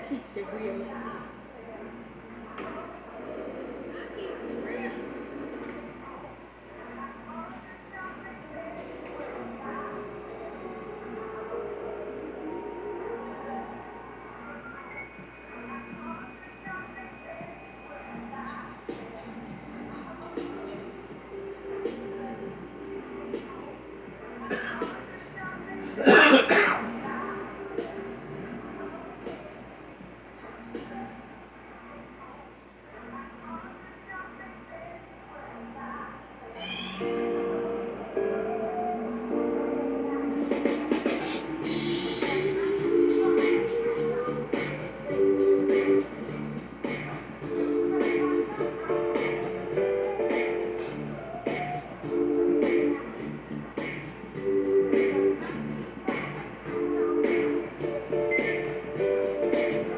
peaks of reality.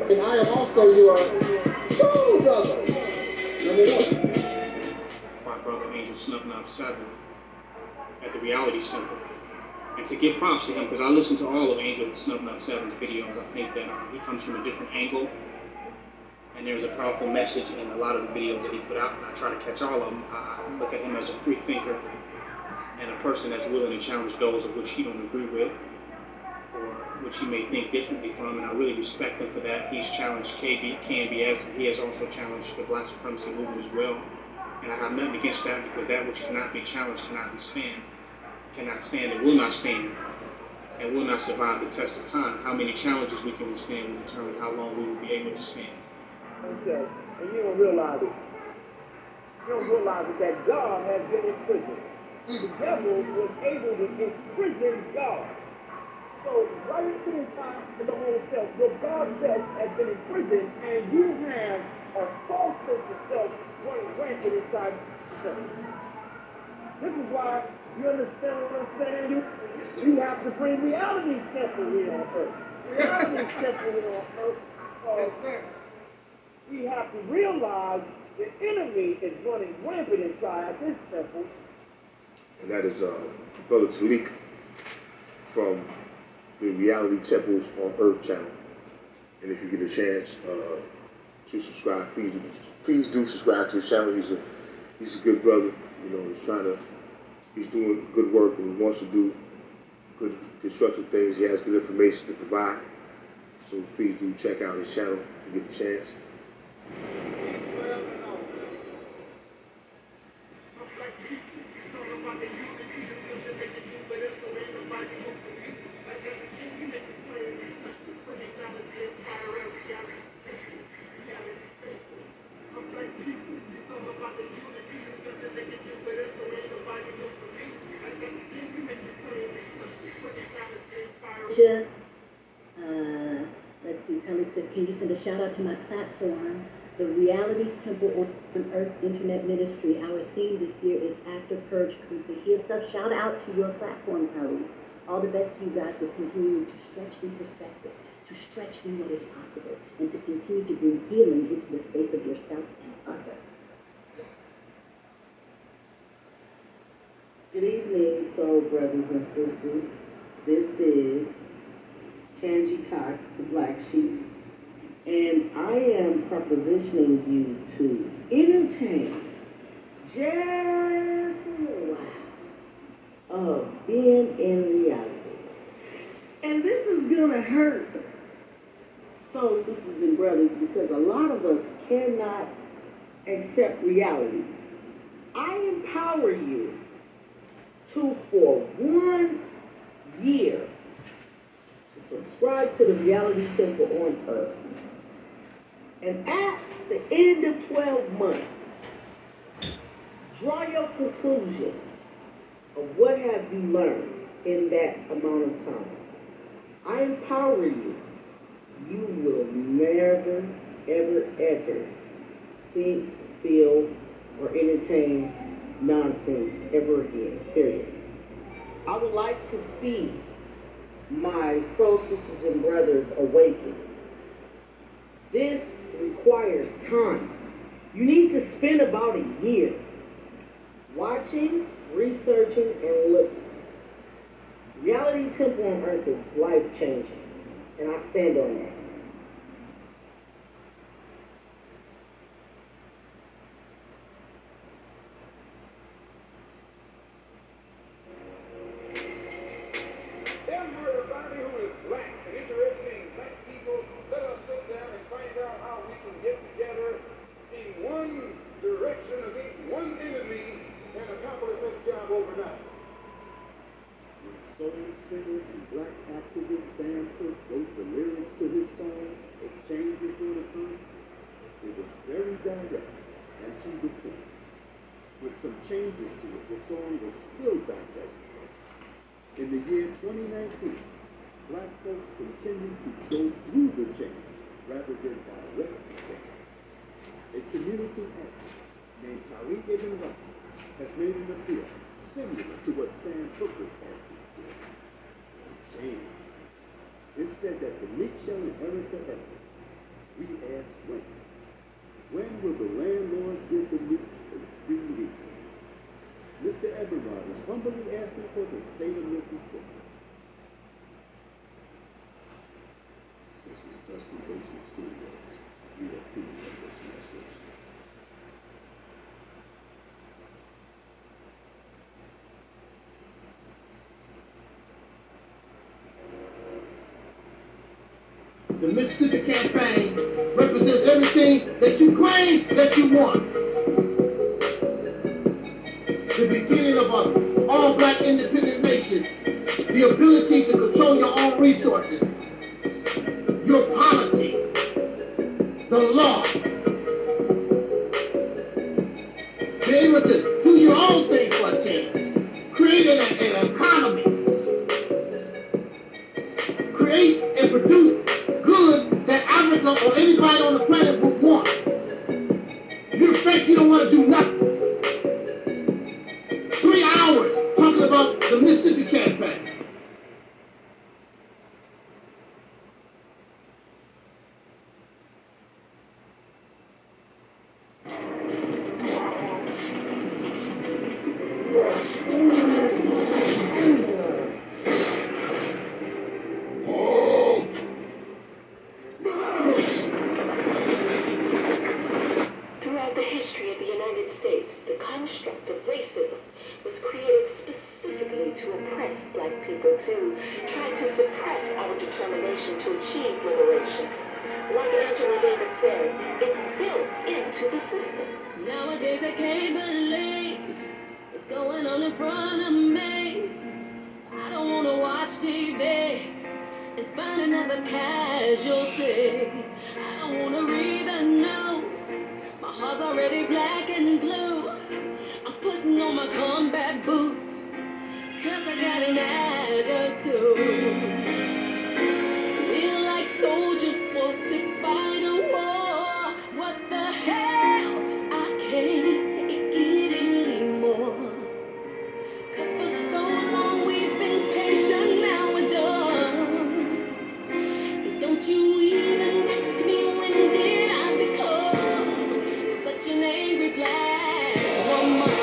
And I am also your soul brother. Number one. My brother Angelsnupnup7 at the Reality Center. And to give props to him, because I listen to all of Angelsnupnup7's videos, I think that he comes from a different angle. And there's a powerful message in a lot of the videos that he put out, and I try to catch all of them. I look at him as a free thinker and a person that's willing to challenge those of which he don't agree with, or which he may think differently from, and I really respect him for that. He's challenged KBS, and he has also challenged the Black supremacy movement as well. And I have nothing against that, because that which cannot be challenged cannot stand, and will not stand, and will not survive the test of time. How many challenges we can withstand will determine how long we will be able to stand. Okay, and you don't realize it. You don't realize it that God has been in prison. The devil was able to imprison God. So right inside of the whole self, your God self has been in prison, and you have a false sense of self running rampant inside yourself. This is why, you understand what I'm saying? You have to bring reality temple here on earth. Reality temple here on earth. We have to realize the enemy is running rampant inside this temple. And that is Brother Talik from the Reality Temples on Earth channel. And if you get a chance to subscribe, please do subscribe to his channel. He's a good brother. You know, he's doing good work, and he wants to do good constructive things. He has good information to provide. So please do check out his channel if you get the chance. Let's see, Talik says, can you send a shout out to my platform, the Realities Temple on Earth Internet Ministry? Our theme this year is After Purge Comes the Heal. So shout out to your platform, Talik. All the best to you guys for continuing to stretch in perspective, to stretch in what is possible, and to continue to bring healing into the space of yourself and others. Good evening, soul brothers and sisters. This is Tangi Cox, the Black Sheep, and I am propositioning you to entertain just a little while of being in reality. And this is gonna hurt, soul sisters and brothers, because a lot of us cannot accept reality. I empower you to, for 1 year, to subscribe to the Reality Temple on Earth. And at the end of 12 months, draw your conclusion of what have you learned in that amount of time. I empower you. You will never, ever, ever think, feel, or entertain nonsense ever again, period. I would like to see my soul sisters and brothers awaken. This requires time. You need to spend about a year watching, researching, and looking. Reality Temple on Earth is life-changing, and I stand on that. job overnight. When soul singer and black activist Sam Cooke wrote the lyrics to his song, "A Change Is Gonna Come," it was very direct and to the point. With some changes to it, the song was still digestible. In the year 2019, black folks continue to go through the change rather than direct the change. A community activist named Tariq Ibn Rahman has made an appeal similar to what Sam Cooke was asking for. A change. It's said that the meek shall inherit the earth. We ask when. When will the landlords give the meek a free lease? Mr. Everard is humbly asking for the state of Mississippi. This is Dusty Basement Studios. We approve of this message. The Mississippi campaign represents everything that you claim that you want. The beginning of an all-black independent nation. The ability to control your own resources. Your politics. The law. Be able to do your own thing for a change. Create an economy. Create and produce good that Africa or anybody on the planet would want. You think you don't want to do nothing. 3 hours talking about the Mississippi campaign. Nowadays I can't believe what's going on in front of me. I don't want to watch TV and find another casualty. I don't want to read the news. My heart's already black and blue. I'm putting on my combat boots, 'cause I got an attitude. Feel like soldiers forced to fight a war. What the hell? I can't take it anymore. 'Cause for so long we've been patient, now we're done. And don't you even ask me when did I become such an angry black woman.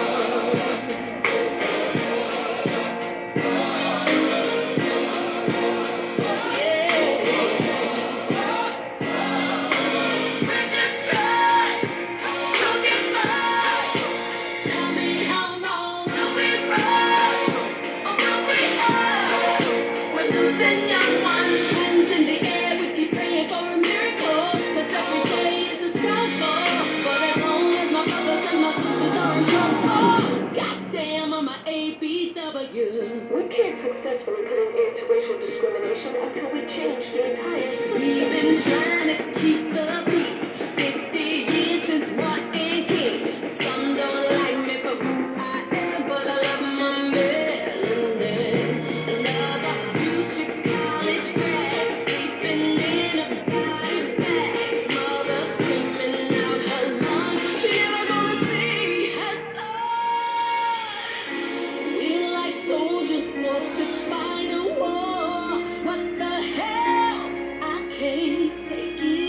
We can't successfully put an end to racial discrimination until we change the entire system. We've been trying to keep the peace 50 years since Martin King. Some don't like me for who I am, but I love my melanin. Another few chicks, college grads, sleeping in a body bag. Mother screaming out her lungs, she never gonna see her son. We're like soldiers forced to fight a war. What the hell? I can't take it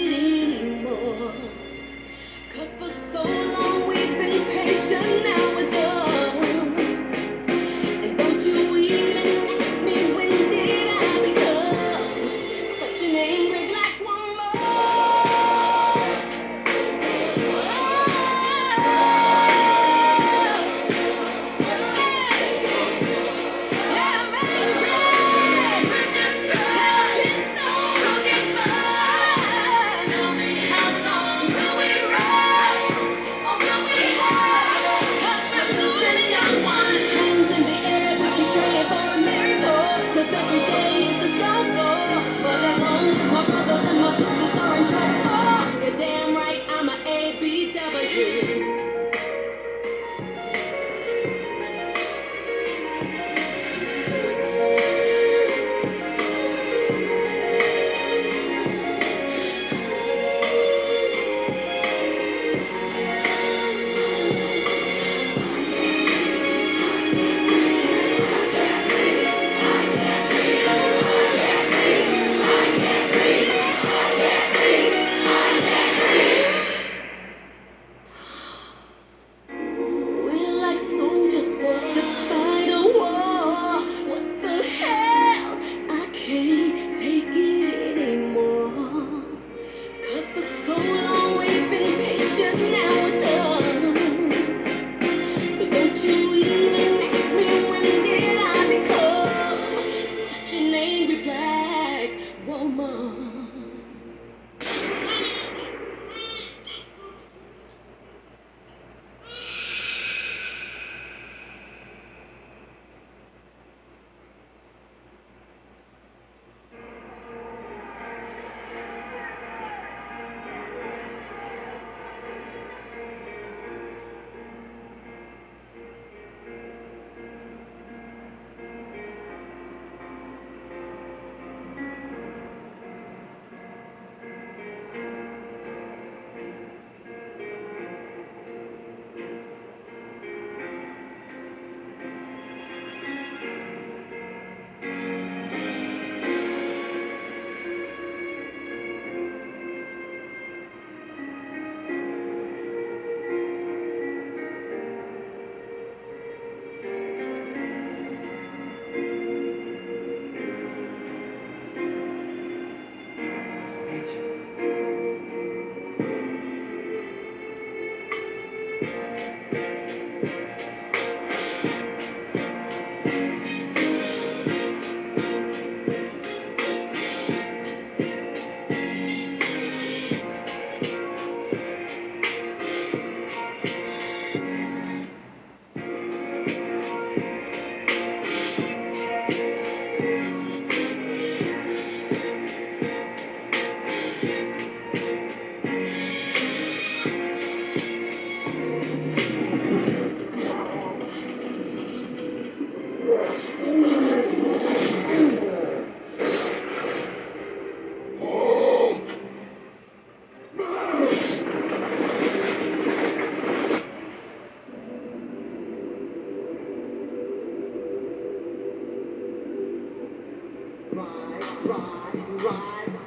Ride.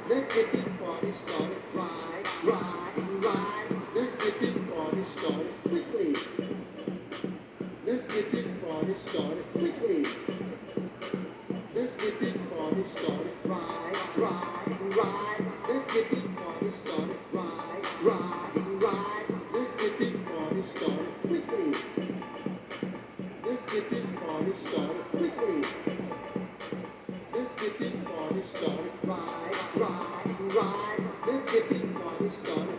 Let's get this party started. Ride. Let's get this party started quickly. Let's get this party started quickly. Let's get this party started. Ride. Let's get this party started. Ride. Let's get this party started quickly. Let's get this party started quickly. Let's get this party started. Ride. Let's get this party started.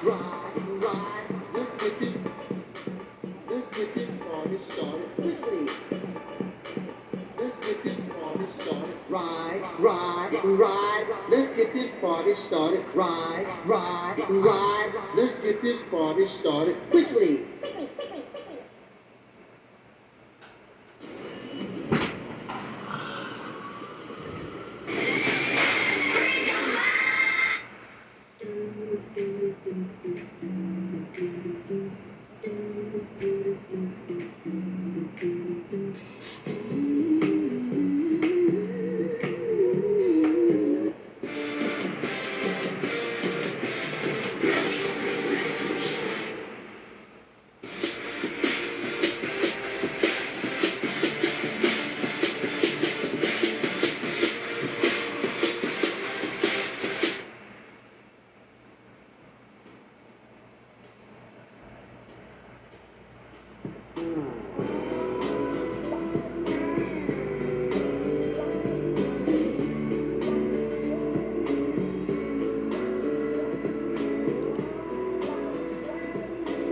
Ride. Let's get this party started quickly. Let's get this party started. Ride. Let's get this party started. Ride. Let's get this party started quickly.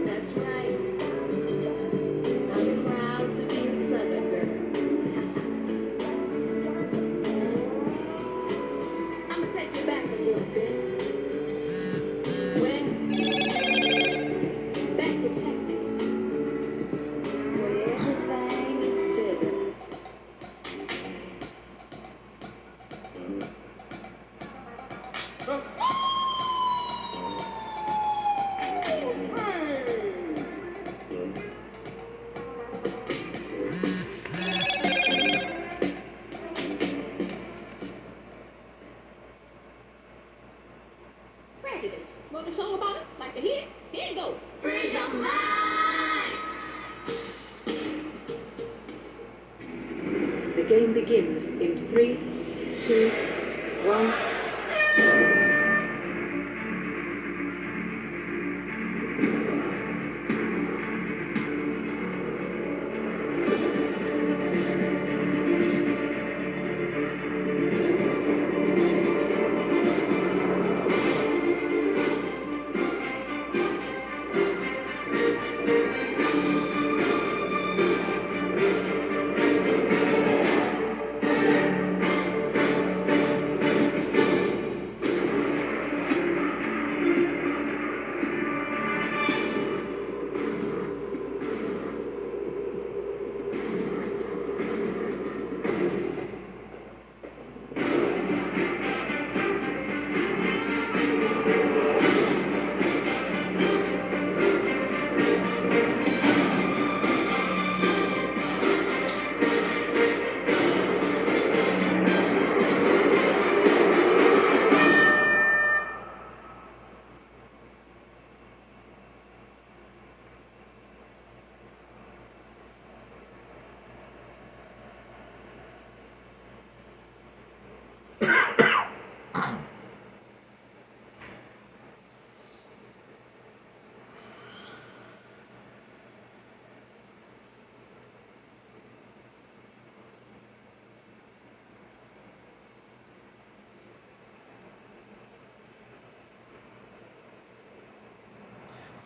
That's right. I'm proud to be a Southern girl. I'ma take you back a little bit. Where? Back to Texas, where everything is better. Prejudice. Want a song about it? Like to hear? Here you go. Free your mind. The game begins in 3, 2, 1.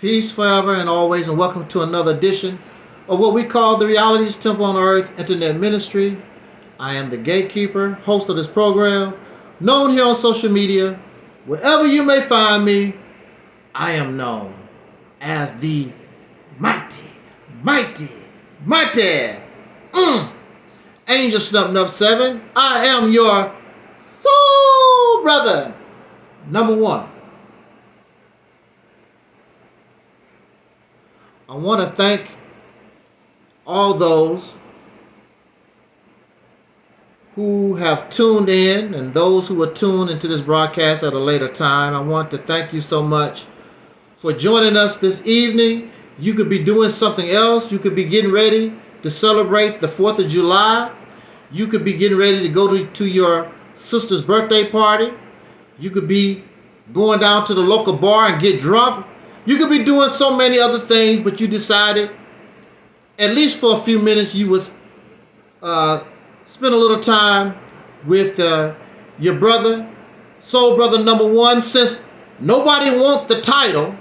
Peace forever and always, and welcome to another edition of what we call the Realities Temple on Earth Internet Ministry. I am the gatekeeper, host of this program, known here on social media. Wherever you may find me, I am known as the mighty Angelsnupnup7. I am your soul brother, number one. I want to thank all those who have tuned in and those who will tune into this broadcast at a later time. I want to thank you so much for joining us this evening. You could be doing something else. You could be getting ready to celebrate the 4th of July. You could be getting ready to go to your sister's birthday party. You could be going down to the local bar and get drunk. You could be doing so many other things, but you decided, at least for a few minutes, you would spend a little time with your brother, soul brother number one. Since nobody wants the title,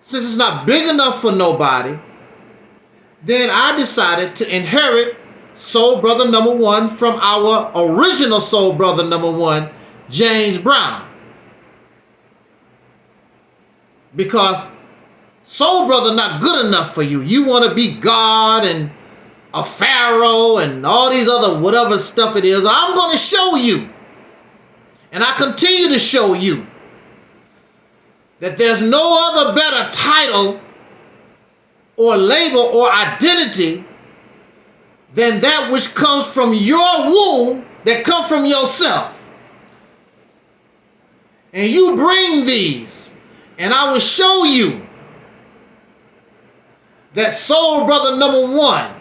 since it's not big enough for nobody, then I decided to inherit soul brother number one from our original soul brother number one, James Brown. Because soul brother not good enough for you. You want to be God and a pharaoh and all these other whatever stuff it is. I'm going to show you, and I continue to show you, that there's no other better title or label or identity than that which comes from your womb, that comes from yourself. And you bring these, and I will show you that soul brother number one,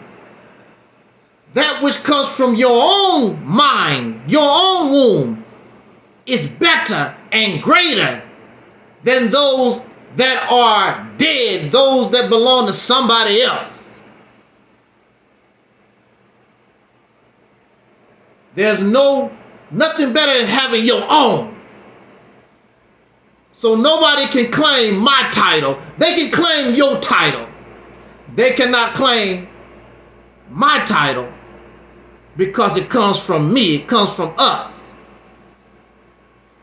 that which comes from your own mind, your own womb, is better and greater than those that are dead, those that belong to somebody else. There's nothing better than having your own. So nobody can claim my title. They can claim your title. They cannot claim my title because it comes from me. It comes from us.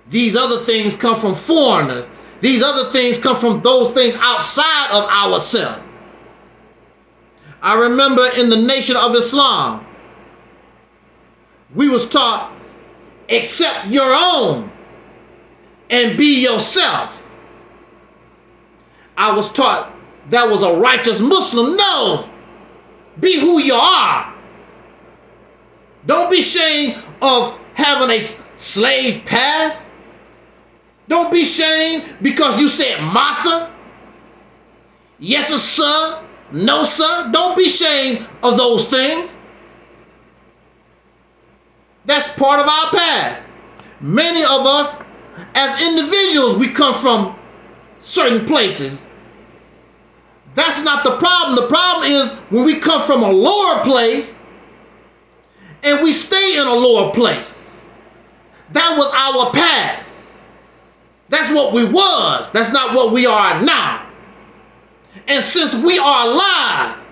These other things come from foreigners. These other things come from those things outside of ourselves. I remember in the Nation of Islam, we was taught, accept your own and be yourself. I was taught that was a righteous Muslim. No, be who you are. Don't be ashamed of having a slave past. Don't be ashamed because you said massa. Yes, sir. No, sir. Don't be ashamed of those things. That's part of our past. Many of us, as individuals, we come from certain places. That's not the problem. The problem is when we come from a lower place and we stay in a lower place. That was our past. That's what we was. That's not what we are now. And since we are alive,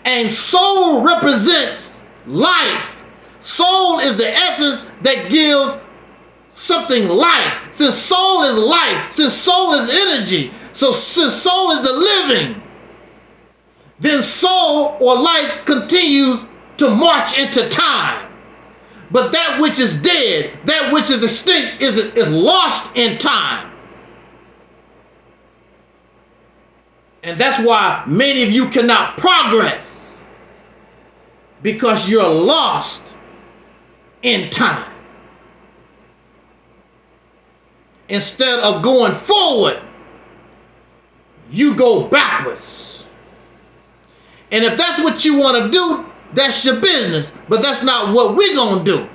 and soul represents life, soul is the essence that gives something life. Since soul is life, since soul is energy, so since soul is the living, then soul or life continues to march into time. But that which is dead, that which is extinct, is lost in time. And that's why many of you cannot progress, because you're lost in time. Instead of going forward, you go backwards. And if that's what you want to do, that's your business, but that's not what we're going to do.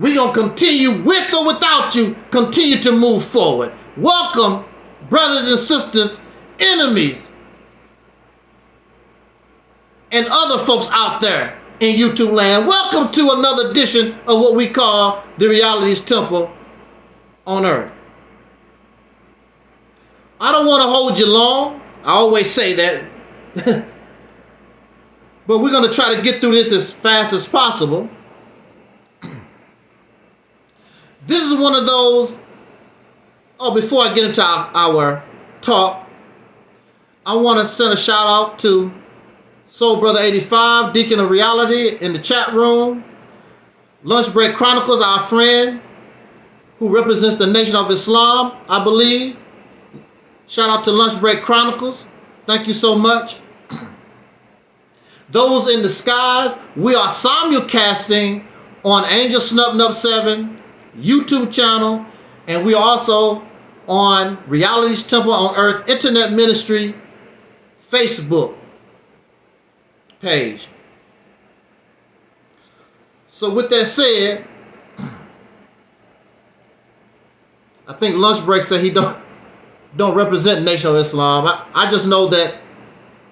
We're going to continue with or without you, continue to move forward. Welcome, brothers and sisters, enemies, and other folks out there in YouTube land. Welcome to another edition of what we call the Realities Temple on Earth. I don't want to hold you long. I always say that. But we're going to try to get through this as fast as possible. This is one of those, before I get into our talk, I want to send a shout out to Soul Brother 85, Deacon of Reality in the chat room. Lunch Break Chronicles, our friend who represents the Nation of Islam, I believe. Shout out to Lunch Break Chronicles. Thank you so much. those in the skies, we are simulcasting on Angelsnupnup7 YouTube channel, and we are also on Reality's Temple on Earth Internet Ministry Facebook page. So with that said, I think Lunch Break said he don't represent Nation of Islam. I just know that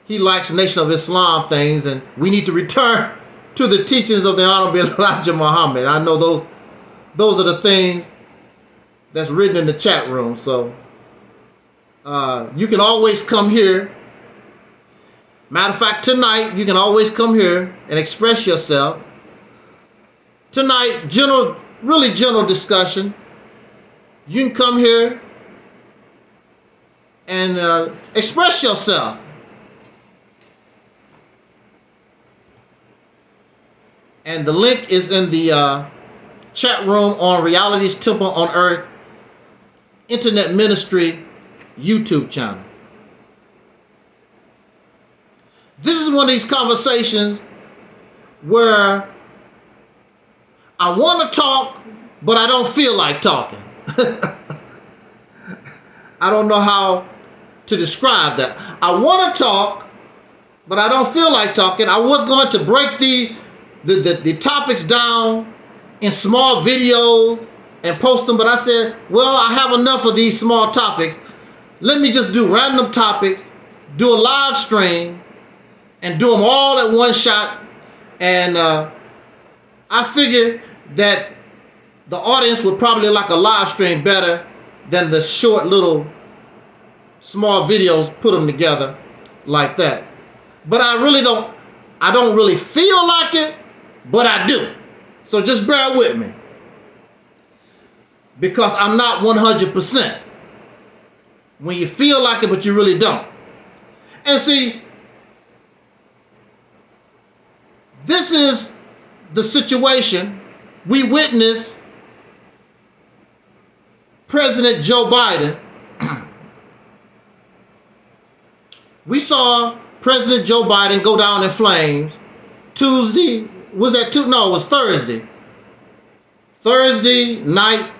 he likes Nation of Islam things, and we need to return to the teachings of the Honorable Elijah Muhammad. I know those are the things that's written in the chat room. So you can always come here. Matter of fact, tonight you can always come here and express yourself. Tonight, really general discussion. You can come here and express yourself. And the link is in the chat room on Reality's Temple on Earth Internet Ministry YouTube channel. This is one of these conversations where I want to talk, but I don't feel like talking. I don't know how to describe that. I want to talk, but I don't feel like talking. I was going to break the topics down in small videos and post them, but I said, well, I have enough of these small topics. Let me just do random topics, do a live stream, and do them all at one shot. And I figured that the audience would probably like a live stream better than the short little small videos, put them together like that. But I don't really feel like it, but I do. So just bear with me, because I'm not 100%. When you feel like it, but you really don't. And see, this is the situation we witnessed President Joe Biden. We saw President Joe Biden go down in flames Tuesday. Was that Tuesday? No, it was Thursday. Thursday night.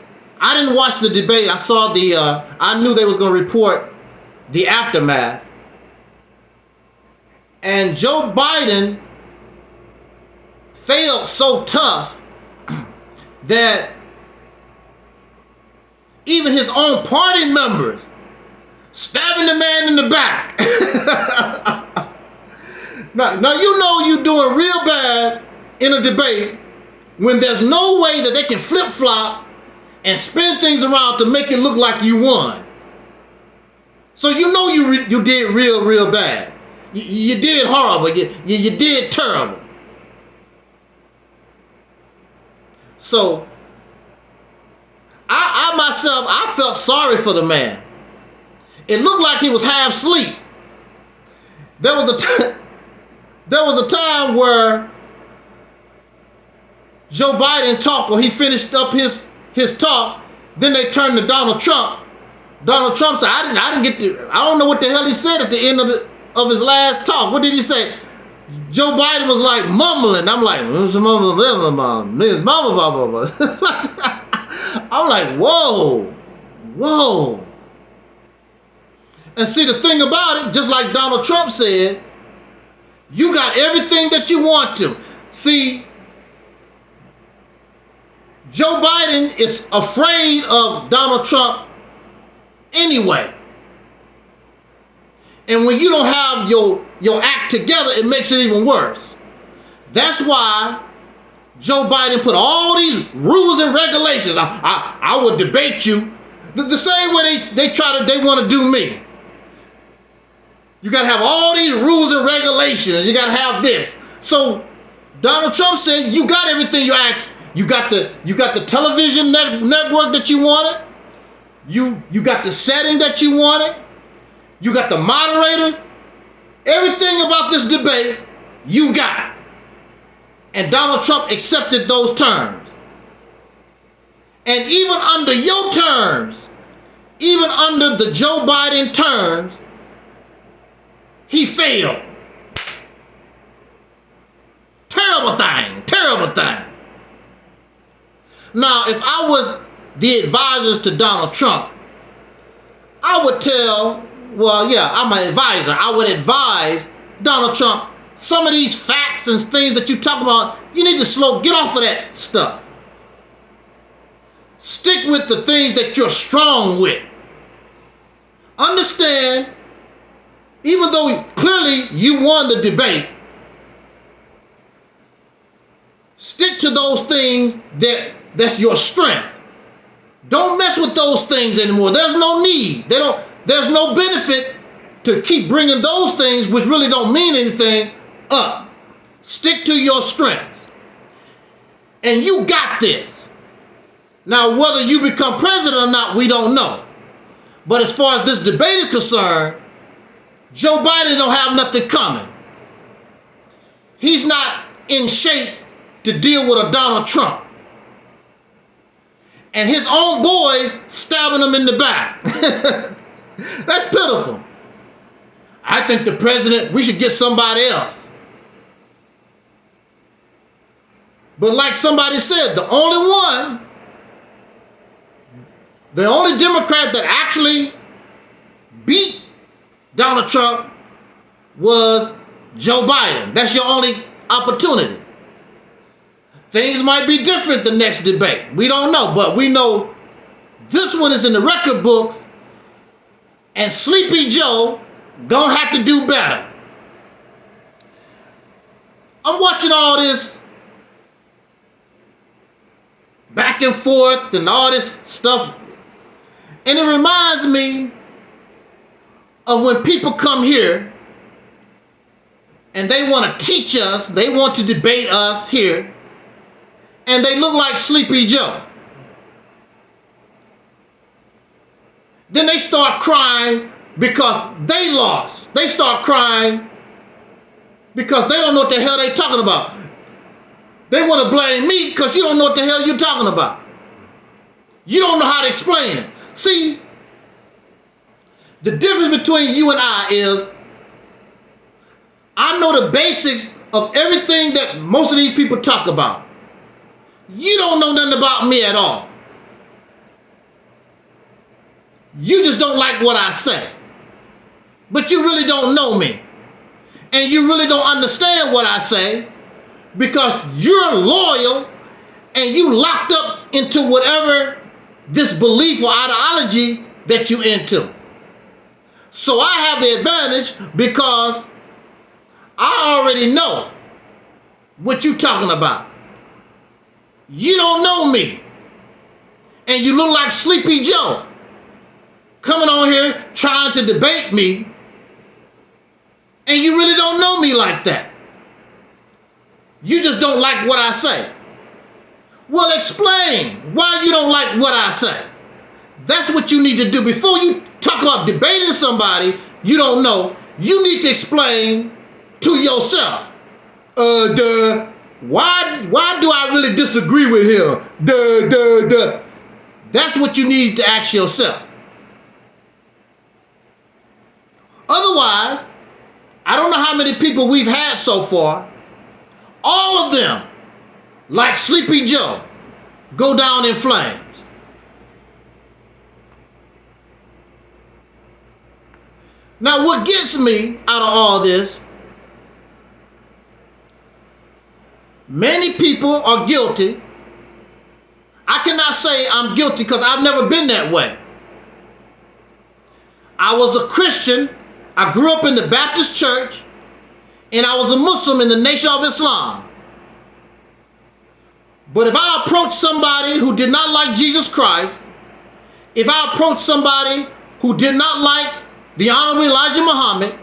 I didn't watch the debate. I saw I knew they was going to report the aftermath. And Joe Biden failed so tough that even his own party members stabbing the man in the back. Now you know you're doing real bad in a debate when there's no way that they can flip-flop and spin things around to make it look like you won. So you know you did real bad. You did horrible. You did terrible. So I myself, I felt sorry for the man. It looked like he was half asleep. There was a time where Joe Biden talked, or he finished up his talk. Then they turned to Donald Trump. Donald Trump said, I don't know what the hell he said at the end of his last talk. What did he say? Joe Biden was like mumbling. I'm like, I'm like, whoa. And see, the thing about it, just like Donald Trump said, you got everything that you want to. See, Joe Biden is afraid of Donald Trump anyway. And when you don't have your act together, it makes it even worse. That's why Joe Biden put all these rules and regulations. I will debate you the same way they want to do me. You got to have all these rules and regulations. You got to have this. So Donald Trump said, you got everything you asked. You got the television network that you wanted. You got the setting that you wanted. You got the moderators. Everything about this debate, you got. And Donald Trump accepted those terms. And even under your terms, even under the Joe Biden terms, he failed. Now, if I was the advisors to Donald Trump, I would tell, well, yeah, I'm an advisor. I would advise Donald Trump, some of these facts and things that you talk about, you need to get off of that stuff. Stick with the things that you're strong with. Understand, even though clearly you won the debate, stick to those things that's your strength. Don't mess with those things anymore. There's no need. There's no benefit to keep bringing those things, which really don't mean anything, up. Stick to your strengths. And you got this. Now, whether you become president or not, we don't know. But as far as this debate is concerned, Joe Biden don't have nothing coming. He's not in shape to deal with a Donald Trump. And his own boys stabbing him in the back. That's pitiful. I think the president, we should get somebody else. But like somebody said, the only Democrat that actually beat Donald Trump was Joe Biden. That's your only opportunity. Things might be different the next debate. We don't know, but we know this one is in the record books, and Sleepy Joe gonna have to do better. I'm watching all this back and forth and all this stuff, and it reminds me of when people come here and they want to teach us, they want to debate us here, and they look like Sleepy Joe. Then they start crying because they lost. They start crying because they don't know what the hell they're talking about. They want to blame me because you don't know what the hell you're talking about. You don't know how to explain it. See, the difference between you and I is I know the basics of everything that most of these people talk about. You don't know nothing about me at all. You just don't like what I say. But you really don't know me. And you really don't understand what I say because you're loyal and you locked up into whatever this belief or ideology that you into. So I have the advantage because I already know what you're talking about. You don't know me. And you look like Sleepy Joe coming on here trying to debate me. And you really don't know me like that. You just don't like what I say. Well, explain why you don't like what I say. That's what you need to do. Before you talk about debating somebody you don't know, you need to explain to yourself. Why do I really disagree with him? That's what you need to ask yourself. Otherwise, I don't know how many people we've had so far. All of them, like Sleepy Joe, go down in flames. Now, what gets me out of all this, many people are guilty. I cannot say I'm guilty because I've never been that way. I was a Christian. I grew up in the Baptist church, and I was a Muslim in the Nation of Islam. But if I approach somebody who did not like Jesus Christ, if I approach somebody who did not like the Honorable Elijah Muhammad,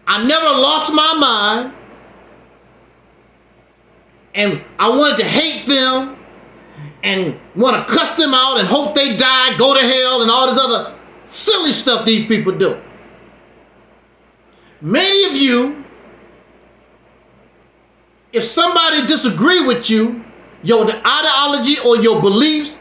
I never lost my mind, and I wanted to hate them and want to cuss them out and hope they die, go to hell, and all this other silly stuff these people do. Many of you, if somebody disagree with you, your ideology or your beliefs,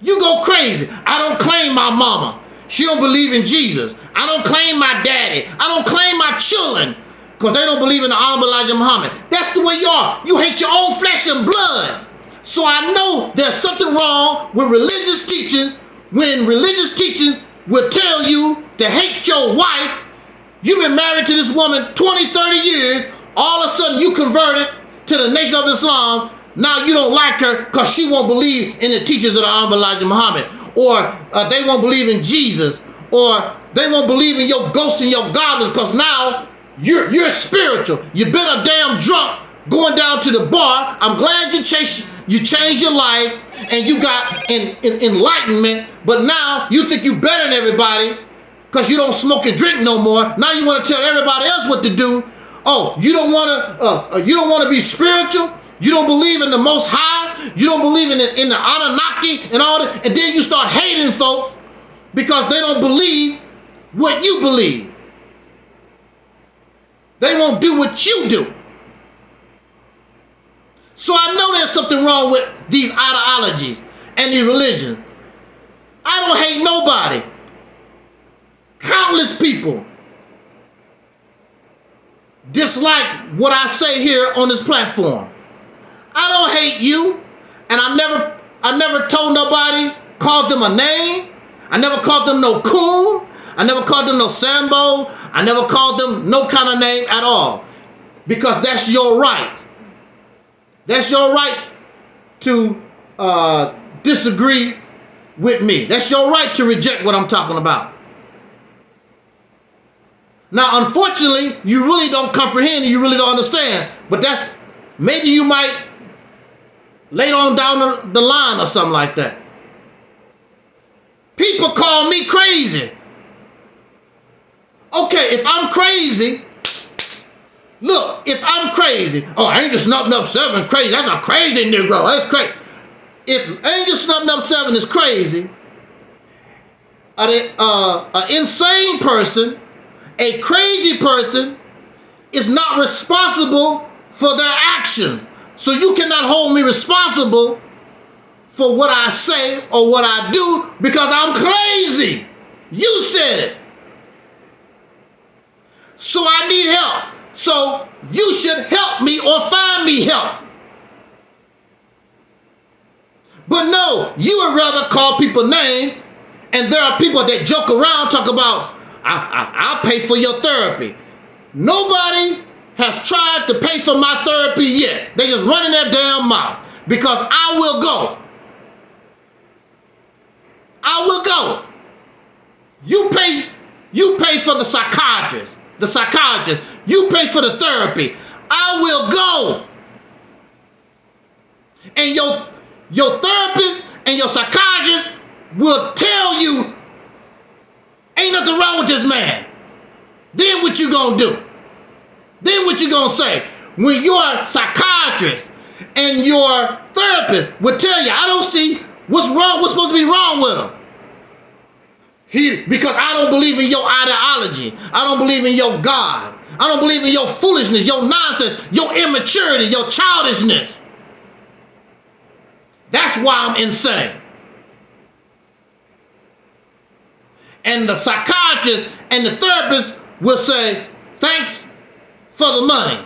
you go crazy. I don't claim my mama. She don't believe in Jesus. I don't claim my daddy. I don't claim my children because they don't believe in the Honorable Elijah Muhammad. That's the way you are. You hate your own flesh and blood. So I know there's something wrong with religious teachings when religious teachings will tell you to hate your wife. You've been married to this woman 20, 30 years. All of a sudden you converted to the Nation of Islam. Now you don't like her because she won't believe in the teachings of the Honorable Elijah Muhammad. Or they won't believe in Jesus. Or they won't believe in your ghosts and your goblins because now you're spiritual. You've been a damn drunk going down to the bar. I'm glad you changed your life and you got enlightenment, but now you think you better than everybody because you don't smoke and drink no more. Now you want to tell everybody else what to do. Oh, you don't want to be spiritual. You don't believe in the Most High. You don't believe in the Anunnaki and all that. And then you start hating folks because they don't believe what you believe. They won't do what you do. So I know there's something wrong with these ideologies and these religions. I don't hate nobody. Countless people dislike what I say here on this platform. I don't hate you, and I never told nobody, called them a name. I never called them no coon. I never called them no Sambo. I never called them no kind of name at all, because that's your right. That's your right to disagree with me. That's your right to reject what I'm talking about. Now, unfortunately, you really don't comprehend and you really don't understand, but that's, maybe you might later on down the line or something like that. People call me crazy. Okay, if I'm crazy, look, if I'm crazy, oh, Angelsnupnup7 crazy, that's a crazy Negro, that's crazy. If Angelsnupnup7 is crazy, an insane person, a crazy person is not responsible for their actions. So you cannot hold me responsible for what I say or what I do because I'm crazy. You said it. So I need help. So you should help me or find me help. But no, you would rather call people names, and there are people that joke around, talk about, I'll pay for your therapy. Nobody has tried to pay for my therapy yet. They just running their damn mouth because I will go. I will go. You pay for the psychiatrist. You pay for the therapy. I will go. And your therapist and your psychiatrist will tell you ain't nothing wrong with this man. Then what you gonna do? Then what you gonna say? When your psychiatrist and your therapist will tell you, I don't see what's wrong, what's supposed to be wrong with him. Because I don't believe in your ideology. I don't believe in your God. I don't believe in your foolishness, your nonsense, your immaturity, your childishness. That's why I'm insane. And the psychiatrist and the therapist will say, thanks for the money.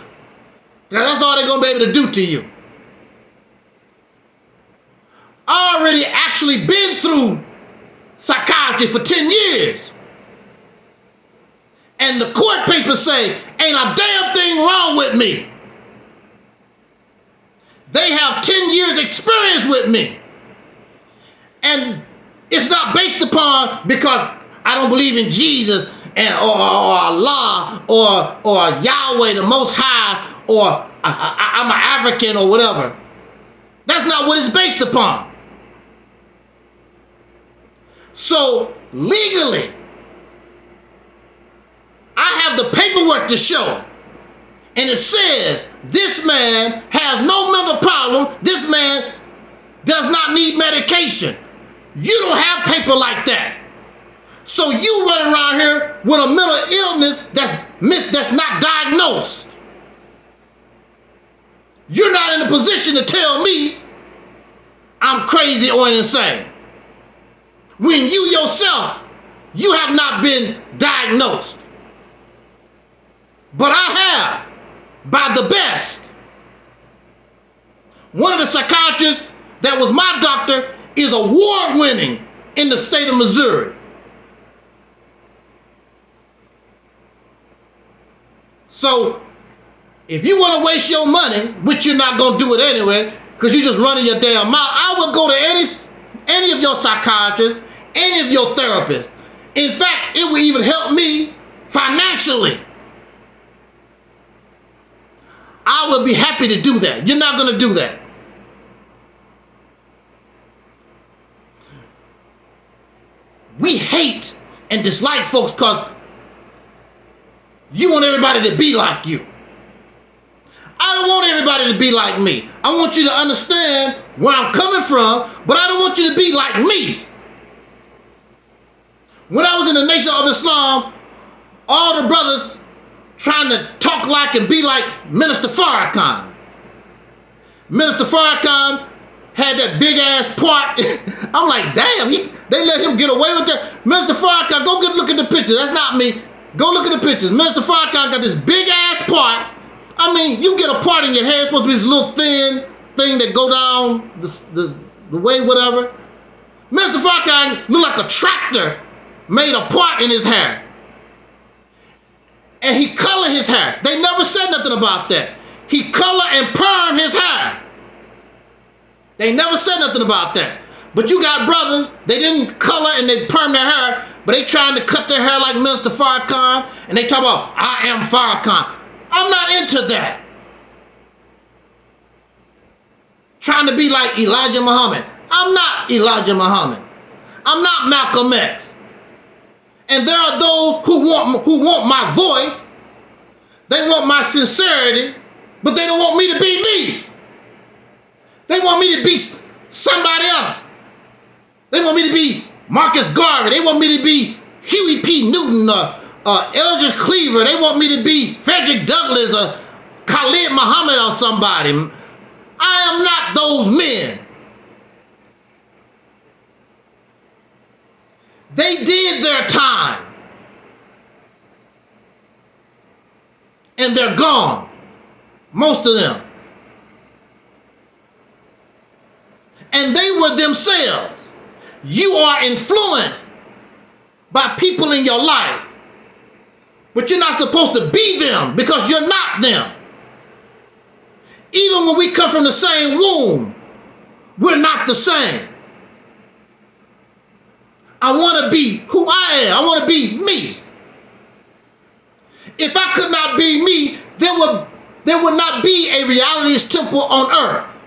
That's all they're going to be able to do to you. I already actually been through psychiatry for 10 years. And the court papers say, ain't a damn thing wrong with me. They have 10 years experience with me. And it's not based upon because I don't believe in Jesus and or Allah or Yahweh, the Most High, or I'm an African or whatever. That's not what it's based upon. So legally, I have the paperwork to show. And it says this man has no mental problem. This man does not need medication. You don't have paper like that. So you running around here with a mental illness that's not diagnosed. You're not in a position to tell me I'm crazy or insane. When you yourself, you have not been diagnosed. But I have, by the best. One of the psychiatrists that was my doctor is award-winning in the state of Missouri. So if you want to waste your money, which you're not going to do it anyway, because you're just running your damn mouth, I would go to any of your psychiatrists, any of your therapists. In fact, it would even help me financially. I would be happy to do that. You're not going to do that. We hate and dislike folks because you want everybody to be like you. I don't want everybody to be like me. I want you to understand where I'm coming from, but I don't want you to be like me. When I was in the Nation of Islam, all the brothers trying to talk like and be like Minister Farrakhan. Minister Farrakhan had that big ass part. I'm like, damn, they let him get away with that. Minister Farrakhan, go look at the pictures. That's not me. Go look at the pictures. Minister Farrakhan got this big ass part. I mean, you get a part in your head, it's supposed to be this little thin thing that go down the way, whatever. Minister Farrakhan looked like a tractor made a part in his hair. And he colored his hair. They never said nothing about that. He colored and permed his hair. They never said nothing about that. But you got brothers, they didn't color and they perm their hair, but they trying to cut their hair like Minister Farrakhan, and they talk about, I am Farrakhan. I'm not into that. Trying to be like Elijah Muhammad. I'm not Elijah Muhammad. I'm not Malcolm X. And there are those who want my voice. They want my sincerity, but they don't want me to be me. They want me to be somebody else. They want me to be Marcus Garvey. They want me to be Huey P. Newton or Eldridge Cleaver. They want me to be Frederick Douglass or Khalid Muhammad or somebody. I am not those men. They did their time. And they're gone. Most of them. And they were themselves. You are influenced by people in your life. But you're not supposed to be them because you're not them. Even when we come from the same womb, we're not the same. I want to be who I am. I want to be me. If I could not be me, there would not be a realities temple on earth.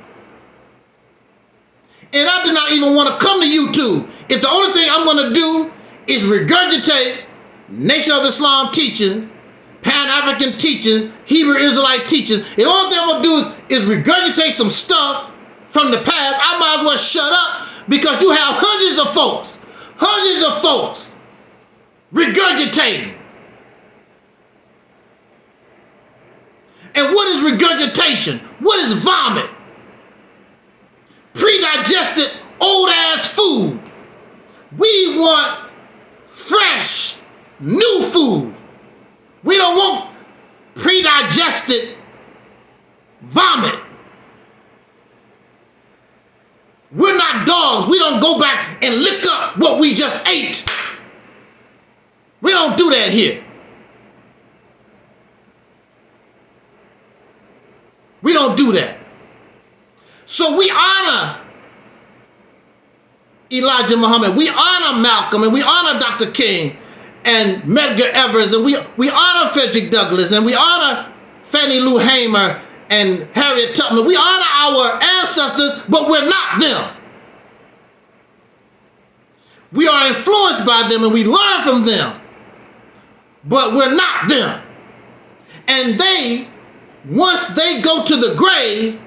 And I do not even want to come to YouTube. If the only thing I'm going to do is regurgitate Nation of Islam teachings, Pan-African teachings, Hebrew Israelite teachings, the only thing I'm going to do is regurgitate some stuff from the past, I might as well shut up because you have hundreds of folks regurgitating. And what is regurgitation? What is vomit? Pre-digested old-ass food. We want fresh, new food. We don't want pre-digested vomit. We're not dogs. We don't go back and lick up what we just ate. We don't do that here. We don't do that. So we honor Elijah Muhammad. We honor Malcolm and we honor Dr. King and Medgar Evers and we honor Frederick Douglass and we honor Fannie Lou Hamer and Harriet Tubman. We honor our ancestors, but we're not them. We are influenced by them and we learn from them, but we're not them. And they, once they go to the grave,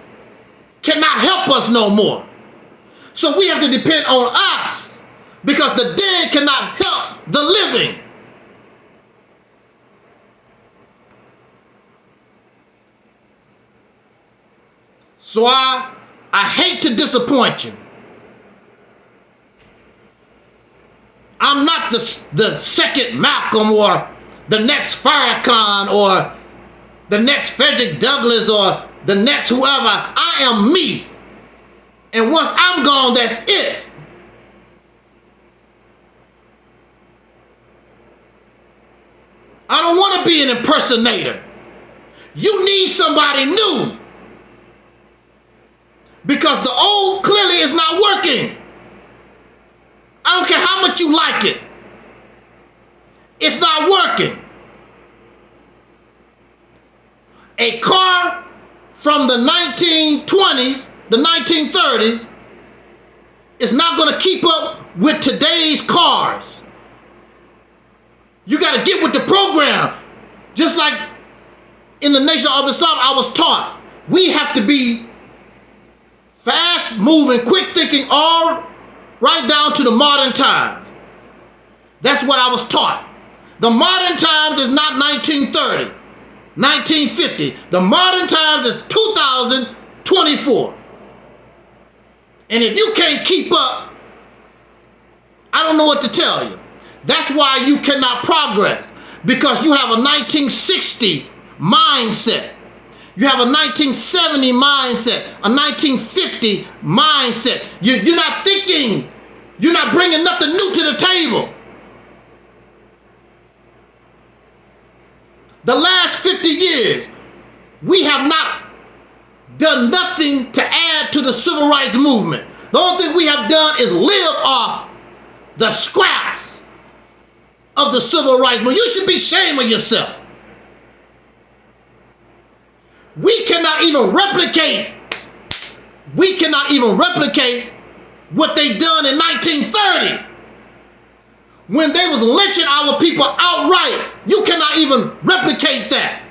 cannot help us no more. So we have to depend on us because the dead cannot help the living. So I hate to disappoint you. I'm not the second Malcolm or the next Farrakhan or the next Frederick Douglass or the next whoever. I am me. And once I'm gone, that's it. I don't want to be an impersonator. You need somebody new. Because the old clearly is not working. I don't care how much you like it. It's not working. A car from the 1920s, the 1930s, is not going to keep up with today's cars. You got to get with the program. Just like in the Nation of Islam, I was taught, we have to be fast moving, quick thinking, all right down to the modern times. That's what I was taught. The modern times is not 1930, 1950. The modern times is 2024. And if you can't keep up, I don't know what to tell you. That's why you cannot progress, because you have a 1960 mindset. You have a 1970 mindset, a 1950 mindset. You're not thinking, you're not bringing nothing new to the table. The last 50 years, we have not done nothing to add to the civil rights movement. The only thing we have done is live off the scraps of the civil rights movement. You should be ashamed of yourself. We cannot even replicate what they done in 1930 when they was lynching our people outright. You cannot even replicate that.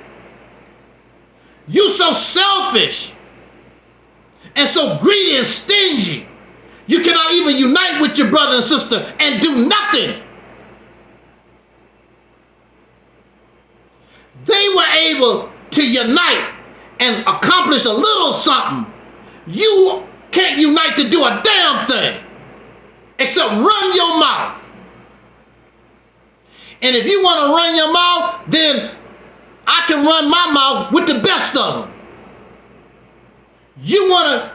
You so selfish and so greedy and stingy. You cannot even unite with your brother and sister and do nothing. They were able to unite and accomplish a little something. You can't unite to do a damn thing except run your mouth. And if you want to run your mouth, then I can run my mouth with the best of them. You want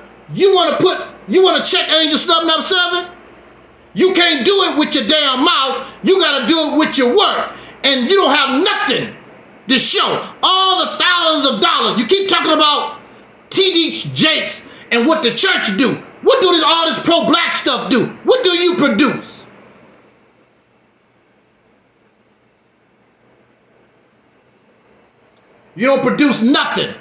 to check Angelsnupnup7? You can't do it with your damn mouth. You got to do it with your work. And you don't have nothing to show. All the thousands of dollars. You keep talking about T.D. Jakes and what the church do. What do all this pro-black stuff do? What do you produce? You don't produce nothing.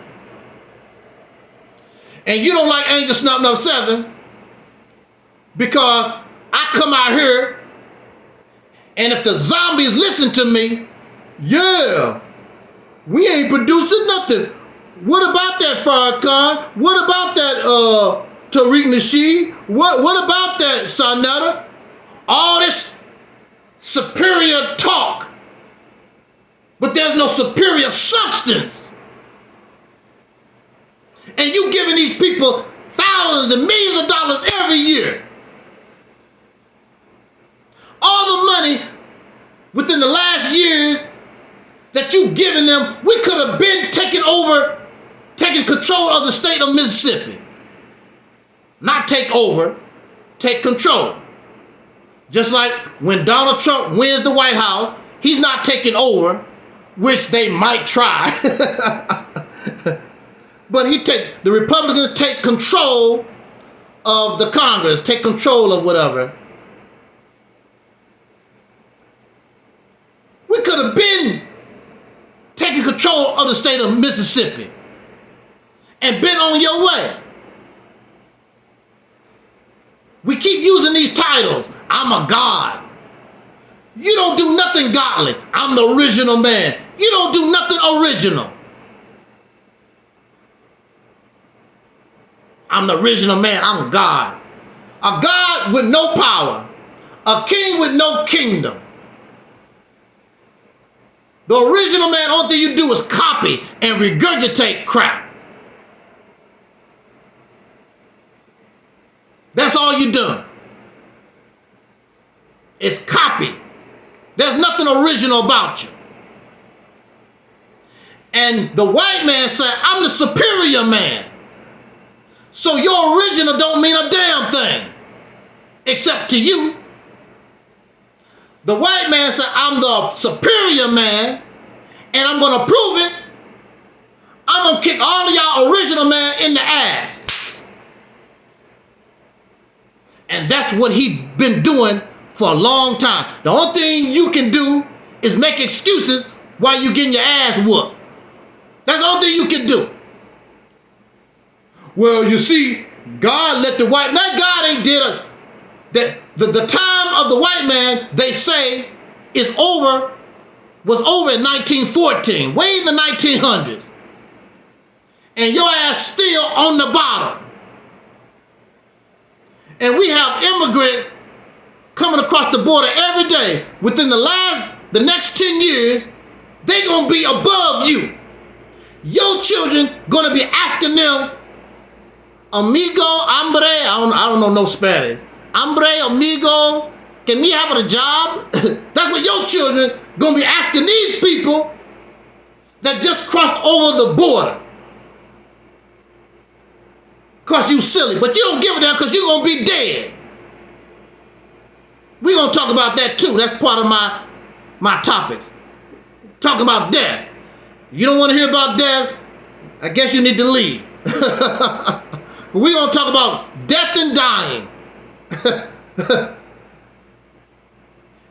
And you don't like Angelsnupnup7 because I come out here, and if the zombies listen to me, yeah, we ain't producing nothing. What about that Farrakhan? What about that Tariq Nasheed? What about that Sarnetta? All this superior talk, but there's no superior substance. And you giving these people thousands and millions of dollars every year. All the money within the last years that you've given them, we could have been taking control of the state of Mississippi. Not take over, take control. Just like when Donald Trump wins the White House, he's not taking over, which they might try. But the Republicans take control of the Congress, take control of whatever. We could have been taking control of the state of Mississippi and been on your way. We keep using these titles. I'm a god. You don't do nothing godly. I'm the original man. You don't do nothing original. I'm the original man. I'm God. A God with no power. A king with no kingdom. The original man, all thing you do is copy and regurgitate crap. That's all you do. It's copy. There's nothing original about you. And the white man said, I'm the superior man. So your original don't mean a damn thing, except to you. The white man said, I'm the superior man, and I'm going to prove it. I'm going to kick all of y'all original man in the ass. And that's what he been doing for a long time. The only thing you can do is make excuses while you getting your ass whooped. That's the only thing you can do. Well, you see, God let the white, now God ain't did a, the time of the white man, they say, was over in 1914, way in the 1900s. And your ass still on the bottom. And we have immigrants coming across the border every day. Within the next 10 years, they're going to be above you. Your children going to be asking them, amigo, hombre, I don't know no Spanish. Hombre, amigo, can we have a job? That's what your children going to be asking these people that just crossed over the border. Because you silly, but you don't give a damn because you're going to be dead. We're going to talk about that too. That's part of my topics. Talking about death. You don't want to hear about death? I guess you need to leave. We're going to talk about death and dying.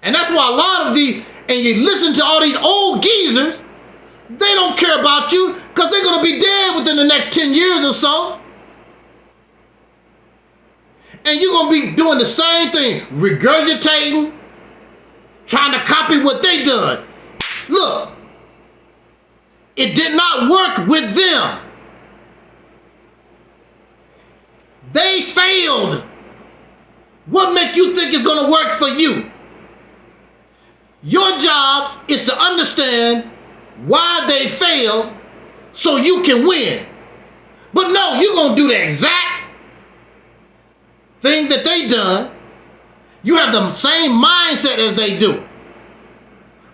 And that's why a lot of these, and you listen to all these old geezers, they don't care about you because they're going to be dead within the next 10 years or so. And you're going to be doing the same thing, regurgitating, trying to copy what they done. Look, it did not work with them. They failed. What makes you think it's going to work for you? Your job is to understand why they failed so you can win. But no, you're going to do the exact thing that they done. You have the same mindset as they do.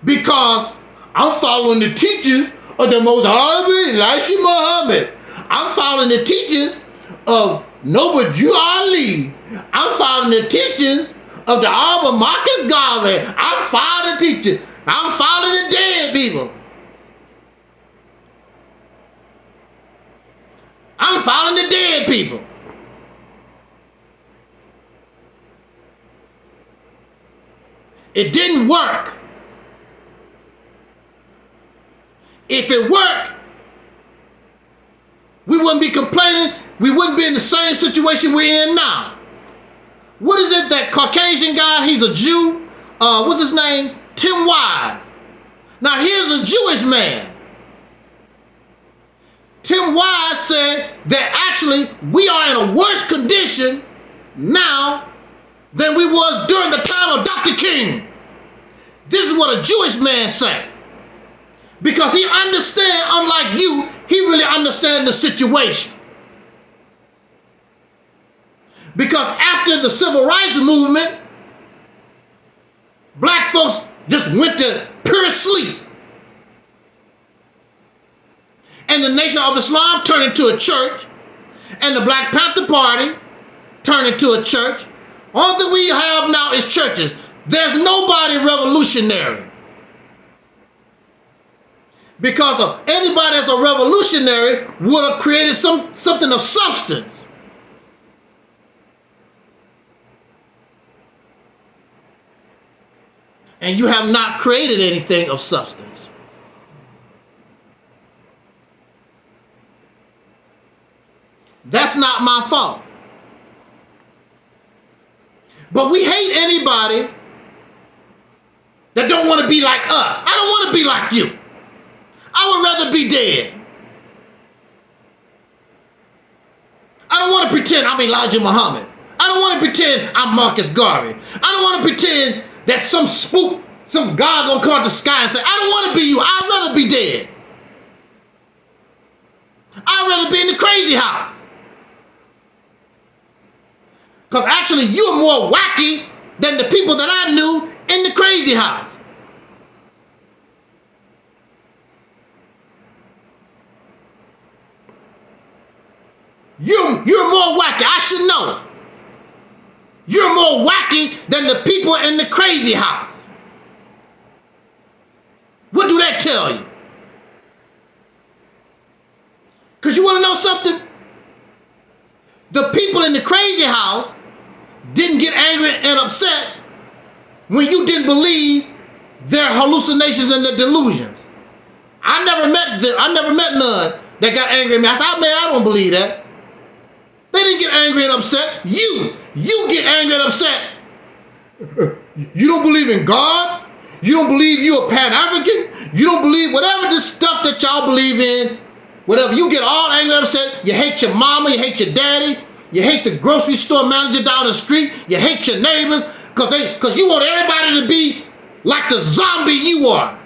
Because I'm following the teachings of the Most High Elisha Muhammad. I'm following the teachings of Noble Jew Ali. I'm following the teachings of the Alba Marcus Garvey. I'm following the teachings. I'm following the dead people. I'm following the dead people. It didn't work. If it worked, we wouldn't be complaining. We wouldn't be in the same situation we're in now. What is it, that Caucasian guy, he's a Jew, what's his name? Tim Wise. Now here's a Jewish man. Tim Wise said that actually we are in a worse condition now than we was during the time of Dr. King. This is what a Jewish man said. Because he understands, unlike you, he really understands the situation. Because after the civil rights movement, black folks just went to pure sleep. And the Nation of Islam turned into a church. And the Black Panther Party turned into a church. All that we have now is churches. There's nobody revolutionary. Because of anybody that's a revolutionary would have created something of substance. And you have not created anything of substance. That's not my fault. But we hate anybody that don't want to be like us. I don't want to be like you. I would rather be dead. I don't want to pretend I'm Elijah Muhammad. I don't want to pretend I'm Marcus Garvey. I don't want to pretend that some spook, some God gonna come out the sky and say, I don't want to be you. I'd rather be dead. I'd rather be in the crazy house. Because actually you're more wacky than the people that I knew in the crazy house. You're more wacky. I should know. You're more wacky than the people in the crazy house. What do that tell you? Because you want to know something? The people in the crazy house didn't get angry and upset when you didn't believe their hallucinations and their delusions. I never met none that got angry at me. I said, man, I don't believe that. They didn't get angry and upset. You get angry and upset. You don't believe in God? You don't believe you're a Pan-African? You don't believe whatever this stuff that y'all believe in, whatever, you get all angry and upset. You hate your mama, you hate your daddy, you hate the grocery store manager down the street, you hate your neighbors, because you want everybody to be like the zombie you are.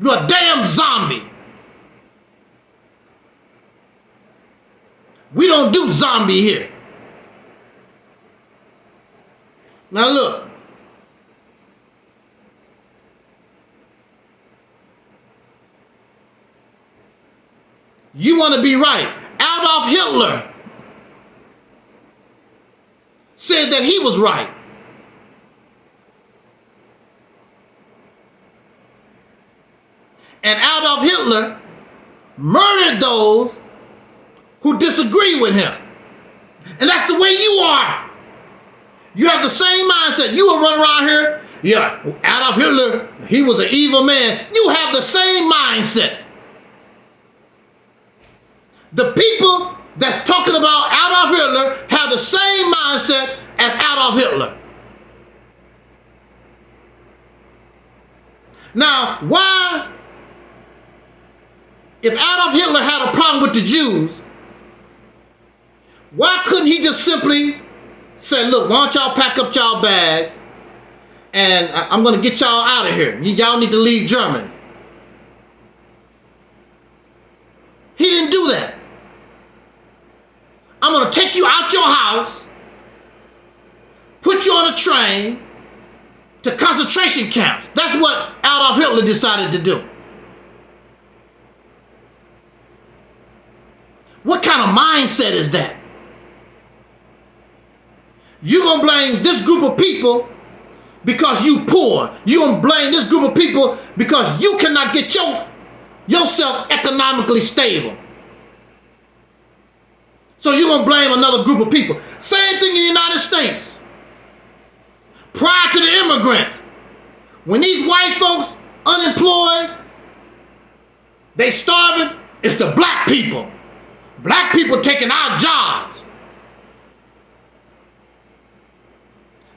You're a damn zombie. We don't do zombie here. Now look. You want to be right. Adolf Hitler said that he was right. And Adolf Hitler murdered those who disagree with him. And that's the way you are. You have the same mindset. You will run around here, yeah, Adolf Hitler, he was an evil man. You have the same mindset. The people that's talking about Adolf Hitler have the same mindset as Adolf Hitler. Now, why, if Adolf Hitler had a problem with the Jews, why couldn't he just simply say, look, why don't y'all pack up y'all bags and I'm going to get y'all out of here. Y'all need to leave Germany. He didn't do that. I'm going to take you out your house, put you on a train to concentration camps. That's what Adolf Hitler decided to do. What kind of mindset is that? You're going to blame this group of people because you poor. You're going to blame this group of people because you cannot get yourself economically stable. So you're going to blame another group of people. Same thing in the United States. Prior to the immigrants, when these white folks unemployed, they starving, it's the black people. Black people taking our jobs.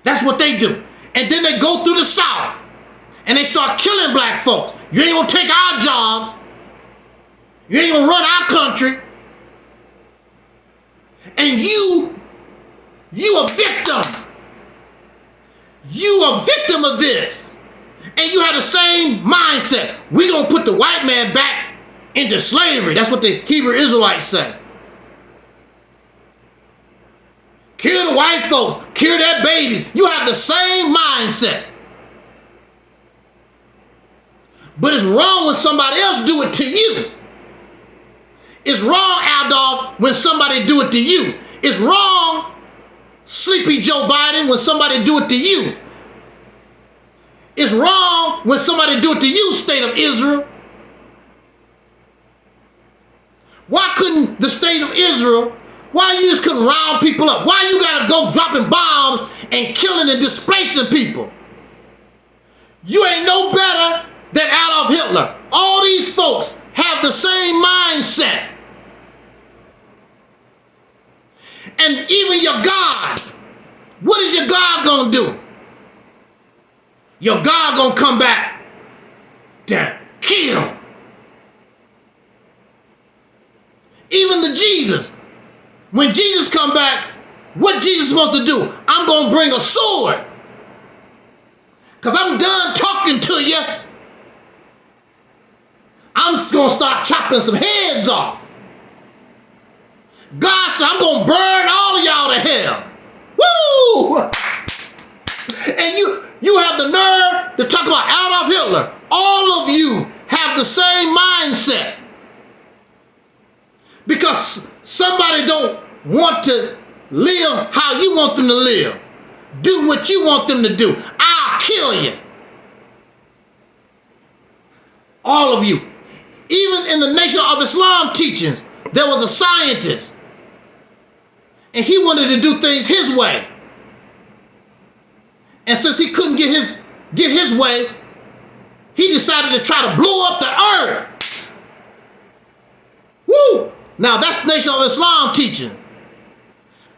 That's what they do. And then they go through the South and they start killing black folks. You ain't gonna take our jobs. You ain't gonna run our country. And you a victim. You a victim of this. And you have the same mindset. We gonna put the white man back into slavery. That's what the Hebrew Israelites say. Kill the white folks, kill their babies. You have the same mindset. But it's wrong when somebody else do it to you. It's wrong, Adolf, when somebody do it to you. It's wrong, Sleepy Joe Biden, when somebody do it to you. It's wrong when somebody do it to you, State of Israel. Why couldn't the State of Israel, why you just couldn't round people up? Why you gotta go dropping bombs and killing and displacing people? You ain't no better than Adolf Hitler. All these folks have the same mindset. And even your God, what is your God gonna do? Your God gonna come back to kill. Even the Jesus, when Jesus come back, what Jesus supposed to do? I'm gonna bring a sword. Because I'm done talking to you. I'm just gonna start chopping some heads off. God said, I'm gonna burn all of y'all to hell. Woo! And you have the nerve to talk about Adolf Hitler. All of you have the same mindset. Because somebody don't want to live how you want them to live, do what you want them to do, I'll kill you. All of you. Even in the Nation of Islam teachings, there was a scientist, and he wanted to do things his way. And since he couldn't get his way, he decided to try to blow up the earth. Woo! Now that's Nation of Islam teaching.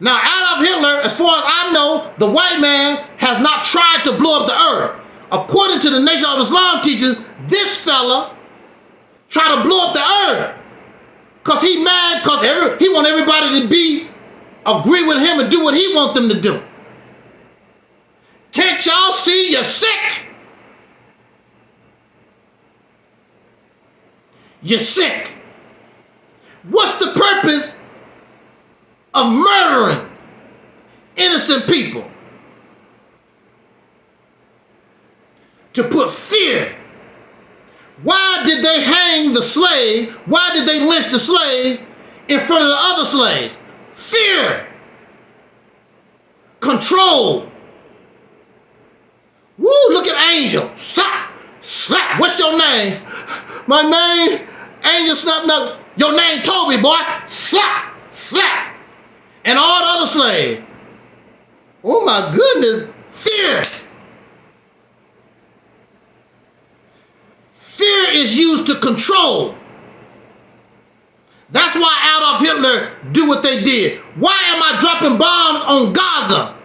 Now Adolf Hitler, as far as I know, the white man has not tried to blow up the earth. According to the Nation of Islam teachings, this fella tried to blow up the earth because he mad because he want everybody to agree with him and do what he want them to do. Can't y'all see you're sick? You're sick. What's the purpose of murdering innocent people? To put fear. Why did they hang the slave? Why did they lynch the slave in front of the other slaves? Fear. Control. Woo, look at Angel. Slap. Slap. What's your name? My name, Angelsnupnup. Your name Toby, boy. Slap. Slap. And all the other slaves. Oh my goodness. Fear. Fear is used to control. That's why Adolf Hitler do what they did. Why am I dropping bombs on Gaza?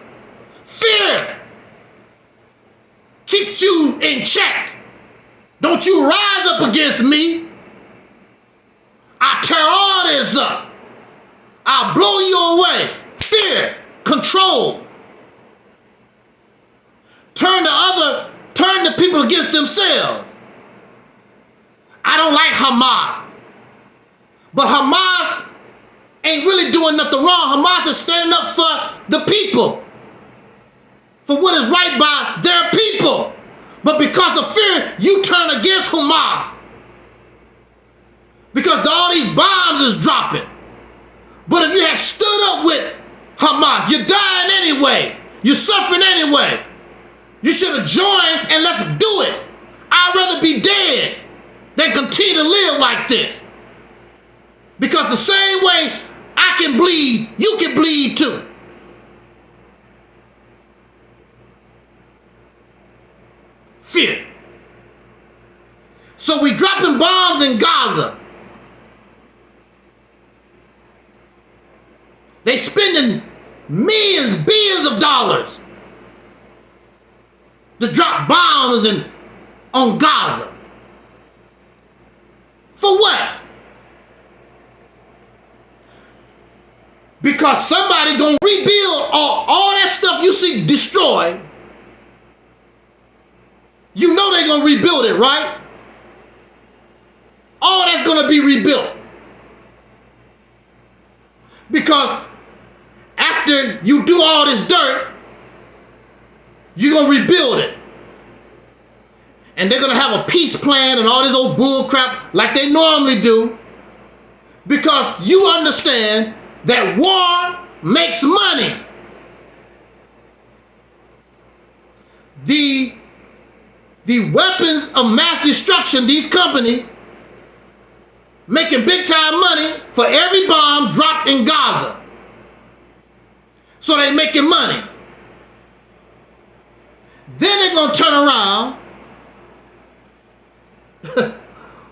Fear. Keeps you in check. Don't you rise up against me. I tear all this up. I'll blow you away. Fear. Control. Turn the people against themselves. I don't like Hamas. But Hamas ain't really doing nothing wrong. Hamas is standing up for the people. For what is right by their people. But because of fear, you turn against Hamas. Because all these bombs is dropping. But if you had stood up with Hamas, you're dying anyway. You're suffering anyway. You should have joined and let's do it. I'd rather be dead than continue to live like this. Because the same way I can bleed, you can bleed too. Fear. So we dropping bombs in Gaza. They spending millions, billions of dollars to drop bombs on Gaza. For what? Because somebody gonna rebuild all that stuff you see destroyed. You know they're gonna rebuild it, right? All that's gonna be rebuilt. Because after you do all this dirt, you're gonna rebuild it. And they're gonna have a peace plan and all this old bull crap like they normally do. Because you understand that war makes money. The weapons of mass destruction, these companies making big time money for every bomb dropped in Gaza. So they're making money. Then they're gonna turn around.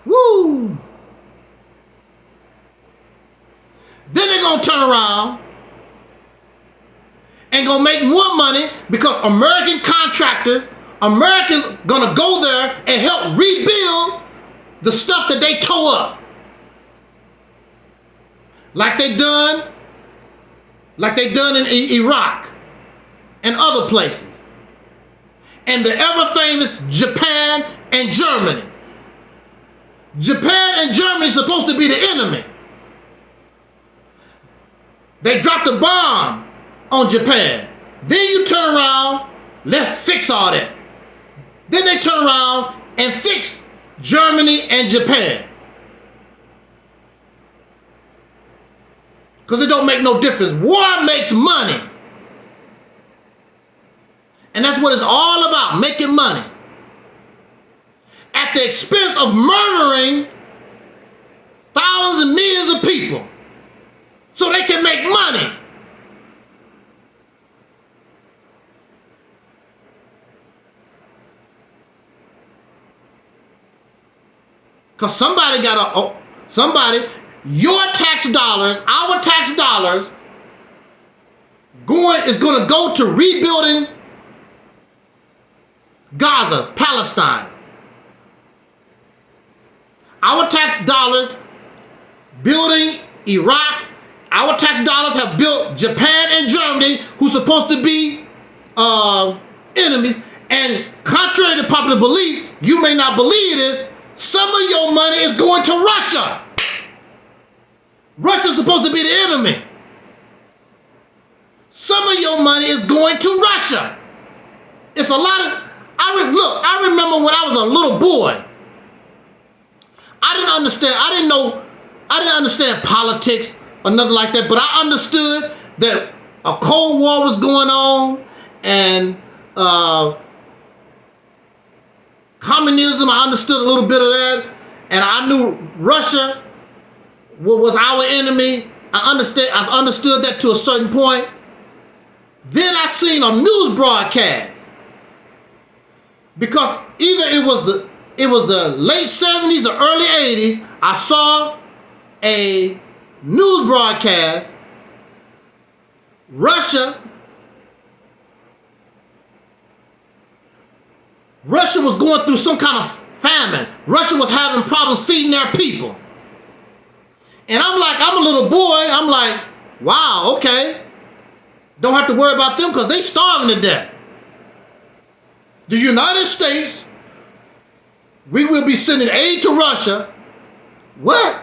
Woo! Then they're gonna turn around and gonna make more money because American contractors, Americans gonna go there and help rebuild the stuff that they tore up. Like they done in Iraq and other places. And the ever famous Japan and Germany. Japan and Germany is supposed to be the enemy. They dropped a bomb on Japan. Then you turn around, let's fix all that. Then they turn around and fix Germany and Japan. Because it don't make no difference. War makes money. And that's what it's all about, making money. At the expense of murdering thousands and millions of people so they can make money. Because your tax dollars, our tax dollars, is going to go to rebuilding Gaza, Palestine. Our tax dollars building Iraq. Our tax dollars have built Japan and Germany, who's supposed to be enemies. And contrary to popular belief, you may not believe this, some of your money is going to Russia. Russia's supposed to be the enemy. Some of your money is going to Russia. It's a lot of, I remember when I was a little boy, I didn't understand politics or nothing like that, but I understood that a Cold War was going on and communism, I understood a little bit of that, and I knew Russia was our enemy. I understood that to a certain point. Then I seen a news broadcast, because either it was the late 70s or early 80s, I saw a news broadcast. Russia was going through some kind of famine. Russia was having problems feeding their people. And I'm a little boy, I'm like, wow, okay. Don't have to worry about them because they starving to death. The United States, we will be sending aid to Russia. What?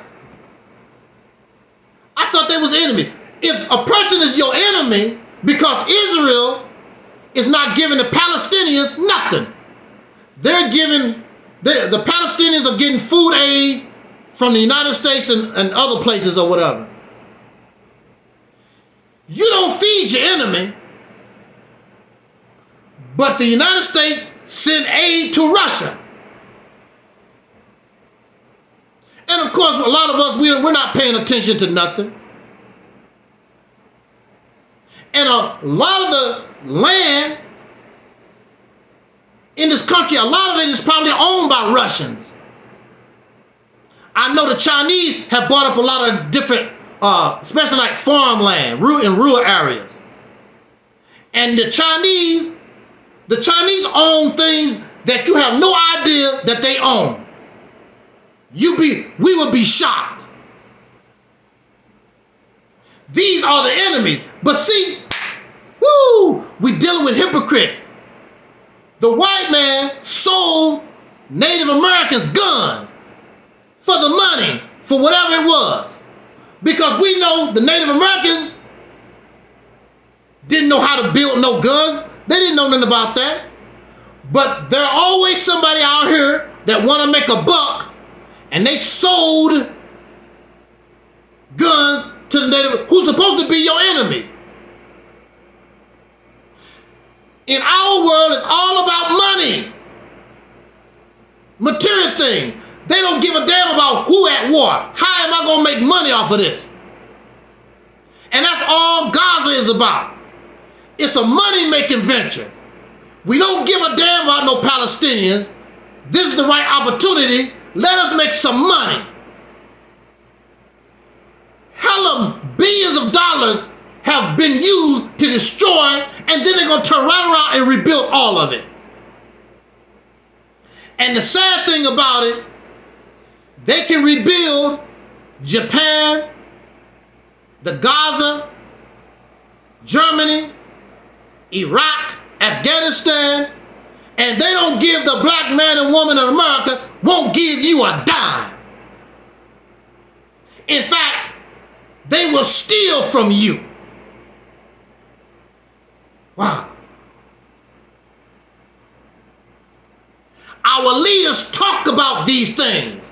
I thought they was the enemy. If a person is your enemy because Israel is not giving the Palestinians nothing, the Palestinians are getting food aid from the United States and other places or whatever. You don't feed your enemy, but the United States send aid to Russia. And of course, a lot of us, we're not paying attention to nothing. And a lot of the land in this country, a lot of it is probably owned by Russians. I know the Chinese have bought up a lot of different, especially like farmland, in rural areas. And the Chinese own things that you have no idea that they own. We would be shocked. These are the enemies. But see, we dealing with hypocrites. The white man sold Native Americans guns for the money, for whatever it was. Because we know the Native Americans didn't know how to build no guns. They didn't know nothing about that. But there's always somebody out here that want to make a buck, and they sold guns to the Native, who's supposed to be your enemy. In our world, it's all about money. Material thing. They don't give a damn about who at war. How am I going to make money off of this? And that's all Gaza is about. It's a money-making venture. We don't give a damn about no Palestinians. This is the right opportunity. Let us make some money. Hella billions of dollars have been used to destroy, and then they're going to turn right around and rebuild all of it. And the sad thing about it, they can rebuild Japan, the Gaza, Germany, Iraq, Afghanistan, and they don't give the black man and woman in America, won't give you a dime. In fact, they will steal from you. Wow. Our leaders talk about these things,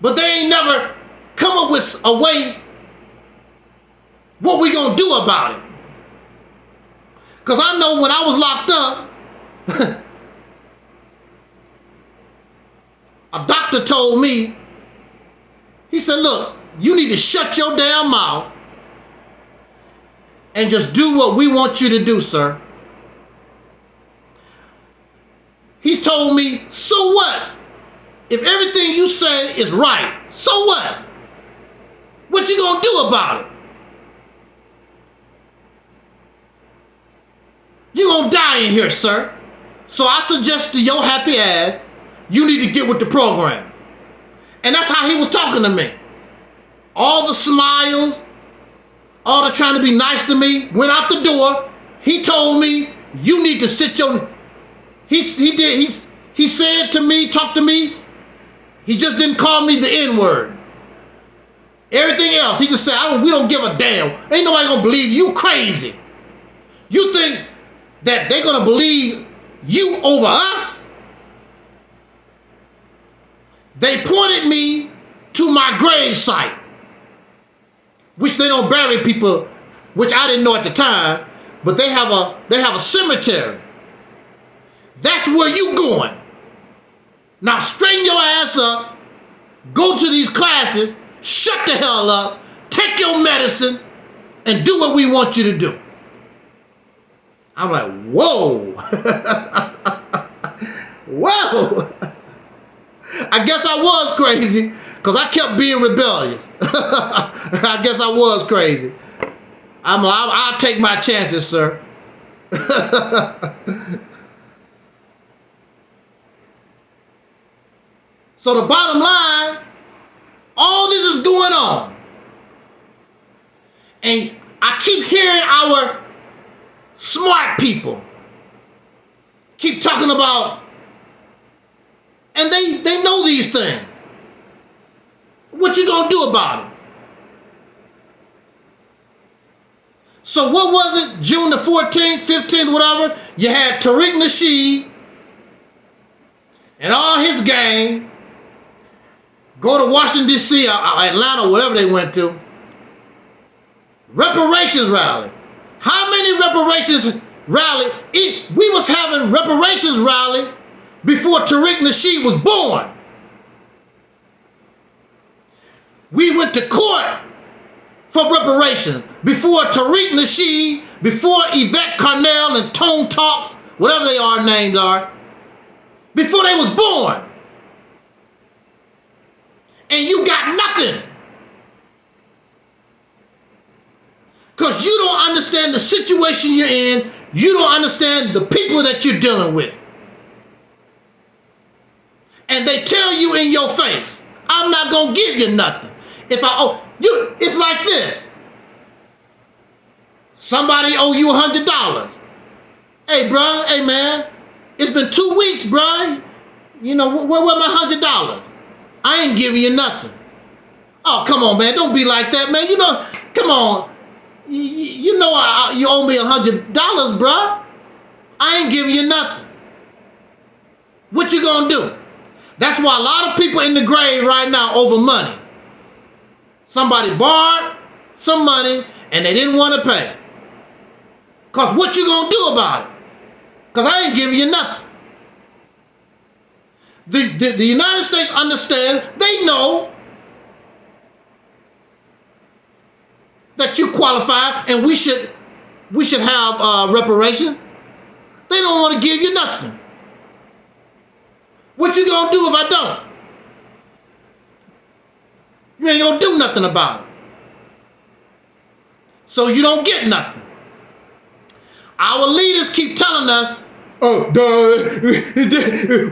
but they ain't never come up with a way What we gonna do about it? Because I know when I was locked up, a doctor told me, he said, look, you need to shut your damn mouth and just do what we want you to do, sir. He's told me, so what? If everything you say is right, so what? What you gonna do about it? You gonna die in here, sir. So I suggest to your happy ass, you need to get with the program. And that's how he was talking to me. All the smiles, all the trying to be nice to me, went out the door. He told me, you need to sit your... He said to me, talked to me, he just didn't call me the N-word. Everything else, he just said, we don't give a damn. Ain't nobody gonna believe you crazy. You think that they're gonna believe you over us? They pointed me to my grave site, which they don't bury people, which I didn't know at the time, but they have a cemetery. That's where you going. Now straighten your ass up, go to these classes, shut the hell up, take your medicine, and do what we want you to do. I'm like, whoa. Whoa. I guess I was crazy because I kept being rebellious. I guess I was crazy. I'll take my chances, sir. So the bottom line, all this is going on. And I keep hearing our smart people keep talking about, and they know these things. What you gonna do about it? So what was it? June the 14th, 15th, whatever, you had Tariq Nasheed and all his gang go to Washington, D.C., or Atlanta, whatever they went to. Reparations rally. How many reparations rally? We was having reparations rally before Tariq Nasheed was born. We went to court for reparations before Tariq Nasheed, before Yvette Carnell and Tone Talks, whatever they are named are, before they was born. And you got nothing. Because you don't understand the situation you're in. You don't understand the people that you're dealing with. And they tell you in your face, I'm not going to give you nothing. It's like this. Somebody owe you $100. Hey, bro, hey, man, it's been 2 weeks, bro. You know, where my $100? I ain't giving you nothing. Oh, come on, man. Don't be like that, man. You know, come on. You know you owe me $100, bruh. I ain't giving you nothing. What you gonna do? That's why a lot of people in the grave right now over money. Somebody borrowed some money and they didn't want to pay. Because what you gonna do about it? Because I ain't giving you nothing. The United States understand, they know that you qualify and we should have reparations. They don't want to give you nothing. What you gonna do if I don't? You ain't gonna do nothing about it. So you don't get nothing. Our leaders keep telling us, oh, duh,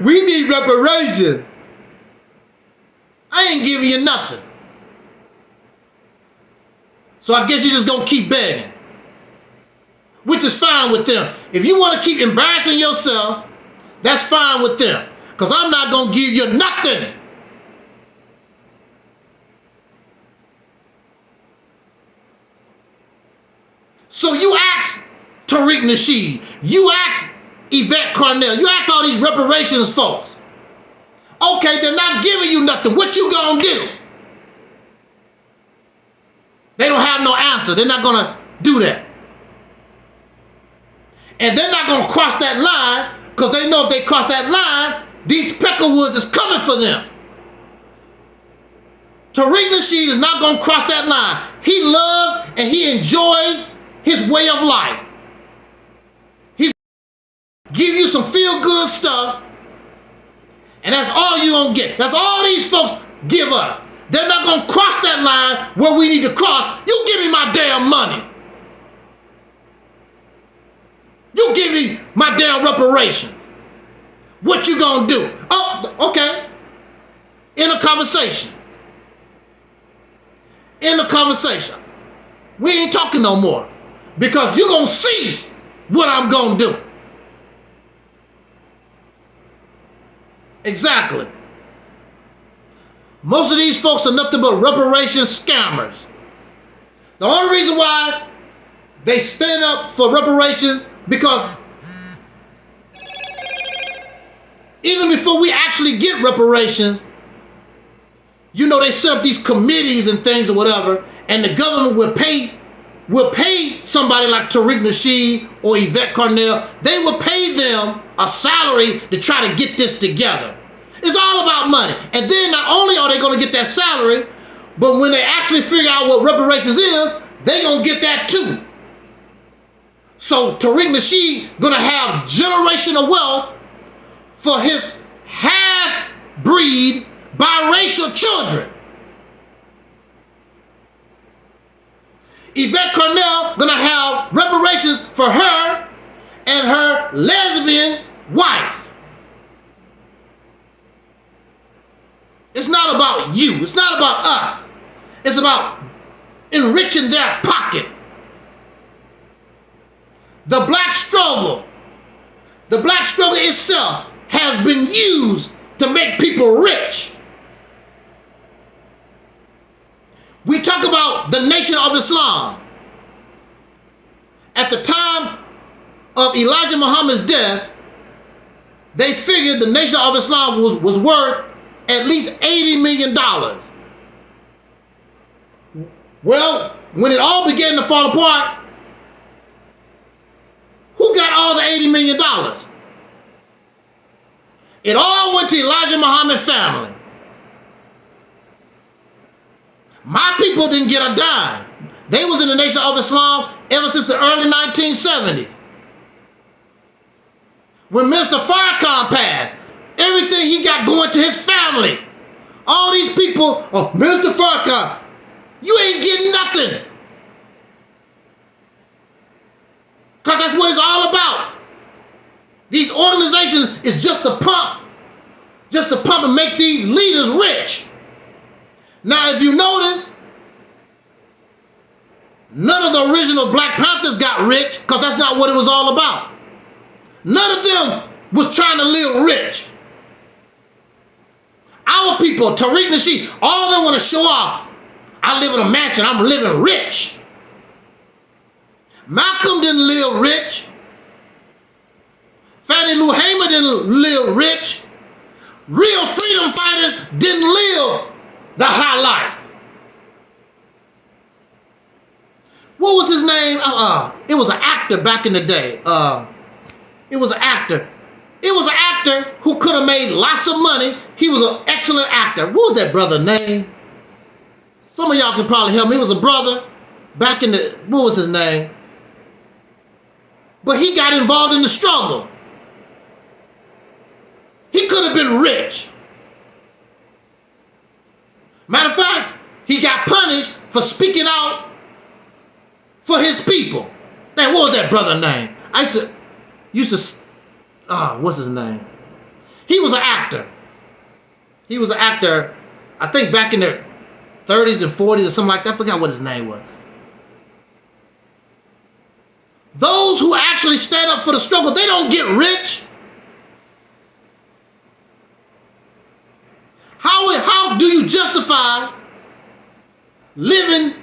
we need reparations. I ain't giving you nothing. So I guess you're just gonna keep begging. Which is fine with them. If you want to keep embarrassing yourself, that's fine with them. Because I'm not gonna give you nothing. So you ask Tariq Nasheed, you ask Yvette Carnell, you ask all these reparations folks. Okay, they're not giving you nothing. What you gonna do? They don't have no answer. answer. They're not going to do that. And they're not going to cross that line because they know if they cross that line, these Peckerwoods is coming for them. Tariq Nasheed is not going to cross that line. He loves and he enjoys his way of life. He's give you some feel-good stuff, and that's all you're going to get. That's all these folks give us. They're not going to cross that line where we need to cross. You give me my damn money. You give me my damn reparation. What you going to do? Oh, okay. In a conversation. In the conversation. We ain't talking no more. Because you're going to see what I'm going to do. Exactly. Most of these folks are nothing but reparation scammers. The only reason why they stand up for reparations because even before we actually get reparations, you know, they set up these committees and things or whatever, and the government will pay somebody like Tariq Nasheed or Yvette Carnell. They will pay them a salary to try to get this together. It's all about money. And then not only are they going to get that salary, but when they actually figure out what reparations is, they're going to get that too. So Tariq Nasheed going to have generational wealth for his half-breed biracial children. Yvette Carnell going to have reparations for her and her lesbian wife. It's not about you. It's not about us. It's about enriching their pocket. The black struggle itself has been used to make people rich. We talk about the Nation of Islam. At the time of Elijah Muhammad's death, they figured the Nation of Islam was worth at least $80 million. Well, when it all began to fall apart, who got all the $80 million? It all went to Elijah Muhammad's family. My people didn't get a dime. They was in the Nation of Islam ever since the early 1970s. When Mr. Farrakhan passed, everything he got going to his family. All these people, oh, Mr. Farrakhan, you ain't getting nothing. Because that's what it's all about. These organizations is just to pump and make these leaders rich. Now, if you notice, none of the original Black Panthers got rich because that's not what it was all about. None of them was trying to live rich. Our people, Tariq Nasheed, all of them want to show off. I live in a mansion, I'm living rich. Malcolm didn't live rich. Fannie Lou Hamer didn't live rich. Real freedom fighters didn't live the high life. What was his name? It was an actor back in the day. It was an actor. It was an actor who could have made lots of money. He was an excellent actor. What was that brother's name? Some of y'all can probably help me. He was a brother back in the, what was his name? But he got involved in the struggle. He could have been rich. Matter of fact, he got punished for speaking out for his people. Man, what was that brother's name? I used to, what's his name? He was an actor. He was an actor, I think back in the 30s and 40s or something like that. I forgot what his name was. Those who actually stand up for the struggle, they don't get rich. How do you justify living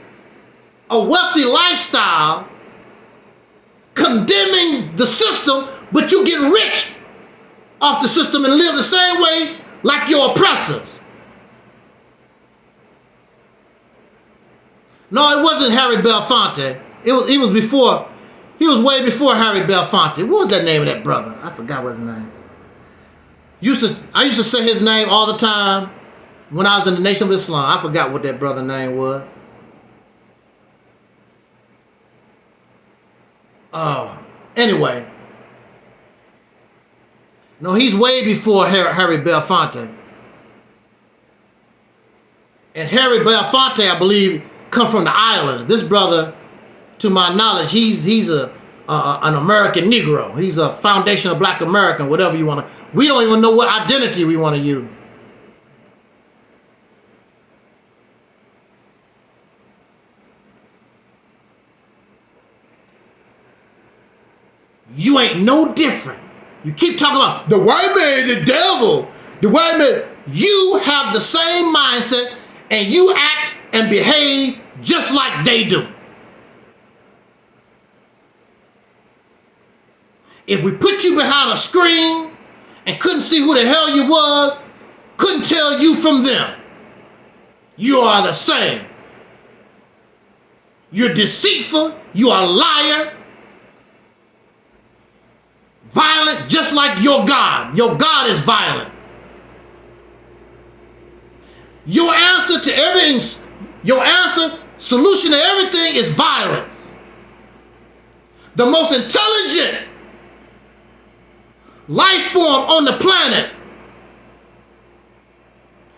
a wealthy lifestyle, condemning the system, but you get rich off the system and live the same way like your oppressors? No, it wasn't Harry Belafonte. He was before. He was way before Harry Belafonte. What was that name of that brother? I forgot what his name. I used to say his name all the time when I was in the Nation of Islam. I forgot what that brother's name was. Oh, anyway. No, he's way before Harry Belafonte. And Harry Belafonte, I believe, come from the islands. This brother, to my knowledge, he's an American Negro. He's a foundational Black American, whatever you want to. We don't even know what identity we want to use. You ain't no different. You keep talking about the white man is the devil. The white man, you have the same mindset and you act and behave just like they do. If we put you behind a screen and couldn't see who the hell you was, couldn't tell you from them, you are the same. You're deceitful, you are a liar, violent, just like your God. Your God is violent. Your answer to everything, solution to everything is violence. The most intelligent life form on the planet.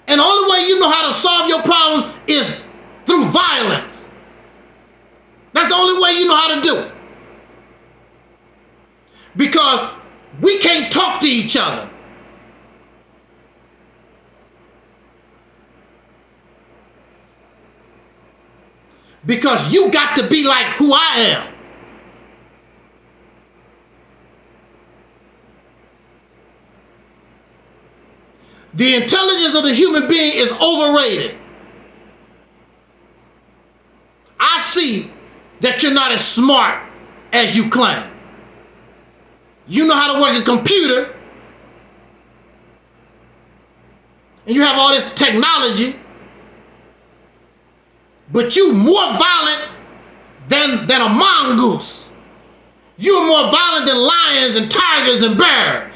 And the only way you know how to solve your problems is through violence. That's the only way you know how to do it. Because we can't talk to each other. Because you got to be like who I am. The intelligence of the human being is overrated. I see that you're not as smart as you claim. You know how to work a computer, and you have all this technology, but you more violent than a mongoose. You're more violent than lions and tigers and bears.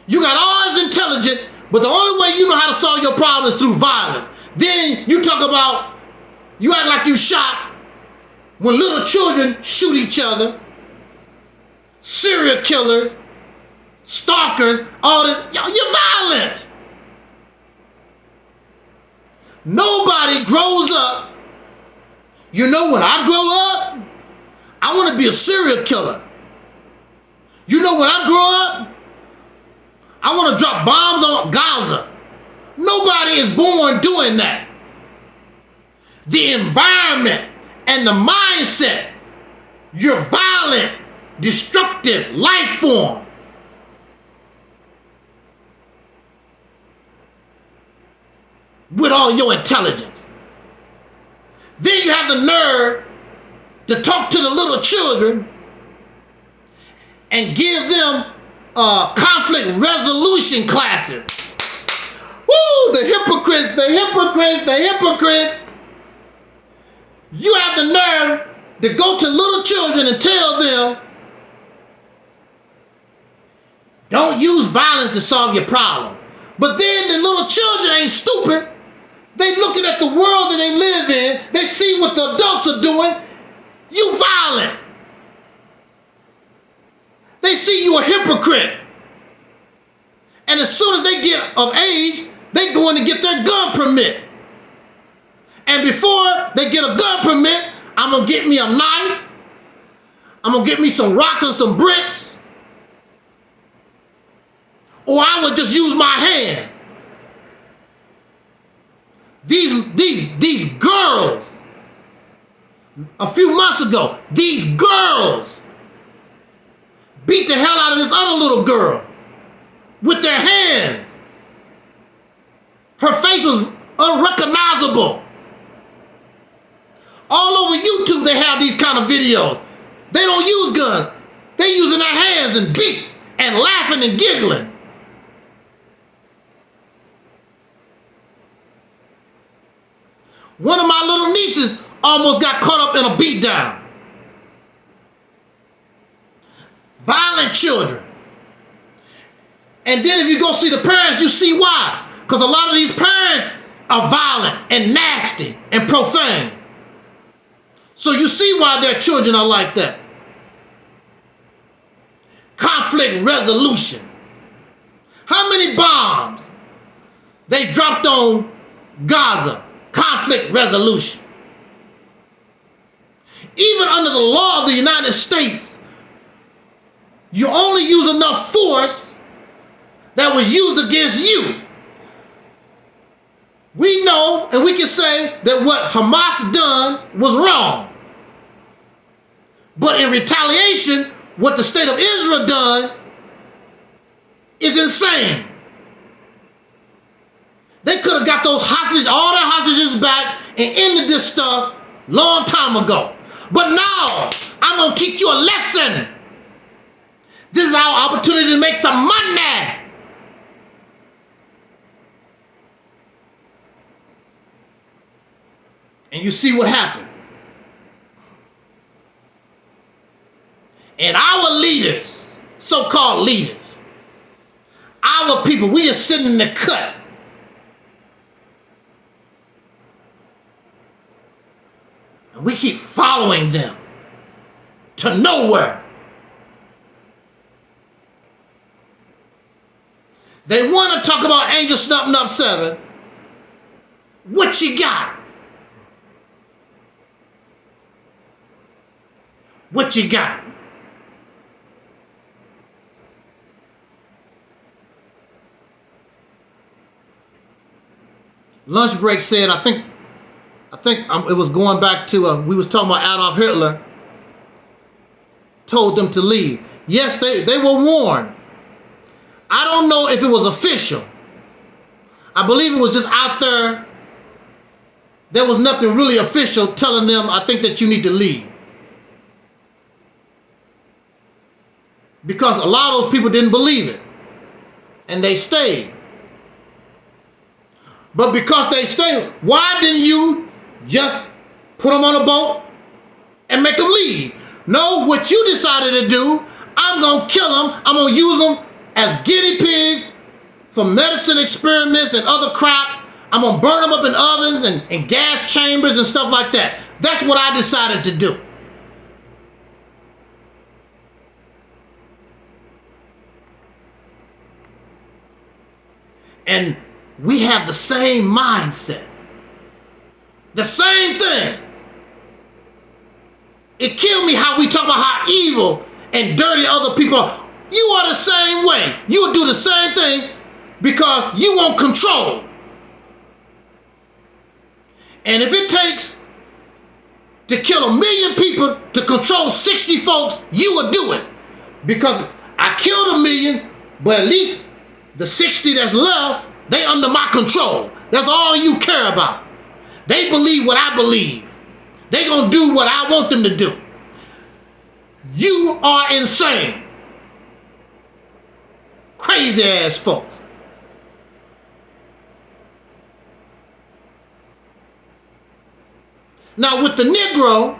You got all this intelligence, but the only way you know how to solve your problem is through violence. Then you talk about, you act like you shot when little children shoot each other, serial killers, stalkers, all this. You're violent. Nobody grows up. You know, when I grow up, I want to be a serial killer. You know, when I grow up, I want to drop bombs on Gaza. Nobody is born doing that. The environment and the mindset, your violent, destructive life form, with all your intelligence. Then you have the nerve to talk to the little children and give them conflict resolution classes. Woo, the hypocrites, the hypocrites, the hypocrites. You have the nerve to go to little children and tell them, don't use violence to solve your problem. But then the little children ain't stupid. They looking at the world that they live in. They see what the adults are doing. You violent. They see you a hypocrite. And as soon as they get of age, they go in to get their gun permit. And before they get a gun permit, I'm going to get me a knife. I'm going to get me some rocks and some bricks. Or I would just use my hand. These girls, a few months ago, these girls beat the hell out of this other little girl with their hands. Her face was unrecognizable. All over YouTube they have these kind of videos. They don't use guns. They using their hands and beat and laughing and giggling. One of my little nieces almost got caught up in a beatdown. Violent children. And then if you go see the parents, you see why. Because a lot of these parents are violent and nasty and profane. So you see why their children are like that. Conflict resolution. How many bombs they dropped on Gaza? Conflict resolution. Even under the law of the United States, you only use enough force that was used against you. We know and we can say that what Hamas done was wrong. But in retaliation, what the state of Israel done is insane. They could have got those hostages, all their hostages back and ended this stuff long time ago. But now, I'm going to teach you a lesson. This is our opportunity to make some money. And you see what happened. And our leaders, so-called leaders, our people, we just sitting in the cut. And we keep following them to nowhere. They want to talk about Angelsnupnup7. What you got? What you got? Lunch break said, I think it was going back to, we was talking about Adolf Hitler, told them to leave. Yes, they were warned. I don't know if it was official. I believe it was just out there. There was nothing really official telling them, I think that you need to leave. Because a lot of those people didn't believe it. And they stayed. But because they stayed, why didn't you just put them on a boat and make them leave? No, what you decided to do, I'm going to kill them. I'm going to use them as guinea pigs for medicine experiments and other crap. I'm going to burn them up in ovens and gas chambers and stuff like that. That's what I decided to do. And we have the same mindset. The same thing. It killed me how we talk about how evil and dirty other people are. You are the same way. You will do the same thing because you want control. And if it takes to kill 1 million people to control 60 folks, you will do it. Because I killed 1 million, but at least the 60 that's left, they under my control. That's all you care about. They believe what I believe. They gonna do what I want them to do. You are insane. Crazy ass folks. Now with the Negro,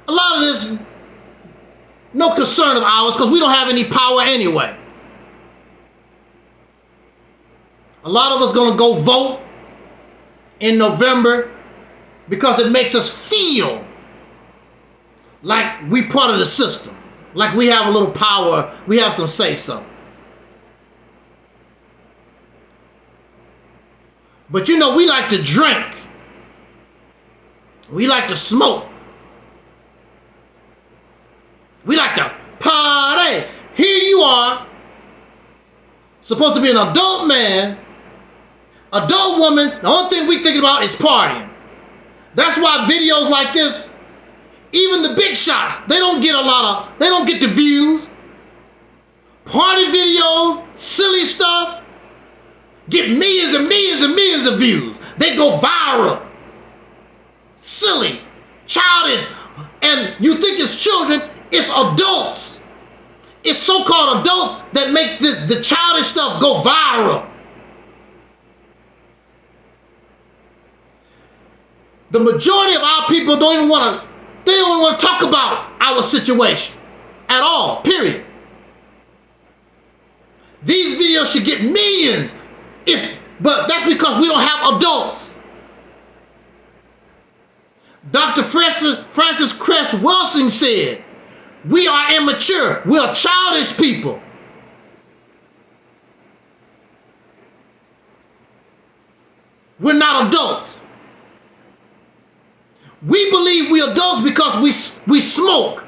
a lot of this, no concern of ours because we don't have any power anyway. A lot of us gonna go vote in November because it makes us feel like we part of the system, like we have a little power, we have some say-so. But you know, we like to drink. We like to smoke. We like to party. Here you are, supposed to be an adult man, adult woman. The only thing we thinking about is partying. That's why videos like this, even the big shots, they don't get the views. Party videos, silly stuff, get millions and millions and millions of views. They go viral. Silly, childish, and you think it's children, it's adults. It's so-called adults that make the childish stuff go viral. The majority of our people don't even want to talk about our situation at all, period. These videos should get millions, but that's because we don't have adults. Dr. Francis Cress Wilson said, we are immature. We are childish people. We're not adults. We believe we're adults because we smoke.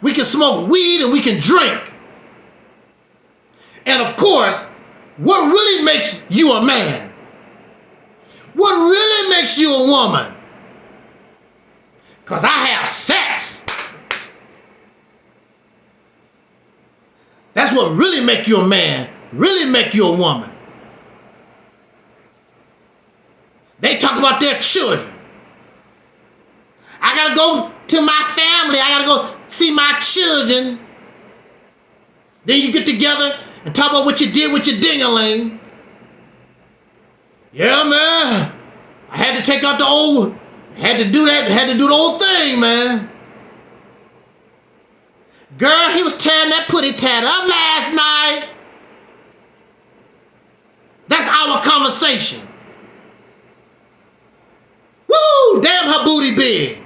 We can smoke weed and we can drink. And of course, what really makes you a man? What really makes you a woman? Because I have sex. That's what really make you a man, really make you a woman. They talk about their children. I gotta go to my family. I gotta go see my children. Then you get together and talk about what you did with your ding-a-ling. Yeah, man. I had to take out the old, had to do the old thing, man. Girl, he was tearing that putty tat up last night. That's our conversation. Woo, damn her booty big.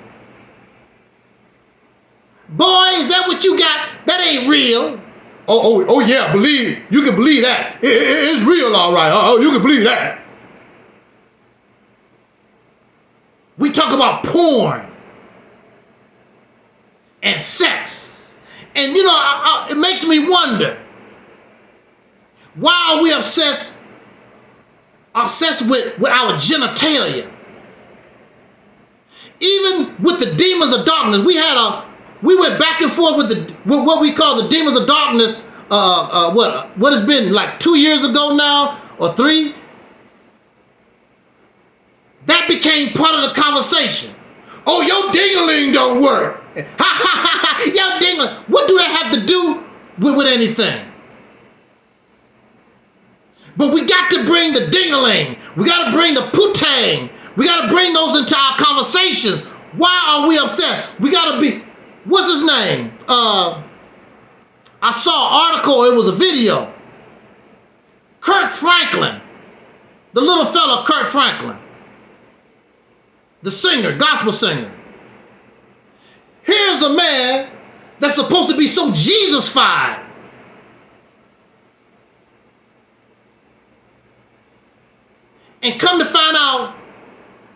Boy, is that what you got? That ain't real. Oh yeah, you can believe that. It's real, all right. Oh, you can believe that. We talk about porn and sex. And you know, it makes me wonder, why are we obsessed with our genitalia? Even with the demons of darkness, we went back and forth with what we call the demons of darkness. What has been like 2 years ago now or 3? That became part of the conversation. Oh, your ding-a-ling don't work. Ha ha ha! Your ding-a-ling. What do that have to do with anything? But we got to bring the ding-a-ling. We got to bring the putang. We got to bring those into our conversations. Why are we obsessed? We got to be. What's his name? I saw an article, it was a video. Kirk Franklin, the little fella Kirk Franklin, the singer, gospel singer. Here's a man that's supposed to be so Jesus-fied. And come to find out,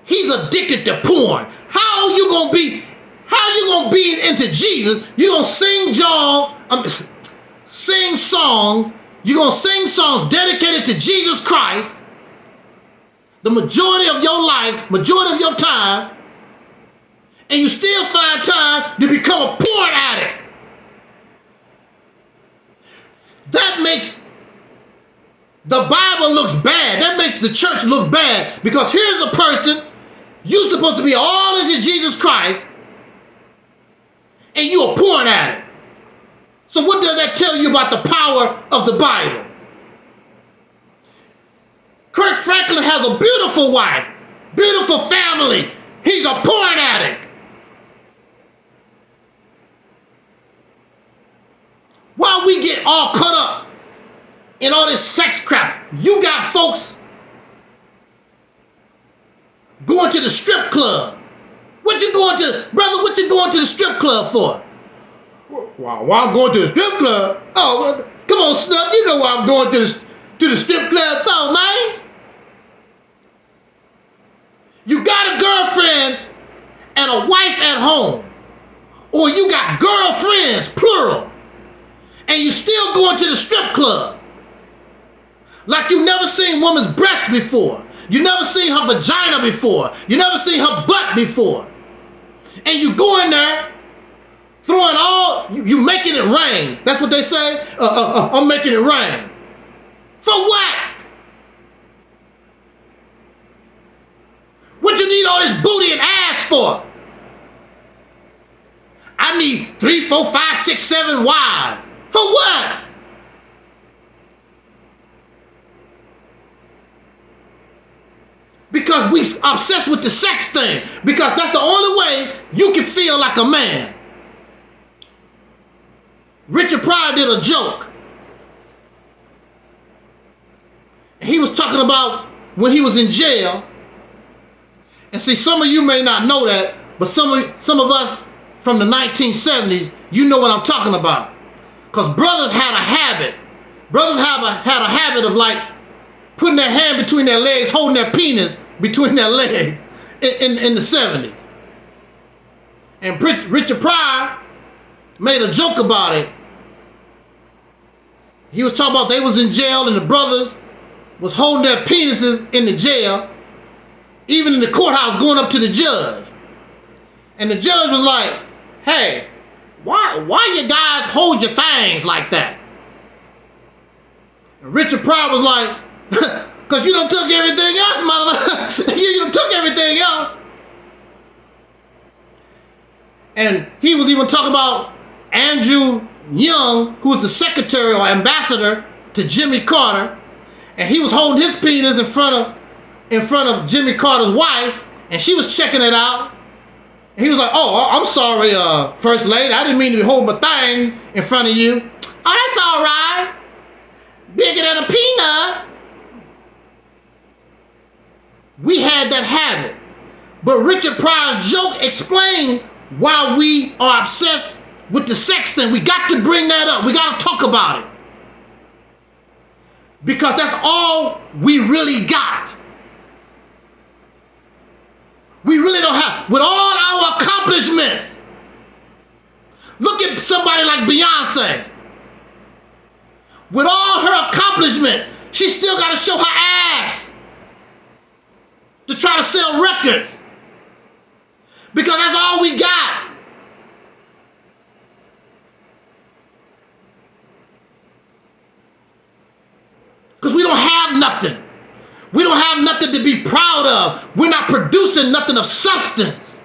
he's addicted to porn. How you gonna be into Jesus? You're gonna sing songs. You're gonna sing songs dedicated to Jesus Christ. The majority of your life, majority of your time, and you still find time to become a porn addict. That makes the Bible looks bad. That makes the church look bad, because here's a person, you're supposed to be all into Jesus Christ, and you're a porn addict. So what does that tell you about the power of the Bible? Kirk Franklin has a beautiful wife, beautiful family. He's a porn addict. Why we get all caught up in all this sex crap? You got folks going to the strip club. What you going to the strip club for? Why I'm going to the strip club? Oh, well, come on, Snup. You know why I'm going to the strip club for, man. You got a girlfriend and a wife at home, or you got girlfriends, plural, and you still going to the strip club like you never seen woman's breast before. You never seen her vagina before. You never seen her butt before. And you go in there, throwing you making it rain. That's what they say. I'm making it rain. For what? What you need all this booty and ass for? I need 3, 4, 5, 6, 7 wives. For what? Because because we obsessed with the sex thing. Because that's the only way you can feel like a man. Richard Pryor did a joke. He was talking about when he was in jail. And see, some of you may not know that, but some of us from the 1970s, you know what I'm talking about. Because brothers had a habit. Brothers had a habit of like putting their hand between their legs, holding their penis between their legs in the 70s. And Richard Pryor made a joke about it. He was talking about they was in jail and the brothers was holding their penises in the jail, even in the courthouse going up to the judge. And the judge was like, hey, why you guys hold your things like that? And Richard Pryor was like, because you done took everything else, motherfucker. You done took everything else. And he was even talking about Andrew Young, who was the secretary or ambassador to Jimmy Carter, and he was holding his penis in front of Jimmy Carter's wife, and she was checking it out. And he was like, oh, I'm sorry, First Lady, I didn't mean to be holding my thing in front of you. Oh, that's all right. Bigger than a peanut. We had that habit. But Richard Pryor's joke explained why we are obsessed with the sex thing. We got to bring that up. We got to talk about it. Because that's all we really got. We really don't have, with all our accomplishments. Look at somebody like Beyonce. With all her accomplishments, she still got to show her ass to try to sell records. Because that's all we got. Because we don't have nothing. We don't have nothing to be proud of. We're not producing nothing of substance.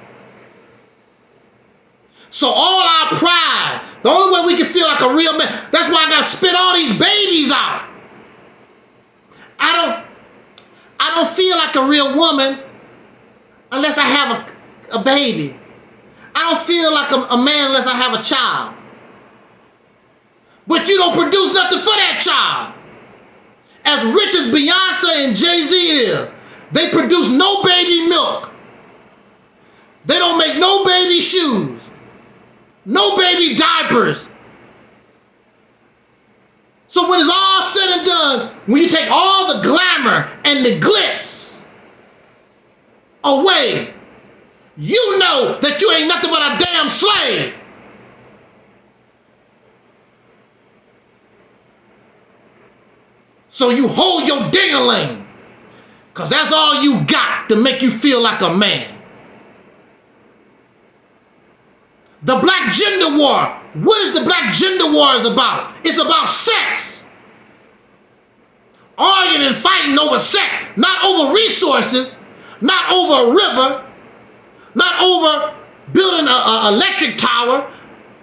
So all our pride, the only way we can feel like a real man, that's why I got to spit all these babies out. I don't feel like a real woman unless I have a baby. I don't feel like a man unless I have a child. But you don't produce nothing for that child. As rich as Beyonce and Jay-Z is, they produce no baby milk. They don't make no baby shoes, no baby diapers. So when it's all said and done, when you take all the glamour and the glitz away, you know that you ain't nothing but a damn slave. So you hold your ding-a-ling, because that's all you got to make you feel like a man. The black gender war. What is the black gender war is about? It's about sex. Arguing and fighting over sex, not over resources, not over a river, not over building an electric tower,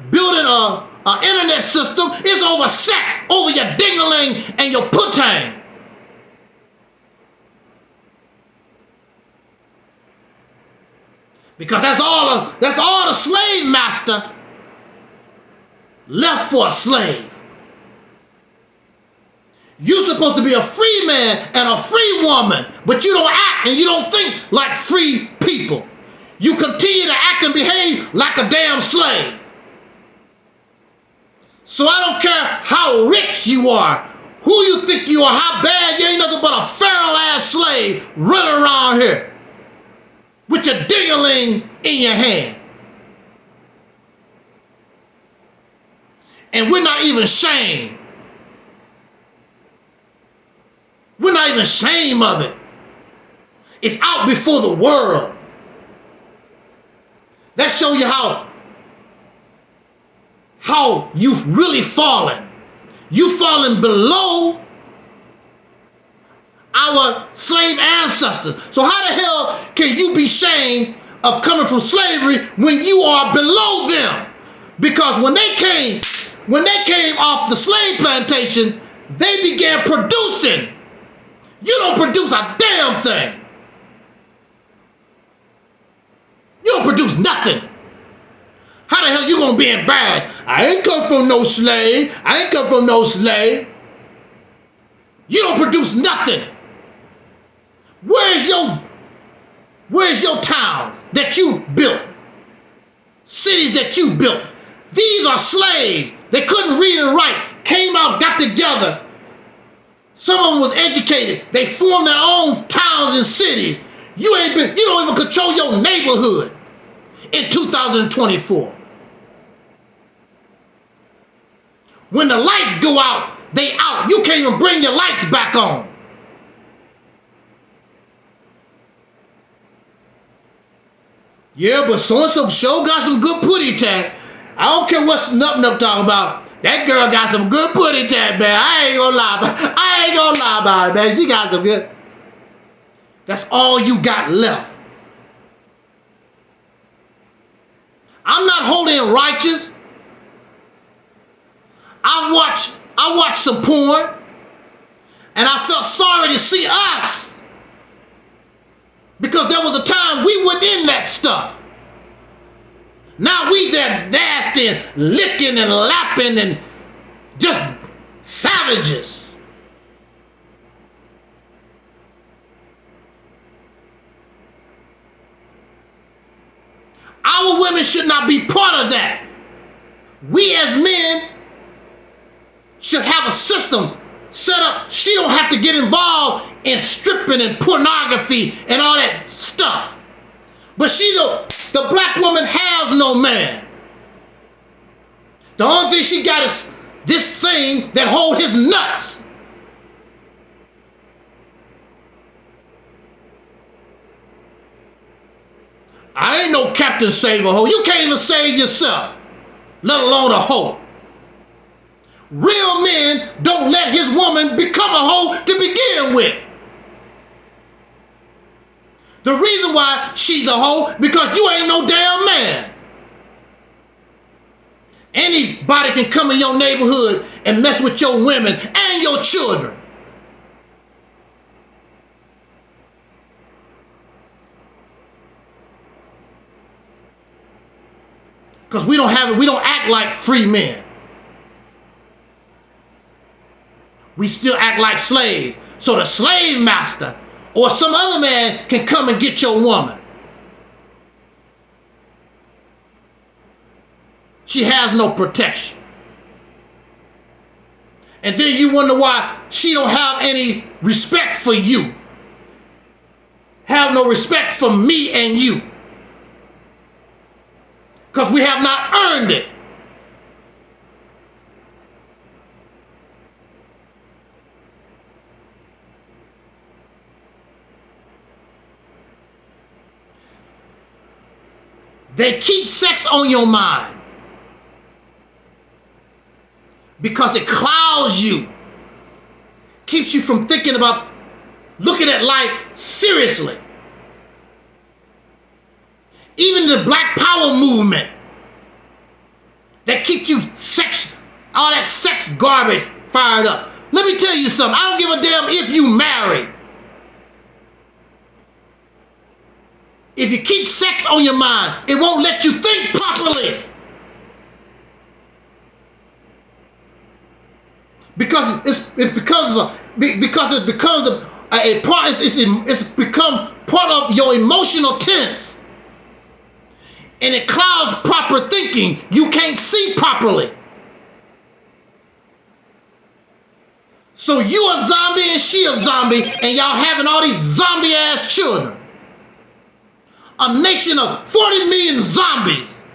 building an internet system. It's over sex, over your ding-a-ling and your putang. Because that's all the slave master left for a slave. You're supposed to be a free man and a free woman, but you don't act and you don't think like free people. You continue to act and behave like a damn slave. So I don't care how rich you are, who you think you are, how bad, you ain't nothing but a feral ass slave running around here with your ding-a-ling in your hand. And we're not even ashamed. We're not even ashamed of it. It's out before the world. That shows you how you've really fallen. You've fallen below our slave ancestors. So how the hell can you be ashamed of coming from slavery when you are below them? Because when they came off the slave plantation, they began producing. You don't produce a damn thing. You don't produce nothing. How the hell you gonna be embarrassed? I ain't come from no slave. I ain't come from no slave. You don't produce nothing. Where's your towns that you built? Cities that you built? These are slaves. They couldn't read and write. Came out, got together. Some of them was educated. They formed their own towns and cities. You don't even control your neighborhood in 2024. When the lights go out, they out. You can't even bring your lights back on. Yeah, but so-and-so sure got some good putty tat. I don't care what Snupnup talking about. That girl got some good putty tat, man. I ain't gonna lie about it, man. She got some good. That's all you got left. I'm not holy and righteous. I watched some porn, and I felt sorry to see us, because there was a time we weren't in that stuff. Now we there nasty and licking and lapping and just savages. Our women should not be part of that. We as men should have a system set up. She don't have to get involved in stripping and pornography and all that stuff. But the black woman has no man. The only thing she got is this thing that holds his nuts. I ain't no Captain Save a Hoe. You can't even save yourself, let alone a hoe. Real men don't let his woman become a hoe to begin with. The reason why she's a hoe, because you ain't no damn man. Anybody can come in your neighborhood and mess with your women and your children. Because we don't act like free men. We still act like slaves. So the slave master or some other man can come and get your woman. She has no protection. And then you wonder why she don't have any respect for you. Have no respect for me and you. Because we have not earned it. They keep sex on your mind because it clouds you, keeps you from thinking about looking at life seriously. Even the Black Power movement that keeps you all that sex garbage fired up. Let me tell you something. I don't give a damn if you married. If you keep sex on your mind, it won't let you think properly. Because it becomes a part. It's become part of your emotional tense, and it clouds proper thinking. You can't see properly. So you a zombie and she a zombie, and y'all having all these zombie ass children. A nation of 40 million zombies.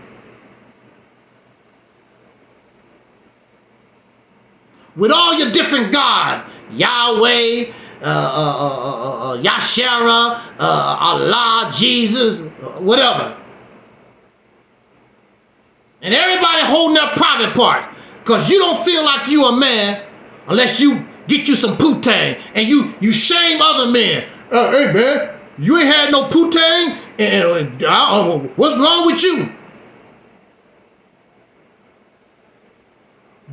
With all your different gods, Yahweh, Yashara, Allah, Jesus, whatever. And everybody holding their private part, because you don't feel like you a man unless you get you some putang, and you shame other men. Hey man, you ain't had no putang, and what's wrong with you?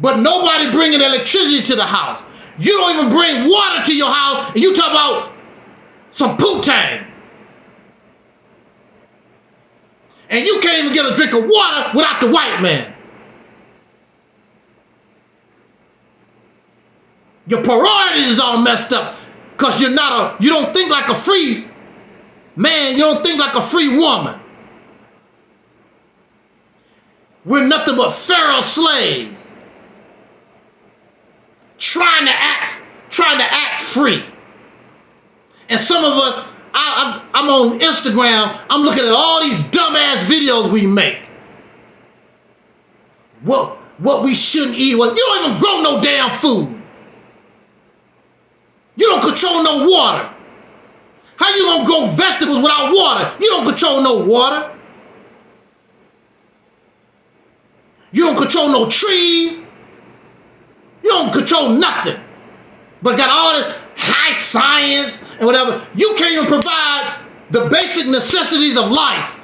But nobody bringing electricity to the house. You don't even bring water to your house, and you talk about some putang. And you can't even get a drink of water without the white man. Your priorities is all messed up because you don't think like a free man, you don't think like a free woman. We're nothing but Pharaoh slaves trying to act free. And some of us, I'm on Instagram, I'm looking at all these dumbass videos we make. What we shouldn't eat. Well, you don't even grow no damn food. You don't control no water. How you gonna grow vegetables without water? You don't control no water. You don't control no trees. You don't control nothing. But got all this high science and whatever. You can't even provide the basic necessities of life.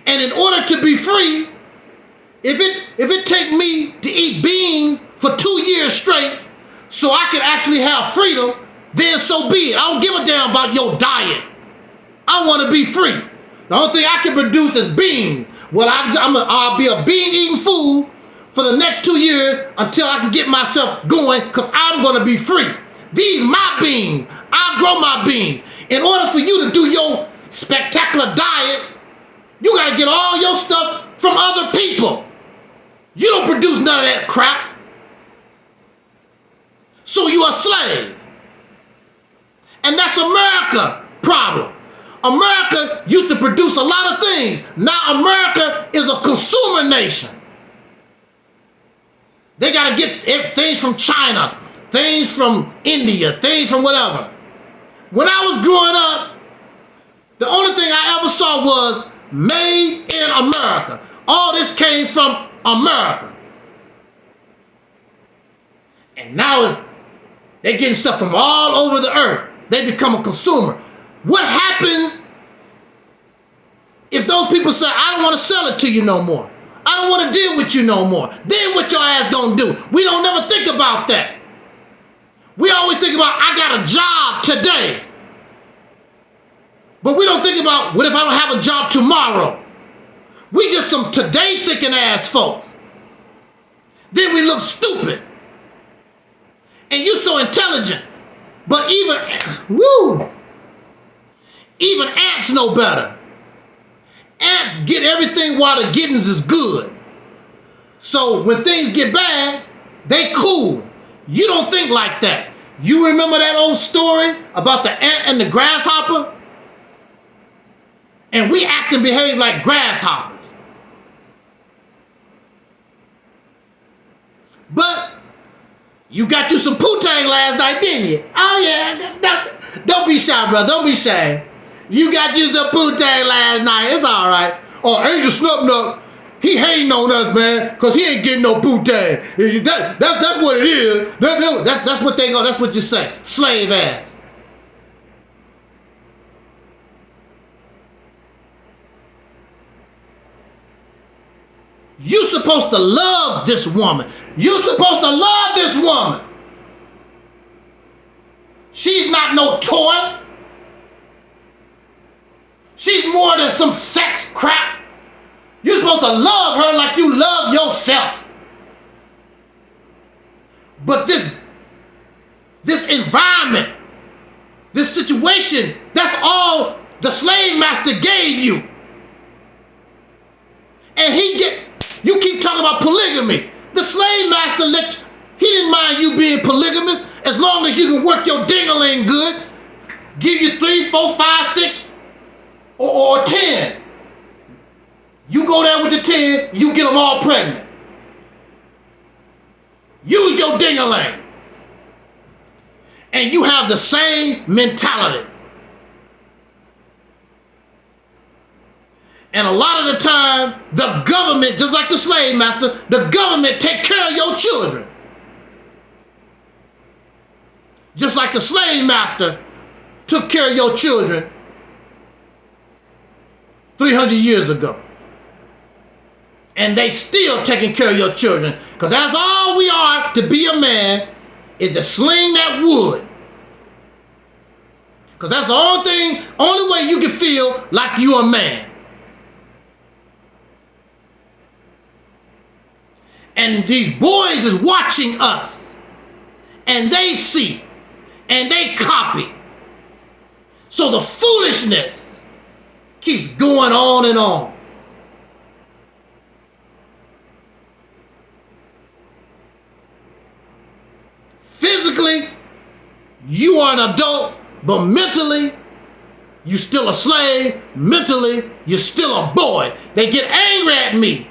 And in order to be free, if it take me to eat beans for 2 years straight so I can actually have freedom, then so be it. I don't give a damn about your diet. I want to be free. The only thing I can produce is beans. Well, I'll be a bean-eating fool for the next 2 years until I can get myself going because I'm going to be free. These my beans. I grow my beans. In order for you to do your spectacular diets, you got to get all your stuff from other people. You don't produce none of that crap. So you're a slave. And that's America's problem. America used to produce a lot of things. Now America is a consumer nation. They got to get things from China, things from India, things from whatever. When I was growing up, the only thing I ever saw was made in America. All this came from America. And now they're getting stuff from all over the earth. They become a consumer. What happens if those people say, I don't want to sell it to you no more? I don't want to deal with you no more. Then what your ass gonna do? We don't never think about that. We always think about, I got a job today. But we don't think about, what if I don't have a job tomorrow? We just some today thinking ass folks. Then we look stupid. And you so intelligent. But even ants know better. Ants get everything while the gettings is good. So when things get bad, they cool. You don't think like that. You remember that old story about the ant and the grasshopper? And we act and behave like grasshoppers. But you got you some poutine last night, didn't you? Oh yeah, don't be shy, brother. Don't be shy. You got you some poutine last night. It's all right. Oh, Angelsnupnup, he hating on us, man, because he ain't getting no poutine. That's what it is. That's what they go. That's what you say. Slave ass. You supposed to love this woman. You supposed to love this woman. She's not no toy. She's more than some sex crap. You're supposed to love her like you love yourself. But this environment, this situation, that's all the slave master gave you. And you keep talking about polygamy. The slave master he didn't mind you being polygamous as long as you can work your ding-a-ling good. Give you 3, 4, 5, 6, or 10. You go there with the 10, you get them all pregnant. Use your ding-a-ling. And you have the same mentality. And a lot of the time, the government, just like the slave master, the government take care of your children. Just like the slave master took care of your children 300 years ago. And they still taking care of your children. Because that's all we are to be a man, is to sling that wood. Because that's the only way you can feel like you're a man. And these boys is watching us. And they see. And they copy. So the foolishness keeps going on and on. Physically, you are an adult, but mentally, you're still a slave. Mentally, you're still a boy. They get angry at me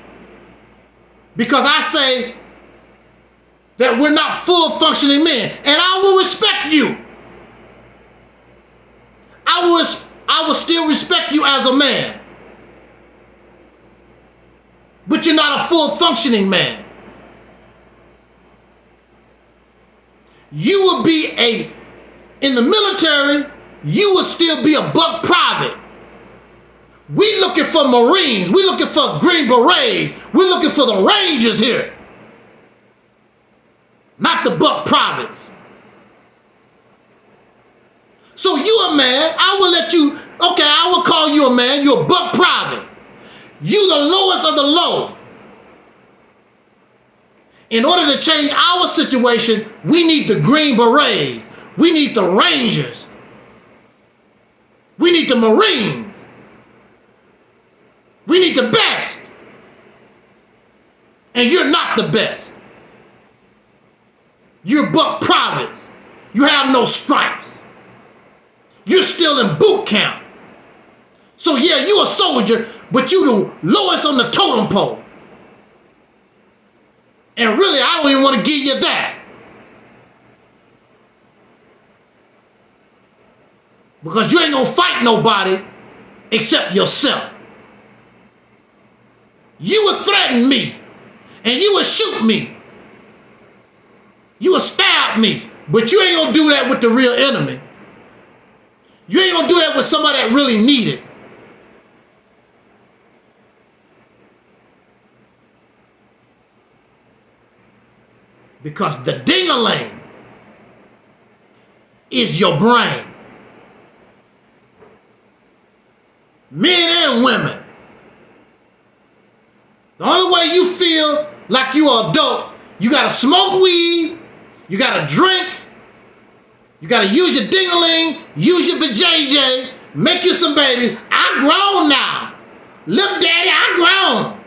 because I say that we're not full functioning men, and I will respect you. I will still respect you as a man, but you're not a full functioning man. You will be in the military, you will still be a buck private. We looking for Marines. We looking for Green Berets. We're looking for the Rangers here. Not the buck privates. So you a man, I will call you a man. You're a buck private. You the lowest of the low. In order to change our situation, we need the Green Berets. We need the Rangers. We need the Marines. We need the best. And you're not the best. You're buck privates. You have no stripes. You're still in boot camp. So yeah, you a soldier, but you the lowest on the totem pole. And really, I don't even want to give you that. Because you ain't gonna fight nobody except yourself. You would threaten me, and you would shoot me. You would stab me, but you ain't gonna do that with the real enemy. You ain't gonna do that with somebody that really need it. Because the ding-a-ling is your brain. Men and women. The only way you feel like you're an adult, you gotta smoke weed, you gotta drink, you gotta use your ding-a-ling, use your vajayjay, make you some babies. I'm grown now. Look, daddy, I'm grown.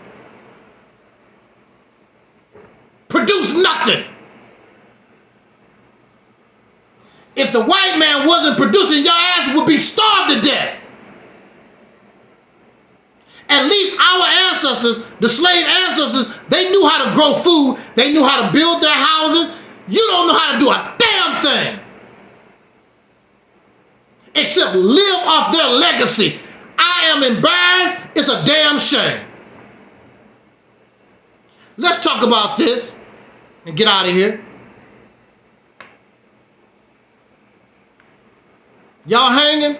Produce nothing. If the white man wasn't producing, your ass would be starved to death. At least our ancestors, the slave ancestors, they knew how to grow food. They knew how to build their houses. You don't know how to do a damn thing. Except live off their legacy. I am embarrassed. It's a damn shame. Let's talk about this and get out of here. Y'all hanging?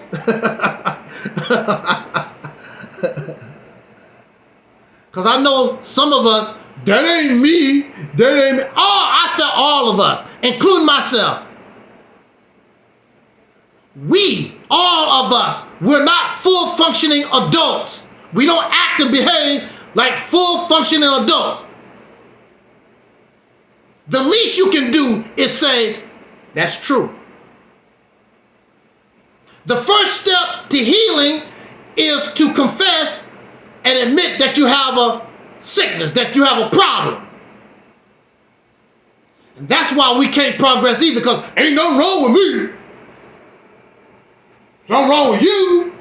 Because I know some of us, that ain't me. Oh, I said all of us, including myself. We, all of us, we're not full functioning adults. We don't act and behave like full functioning adults. The least you can do is say, that's true. The first step to healing is to confess and admit that you have a sickness, that you have a problem. And that's why we can't progress either, because ain't nothing wrong with me. Something wrong with you.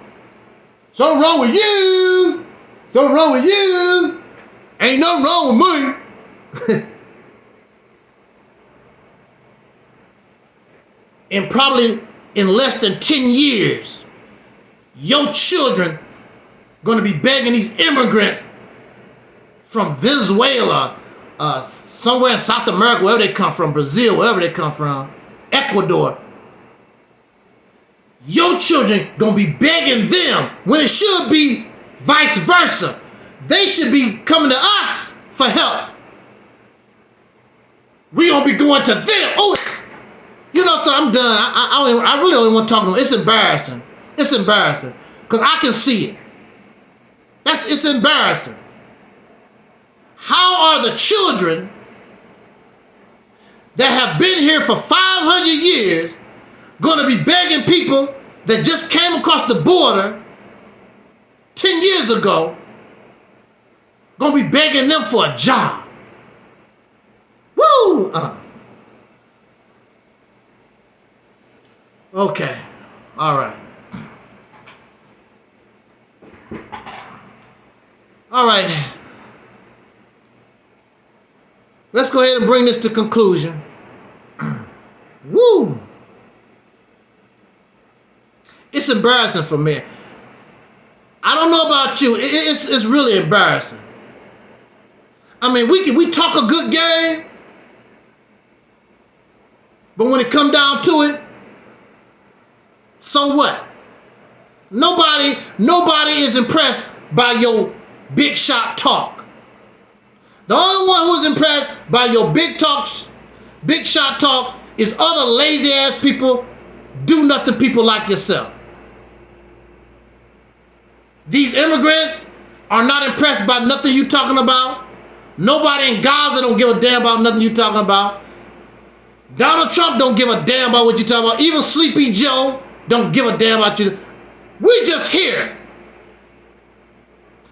Something wrong with you. Something wrong with you. Ain't nothing wrong with me. And probably in less than 10 years, your children going to be begging these immigrants from Venezuela, somewhere in South America, wherever they come from, Brazil, wherever they come from, Ecuador. Your children going to be begging them when it should be vice versa. They should be coming to us for help. We going to be going to them. Oh, you know, so I'm done. I really don't even want to talk to them. It's embarrassing. It's embarrassing because I can see it. It's embarrassing. How are the children that have been here for 500 years going to be begging people that just came across the border 10 years ago, going to be begging them for a job? Woo! Okay. All right. All right. Let's go ahead and bring this to conclusion. Woo! It's embarrassing for me. I don't know about you. It's really embarrassing. I mean, we talk a good game, but when it come down to it, so what? Nobody is impressed by your big shot talk. The only one who's impressed by your big shot talk is other lazy ass people, do nothing people like yourself. These immigrants are not impressed by nothing you talking about. Nobody in Gaza don't give a damn about nothing you talking about. Donald Trump don't give a damn about what you talking about. Even Sleepy Joe don't give a damn about you. We just here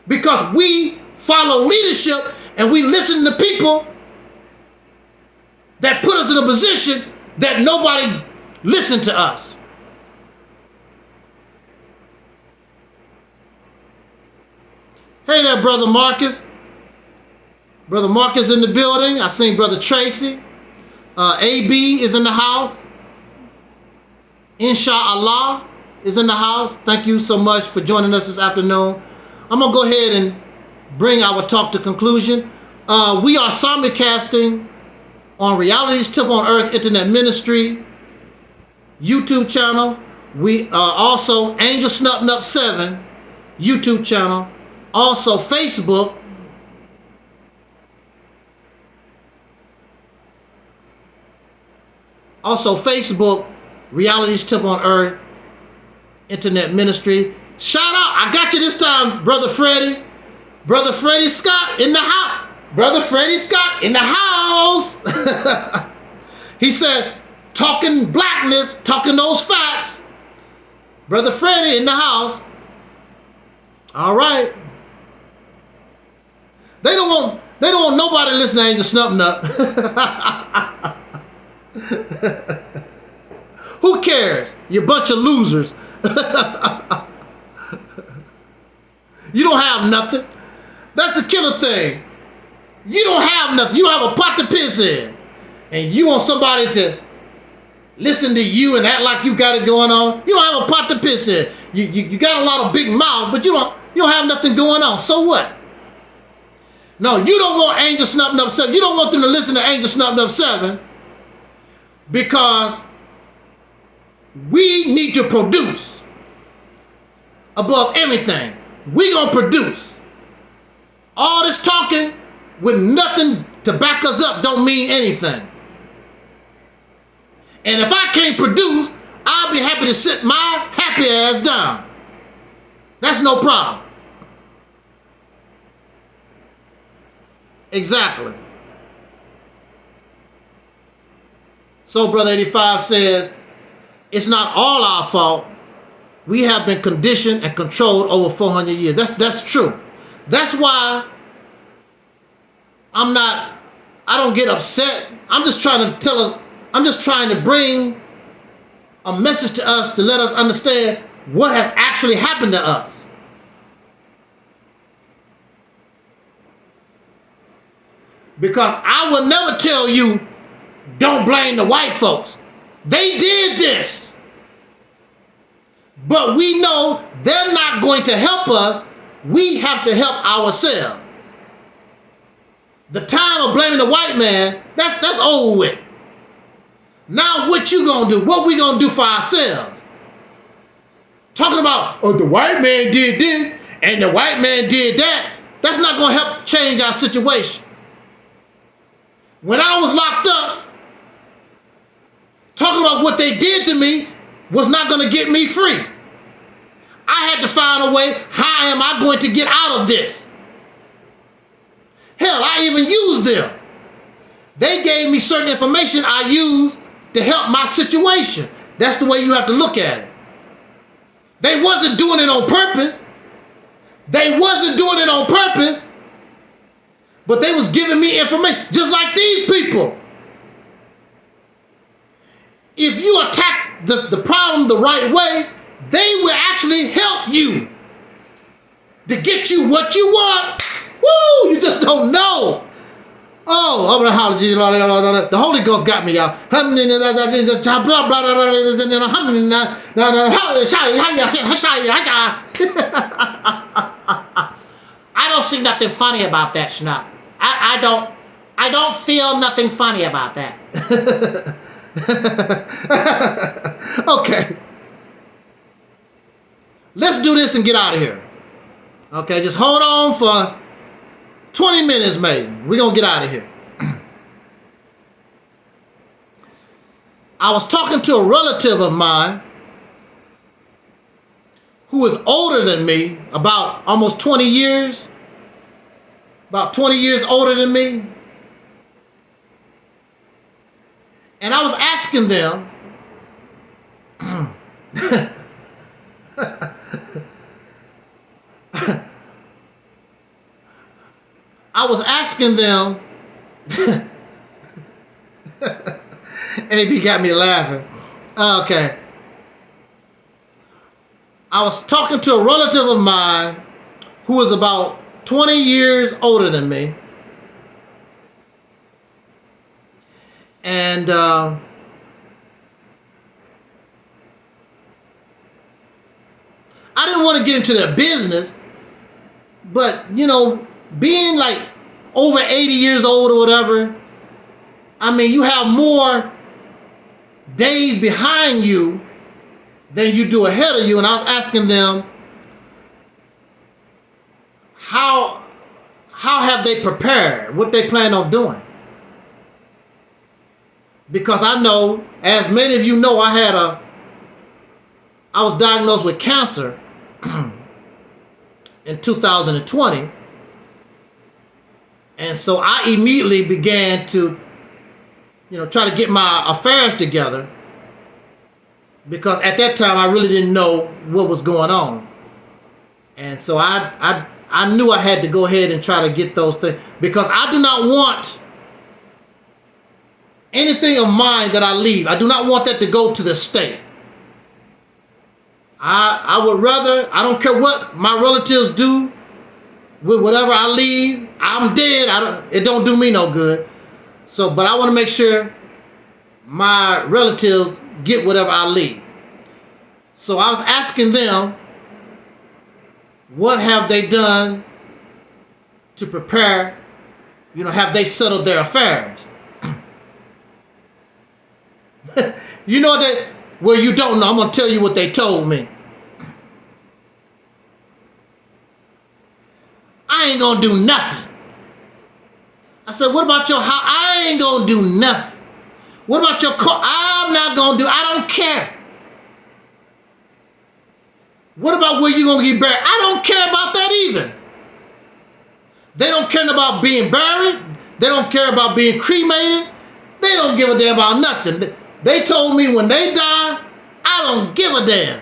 because we follow leadership and we listen to people that put us in a position that nobody listened to us. Hey there, Brother Marcus. Brother Marcus in the building. I seen Brother Tracy. AB is in the house. Inshallah is in the house. Thank you so much for joining us this afternoon. I'm going to go ahead and bring our talk to conclusion. We are simulcasting on Reality's Temple on Earth Internet Ministry YouTube channel. We also Angelsnupnup7 YouTube channel. Also Facebook. Reality's Temple on Earth Internet Ministry. Shout out, I got you this time, Brother Freddie. Brother Freddie Scott in the house. Brother Freddie Scott in the house. He said, talking blackness, talking those facts. Brother Freddie in the house. All right. They don't want nobody to listen to Angel Snupnup. Who cares? You bunch of losers. You don't have nothing. That's the killer thing. You don't have nothing. You don't have a pot to piss in. And you want somebody to listen to you and act like you got it going on. You don't have a pot to piss in. You got a lot of big mouth, but you don't have nothing going on. So what? No, you don't want Angelsnupnup7. You don't want them to listen to Angelsnupnup7 because we need to produce above everything. We gonna produce. All this talking with nothing to back us up don't mean anything. And if I can't produce, I'll be happy to sit my happy ass down. That's no problem. Exactly. So Brother 85 says, it's not all our fault. We have been conditioned and controlled over 400 years. That's true. That's why I don't get upset. I'm just trying to bring a message to us to let us understand what has actually happened to us. Because I will never tell you, don't blame the white folks. They did this. But we know they're not going to help us. We have to help ourselves. The time of blaming the white man, that's over with. Now what you gonna do? What we gonna do for ourselves? Talking about, oh, the white man did this and the white man did that. That's not gonna help change our situation. When I was locked up, talking about what they did to me was not going to get me free. I had to find a way, how am I going to get out of this? Hell, I even used them. They gave me certain information I used to help my situation. That's the way you have to look at it. They wasn't doing it on purpose. They wasn't doing it on purpose, but they was giving me information, just like these people. If you attack the problem the right way, they will actually help you to get you what you want. Woo! You just don't know. Oh, the Holy Ghost got me, y'all. I don't see nothing funny about that, Schnupp. I don't feel nothing funny about that. Okay. Let's do this and get out of here. Okay, just hold on for 20 minutes maybe. We're going to get out of here. I was talking to a relative of mine who is older than me, about almost 20 years. About 20 years older than me. And I was asking them, AB got me laughing. Okay. I was talking to a relative of mine who was about 20 years older than me. And I didn't want to get into their business, but, you know, being like over 80 years old or whatever, I mean, you have more days behind you than you do ahead of you. And I was asking them, how have they prepared? What they plan on doing? Because I know, as many of you know, I was diagnosed with cancer in 2020. And so I immediately began to, you know, try to get my affairs together, because at that time I really didn't know what was going on. And so I knew I had to go ahead and try to get those things, because I do not want anything of mine that I leave. I do not want that to go to the state. I would rather, I don't care what my relatives do with whatever I leave. I'm dead. It don't do me no good. So, but I want to make sure my relatives get whatever I leave. So I was asking them, what have they done to prepare? You know, have they settled their affairs? You know that, well, you don't know. I'm going to tell you what they told me. I ain't going to do nothing. I said, what about your house? I ain't going to do nothing. What about your car? I'm not going to do, I don't care. What about where you're going to get buried? I don't care about that either. They don't care about being buried. They don't care about being cremated. They don't give a damn about nothing. They told me when they die, I don't give a damn.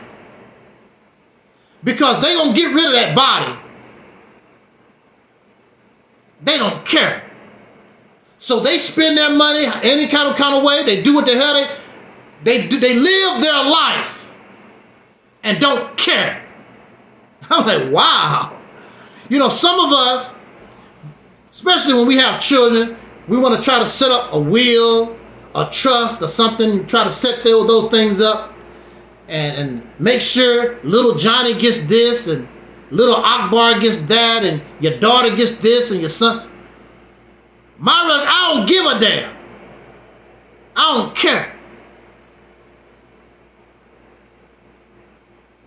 Because they going to get rid of that body. They don't care. So they spend their money any kind of way. They do what the hell they live their life and don't care. I'm like, wow. You know, some of us, especially when we have children, we want to try to set up a will, a trust or something, try to set those things up and make sure little Johnny gets this and little Akbar gets that and your daughter gets this and your son. I don't give a damn. I don't care.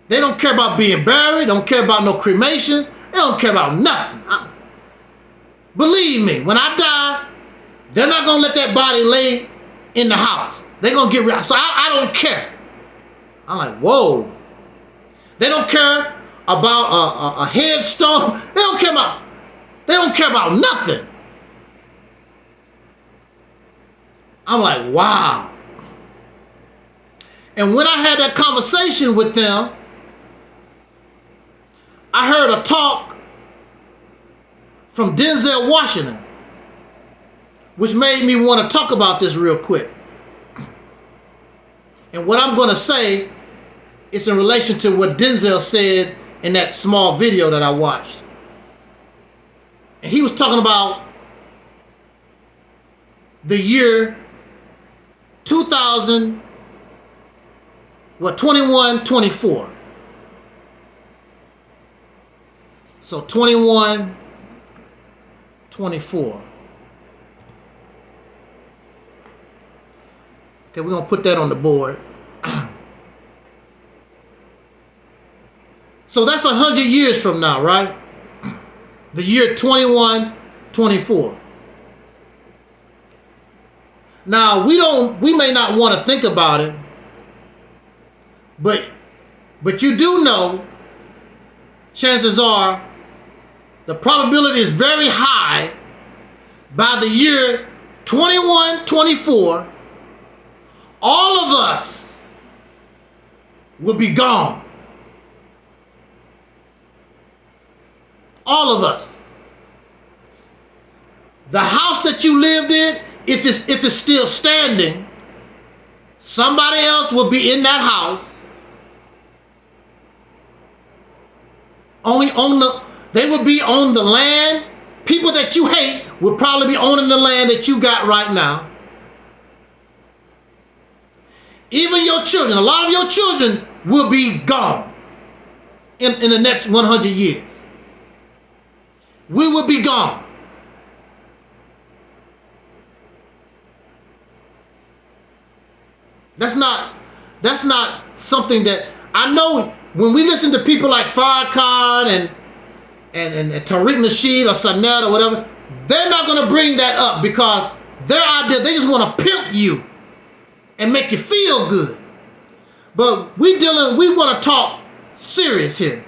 They don't care about being buried. Don't care about no cremation. They don't care about nothing. Believe me, when I die, they're not going to let that body lay in the house. They're going to get rid. So I don't care. I'm like, whoa. They don't care about a headstone. They don't care about nothing. I'm like, wow. And when I had that conversation with them, I heard a talk from Denzel Washington, which made me want to talk about this real quick. And what I'm going to say is in relation to what Denzel said in that small video that I watched. And he was talking about the year 21, 24. So 21, 24. Okay, we're going to put that on the board. So that's 100 years from now, right? The year 21, 24. Now, we may not want to think about it, but you do know, chances are, the probability is very high by the year 21, 24, all of us will be gone. All of us. The house that you lived in, if it's still standing, somebody else will be in that house. They will be on the land. People that you hate will probably be owning the land that you got right now. Even your children, a lot of your children will be gone in the next 100 years. We will be gone. That's not something that I know. When we listen to people like Farrakhan and Tariq Nasheed or Sanel or whatever, they're not going to bring that up because their idea, they just want to pimp you and make you feel good. But we want to talk serious here.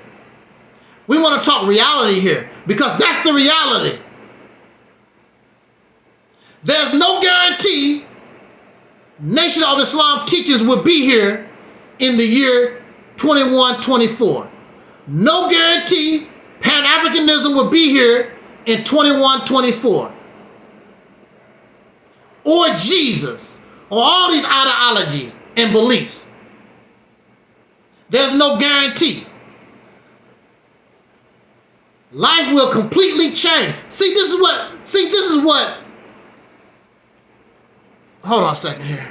We want to talk reality here because that's the reality. There's no guarantee Nation of Islam teachings will be here in the year 21, 24. No guarantee Pan-Africanism will be here in 21, 24. Or Jesus, or all these ideologies and beliefs. There's no guarantee. Life will completely change. See, this is what. Hold on a second here.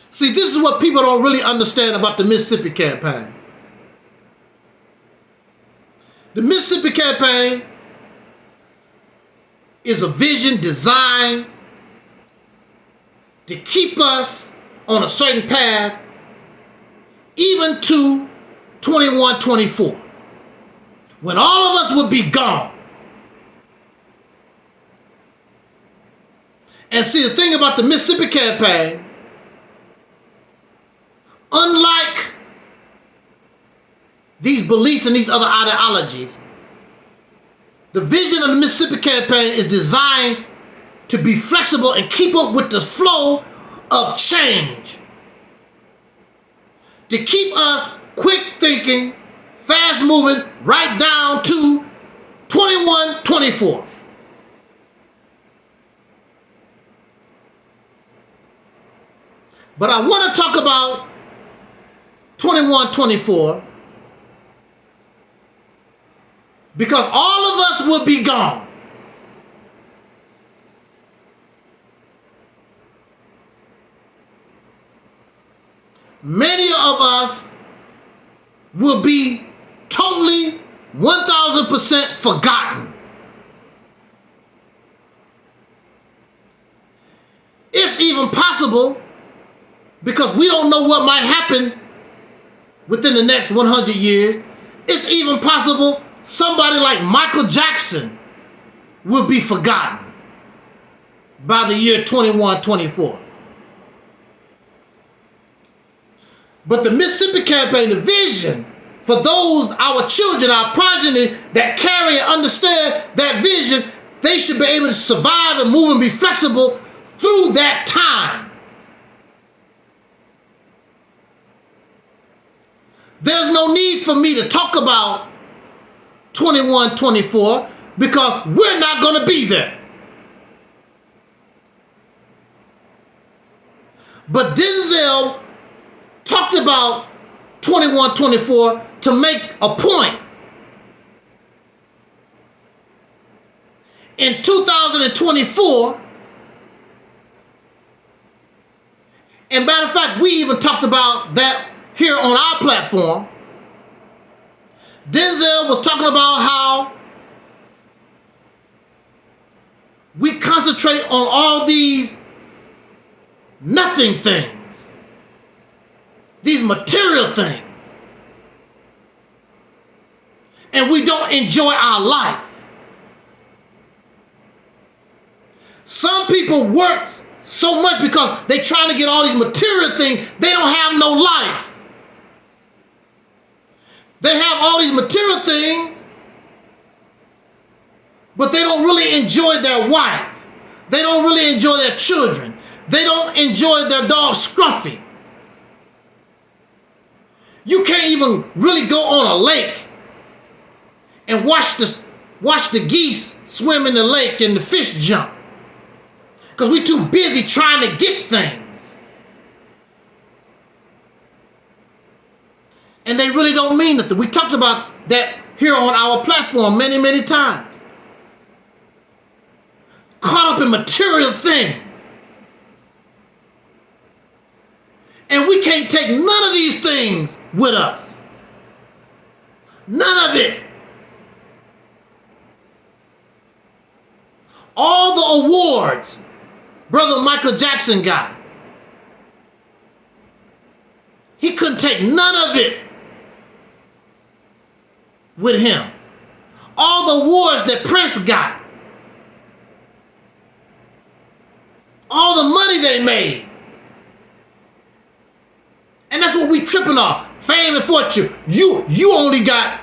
See, this is what people don't really understand about the Mississippi campaign. The Mississippi campaign is a vision designed to keep us on a certain path even to 21, 24, when all of us will be gone. And see, the thing about the Mississippi campaign, unlike these beliefs and these other ideologies, the vision of the Mississippi campaign is designed to be flexible and keep up with the flow of change. To keep us quick thinking, fast moving, right down to 21, 24. But I want to talk about 21, 24 because all of us will be gone. Many of us will be totally 1,000% forgotten. It's even possible because we don't know what might happen within the next 100 years. It's even possible somebody like Michael Jackson will be forgotten by the year 2124. But the Mississippi Campaign, the vision for those, our children, our progeny that carry and understand that vision, they should be able to survive and move and be flexible through that time. There's no need for me to talk about 2124 because we're not going to be there. But Denzel talked about 2124 to make a point. In 2024, and matter of fact, we even talked about that here on our platform. Denzel was talking about how we concentrate on all these nothing things, these material things, and we don't enjoy our life. Some people work so much because they're trying to get all these material things, they don't have no life. They have all these material things, but they don't really enjoy their wife. They don't really enjoy their children. They don't enjoy their dog Scruffy. You can't even really go on a lake and watch the geese swim in the lake and the fish jump, because we're too busy trying to get things. And they really don't mean nothing. We talked about that here on our platform many, many times. Caught up in material things. And we can't take none of these things with us. None of it. All the awards Brother Michael Jackson got, he couldn't take none of it with him. All the awards that Prince got, all the money they made, and that's what we tripping off. Fame and fortune. You only got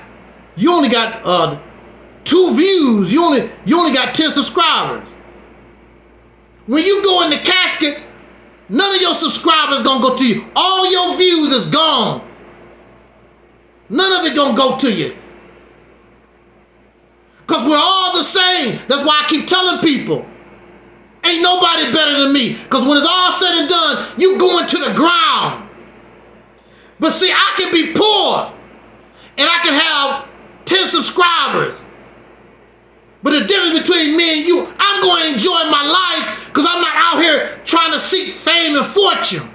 2 views. You only got 10 subscribers. When you go in the casket, none of your subscribers gonna go to you. All your views is gone. None of it gonna go to you. Because we're all the same. That's why I keep telling people, ain't nobody better than me. Because when it's all said and done, you going to the ground. But see, I can be poor and I can have 10 subscribers. But the difference between me and you, I'm going to enjoy my life because I'm not out here trying to seek fame and fortune.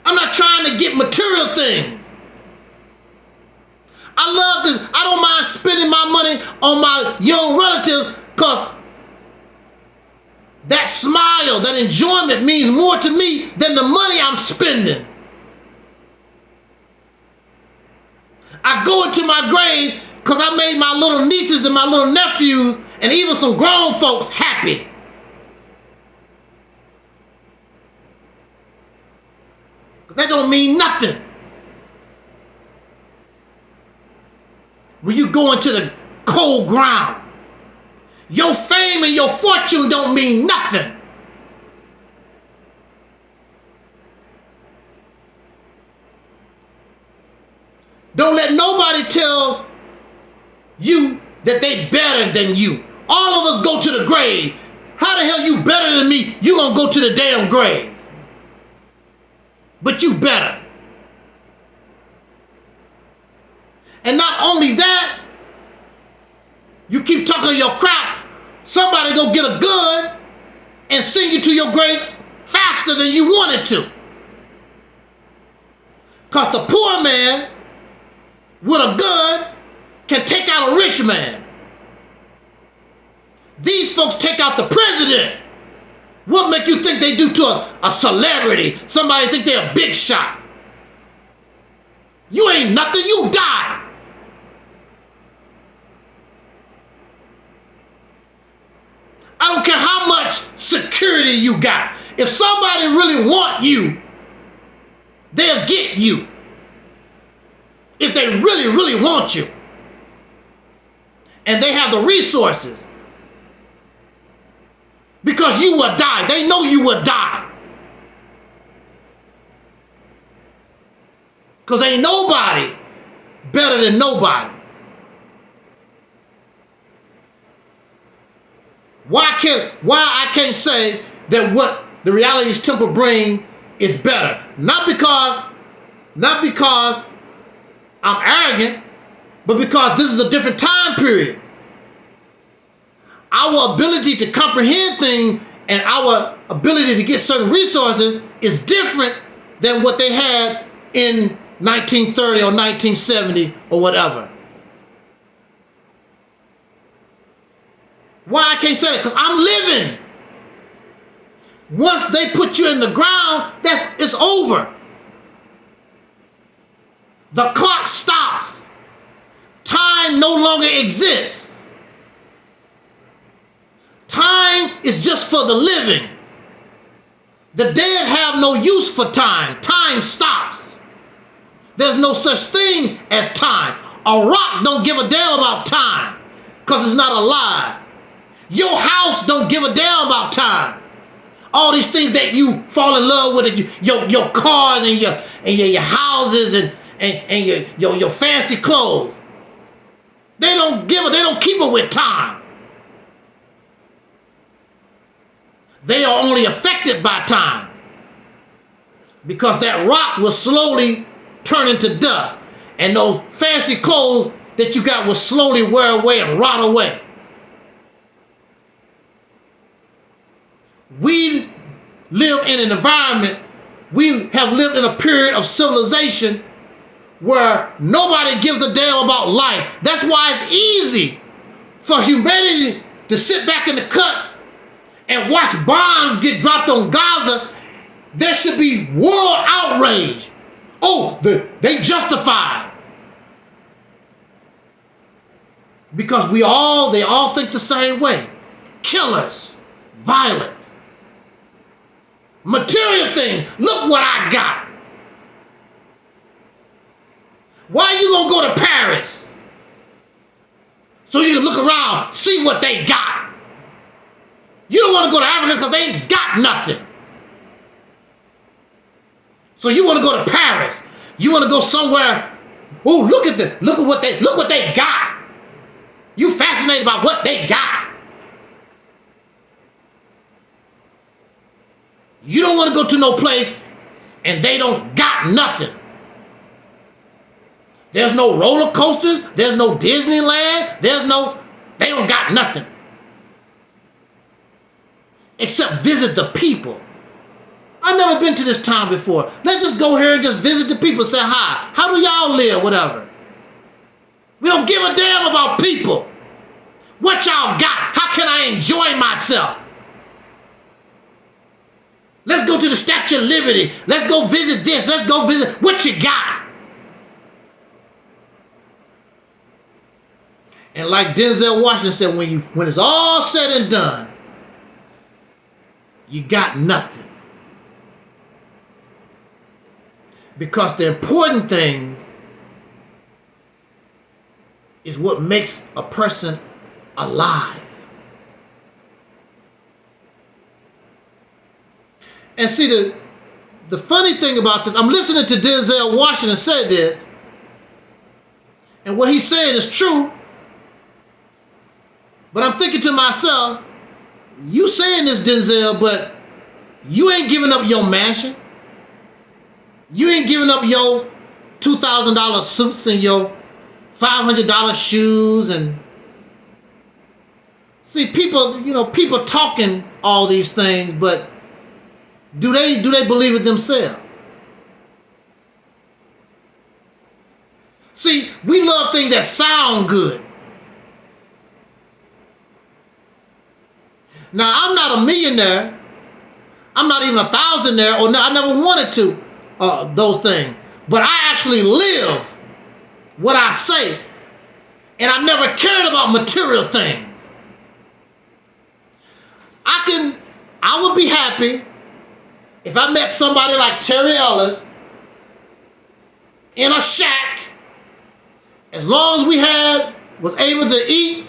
I'm not trying to get material things. I love this. I don't mind spending my money on my young relatives because that smile, that enjoyment means more to me than the money I'm spending. I go into my grave because I made my little nieces and my little nephews and even some grown folks happy. That don't mean nothing. When you go into the cold ground, your fame and your fortune don't mean nothing. Don't let nobody tell you that they better than you. All of us go to the grave. How the hell you better than me? You gonna go to the damn grave. But you better. And not only that, you keep talking your crap, somebody go get a gun and send you to your grave faster than you wanted to. Because the poor man with a gun can take out a rich man. These folks take out the president What make you think they do to a celebrity? Somebody think they're a big shot. You ain't nothing, you die. I don't care how much security you got. If somebody really want you, they'll get you. If they really, really want you. And they have the resources. Because you will die. They know you will die. Because ain't nobody better than nobody. Why I can't say that what the Realities Temple bring is better? Not because I'm arrogant, but because this is a different time period. Our ability to comprehend things and our ability to get certain resources is different than what they had in 1930 or 1970 or whatever. Why I can't say that? Because I'm living. Once they put you in the ground, it's over. The clock stops. Time no longer exists. Time is just for the living. The dead have no use for time. Time stops. There's no such thing as time. A rock don't give a damn about time because it's not alive. Your house don't give a damn about time. All these things that you fall in love with, your cars and your houses and your fancy clothes. They don't keep it with time. They are only affected by time. Because that rock will slowly turn into dust. And those fancy clothes that you got will slowly wear away and rot away. We live in an environment, we have lived in a period of civilization where nobody gives a damn about life. That's why it's easy for humanity to sit back in the cut and watch bombs get dropped on Gaza. There should be world outrage. Oh, they justified. Because they all think the same way. Killers, violent. Material things. Look what I got. Why you gonna go to Paris? So you can look around, see what they got. You don't want to go to Africa because they ain't got nothing. So you want to go to Paris. You want to go somewhere. Oh, look what they got. You fascinated by what they got. You don't want to go to no place and they don't got nothing. There's no roller coasters. There's no Disneyland. They don't got nothing. Except visit the people. I've never been to this town before. Let's just go here and just visit the people, say hi. How do y'all live? Whatever. We don't give a damn about people. What y'all got? How can I enjoy myself? Let's go to the Statue of Liberty. Let's go visit this. Let's go visit what you got. And like Denzel Washington said, when it's all said and done, you got nothing. Because the important thing is what makes a person alive. And see, the funny thing about this, I'm listening to Denzel Washington say this, and what he's saying is true, but I'm thinking to myself, you saying this, Denzel, but you ain't giving up your mansion. You ain't giving up your $2,000 suits and your $500 shoes. And see, people talking all these things, but do they believe it themselves? See, we love things that sound good. Now, I'm not a millionaire, I'm not even a thousandaire, or I never wanted to those things. But I actually live what I say, and I never cared about material things. I would be happy if I met somebody like Terry Ellis in a shack, as long as we was able to eat,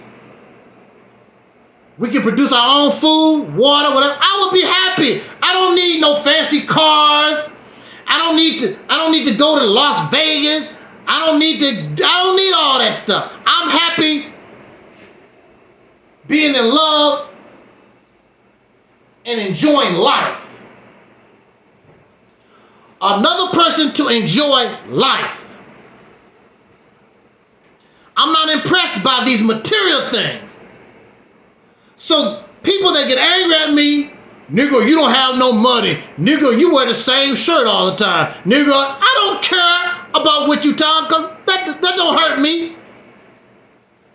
we can produce our own food, water, whatever. I would be happy. I don't need no fancy cars. I don't need to go to Las Vegas. I don't need all that stuff. I'm happy being in love and enjoying life. Another person to enjoy life. I'm not impressed by these material things. So people that get angry at me, nigga, you don't have no money. Nigga, you wear the same shirt all the time. Nigga, I don't care about what you talk, because that don't hurt me.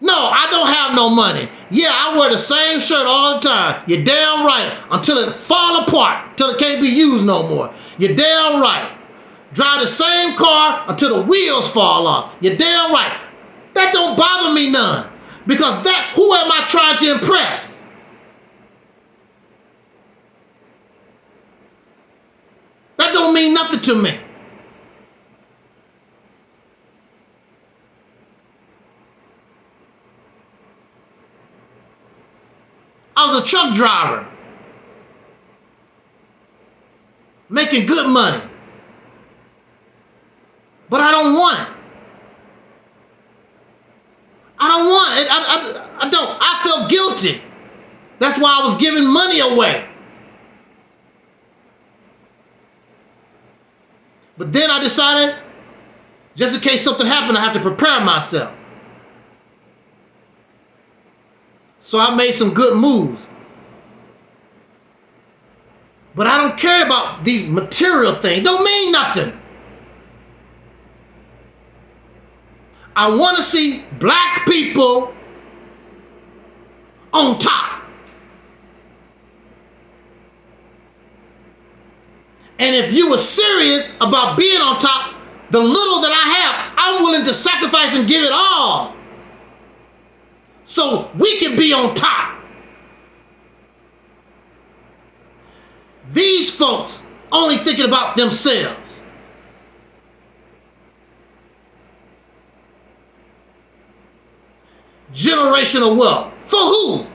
No, I don't have no money. Yeah, I wear the same shirt all the time. You're damn right. Until it fall apart, until it can't be used no more. You're damn right. Drive the same car until the wheels fall off. You're damn right. That don't bother me none. Because who am I trying to impress? That don't mean nothing to me. I was a truck driver, making good money, but I don't want it. I don't want it. I don't. I felt guilty. That's why I was giving money away. But then I decided, just in case something happened, I have to prepare myself. So I made some good moves. But I don't care about these material things. Don't mean nothing. I want to see black people on top. And if you were serious about being on top, the little that I have, I'm willing to sacrifice and give it all, so we can be on top. These folks only thinking about themselves. Generational wealth. For who?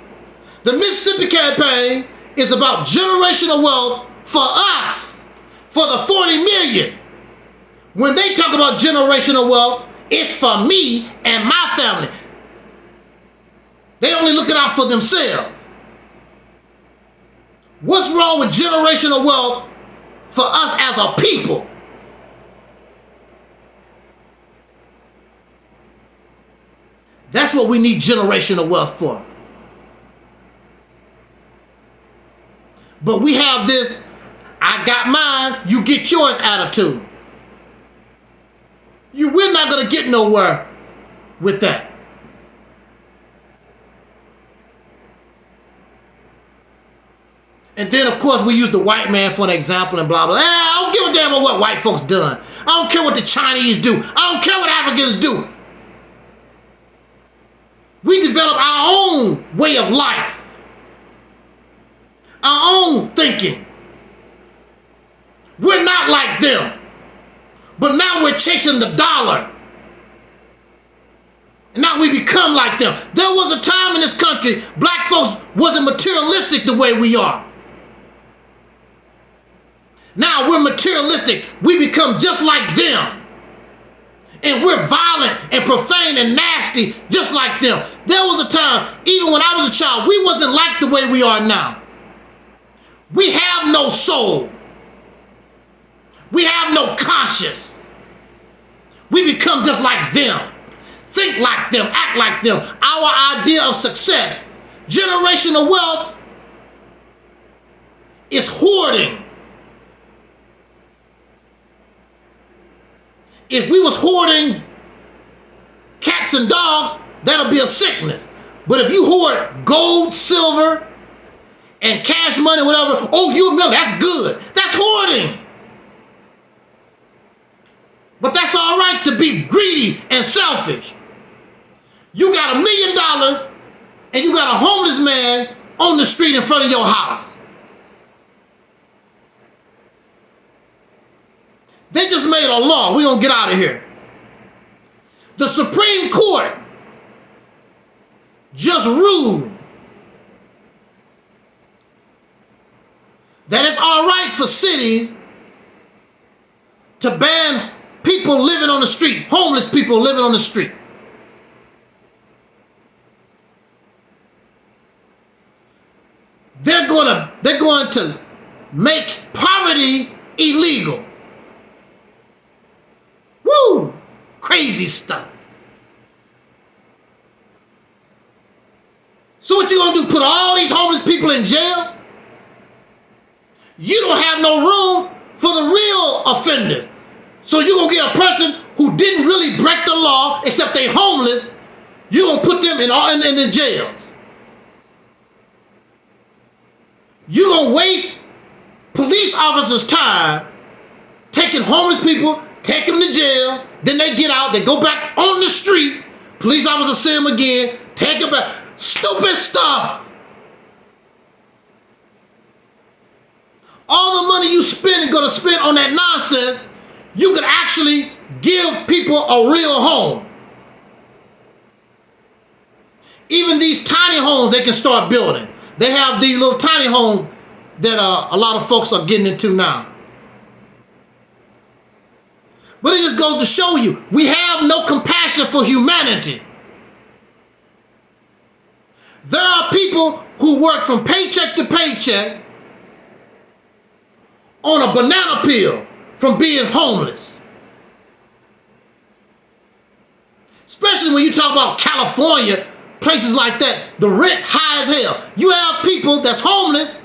The Mississippi campaign is about generational wealth for us, for the 40 million. When they talk about generational wealth, it's for me and my family. They only looking out for themselves. What's wrong with generational wealth for us as a people? That's what we need generational wealth for. But we have this, I got mine, you get yours attitude. We're not going to get nowhere with that. And then, of course, we use the white man for an example and blah, blah. I don't give a damn about what white folks done. I don't care what the Chinese do. I don't care what Africans do. We develop our own way of life, our own thinking. We're not like them. But now we're chasing the dollar. And now we become like them. There was a time in this country, black folks wasn't materialistic the way we are. Now we're materialistic. We become just like them. And we're violent and profane and nasty just like them. There was a time, even when I was a child, we wasn't like the way we are now. We have no soul. We have no conscience. We become just like them. Think like them, act like them. Our idea of success, generational wealth, is hoarding. If we was hoarding cats and dogs, that'll be a sickness. But if you hoard gold, silver, and cash money, whatever. Oh, you remember, that's good. That's hoarding. But that's all right to be greedy and selfish. You got $1 million and you got a homeless man on the street in front of your house. They just made a law. We're going to get out of here. The Supreme Court just ruled that it's all right for cities to ban people living on the street, homeless people living on the street. They're going to make poverty illegal. Woo! Crazy stuff. So what you gonna do? Put all these homeless people in jail? You don't have no room for the real offenders. So you gonna get a person who didn't really break the law, except they homeless. You gonna put them in the jails. You gonna waste police officers' time taking homeless people, take them to jail, then they get out, they go back on the street, police officers see them again, take them back. Stupid stuff. All the money you gonna spend on that nonsense, you could actually give people a real home. Even these tiny homes they can start building. They have these little tiny homes that a lot of folks are getting into now. But it just goes to show you, we have no compassion for humanity. There are people who work from paycheck to paycheck on a banana peel from being homeless. Especially when you talk about California, places like that, the rent high as hell. You have people that's homeless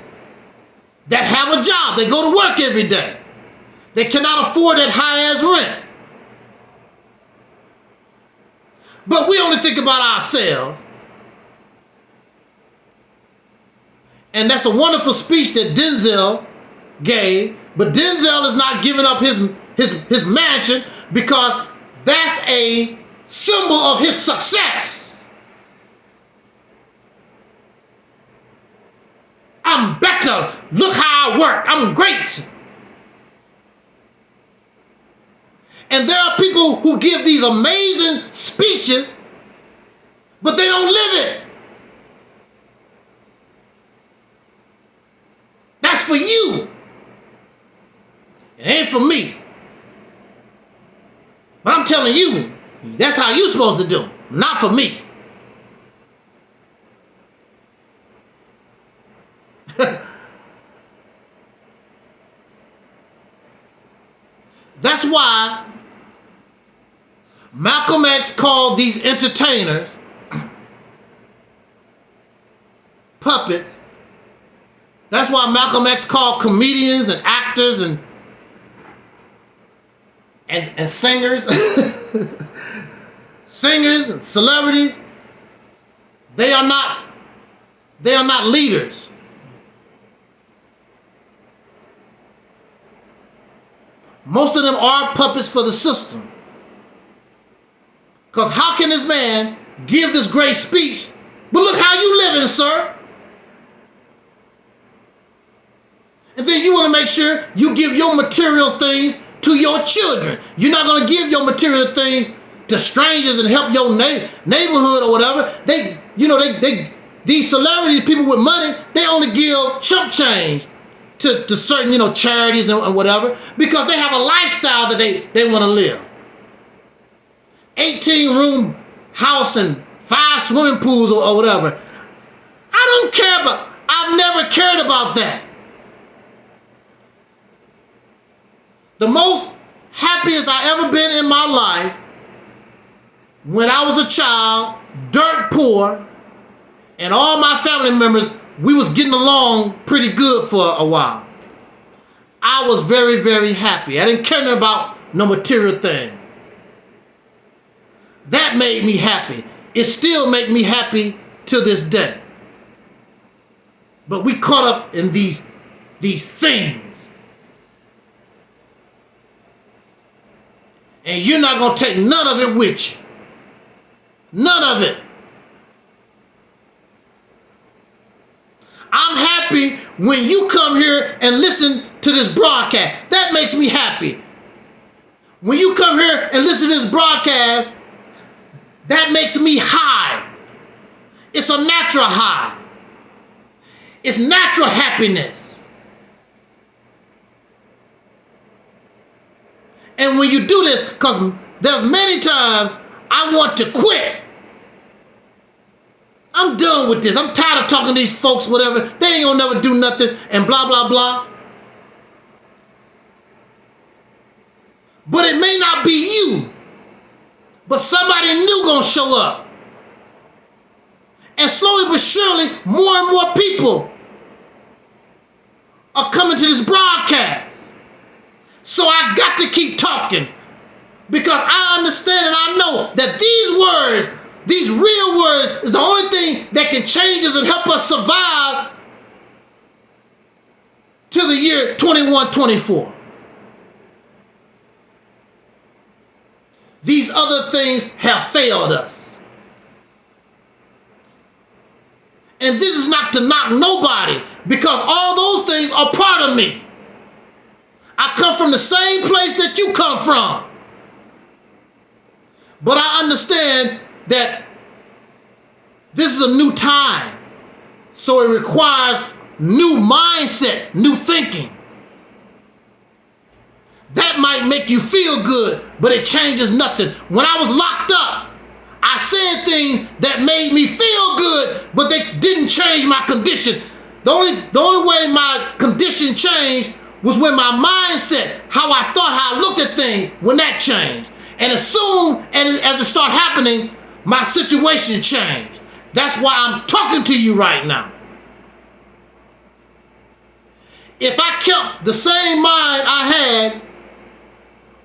that have a job. They go to work every day. They cannot afford that high-ass rent. But we only think about ourselves. And that's a wonderful speech that Denzel gave. But Denzel is not giving up his mansion because that's a symbol of his success. I'm better. Look how I work. I'm great. And there are people who give these amazing speeches, but they don't live it. That's for you. It ain't for me. But I'm telling you, that's how you're supposed to do. Not for me. That's why Malcolm X called these entertainers puppets. That's why Malcolm X called comedians and actors and singers, singers and celebrities. They are not leaders. Most of them are puppets for the system. Because how can this man give this great speech, but look how you living, sir? And then you want to make sure you give your material things to your children. You're not going to give your material things to strangers and help your neighborhood or whatever. These celebrities, people with money, they only give chump change to certain, charities and whatever, because they have a lifestyle that they want to live. 18-room house and 5 swimming pools or whatever. I don't care about, I've never cared about that. The most happiest I ever been in my life when I was a child, dirt poor, and all my family members, we was getting along pretty good for a while. I was very, very happy. I didn't care about no material thing. That made me happy. It still makes me happy to this day. But we caught up in these things. And you're not going to take none of it with you. None of it. I'm happy when you come here and listen to this broadcast. That makes me happy. When you come here and listen to this broadcast, that makes me high. It's a natural high. It's natural happiness. And when you do this, because there's many times I want to quit. I'm done with this. I'm tired of talking to these folks, whatever. They ain't gonna never do nothing and blah, blah, blah. But it may not be you. But somebody new gonna show up. And slowly but surely, more and more people are coming to this broadcast. So I got to keep talking. Because I understand and I know that these words, these real words, is the only thing that can change us and help us survive to the year 2124. These other things have failed us. And this is not to knock nobody, because all those things are part of me. I come from the same place that you come from. But I understand that this is a new time. So it requires new mindset, new thinking. That might make you feel good, but it changes nothing. When I was locked up, I said things that made me feel good, but they didn't change my condition. The only way my condition changed was when my mindset, how I thought, how I looked at things, when that changed. And as soon as it started happening, my situation changed. That's why I'm talking to you right now. If I kept the same mind I had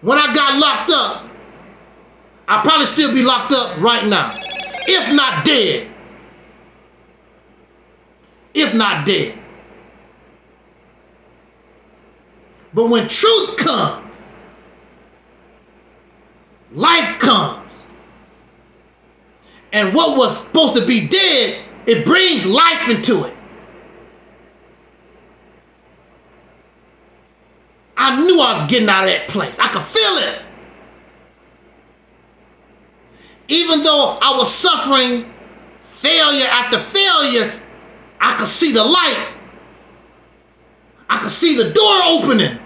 when I got locked up, I'd probably still be locked up right now. If not dead. If not dead. But when truth comes, life comes. And what was supposed to be dead, it brings life into it. I knew I was getting out of that place. I could feel it. Even though I was suffering failure after failure, I could see the light. I could see the door opening.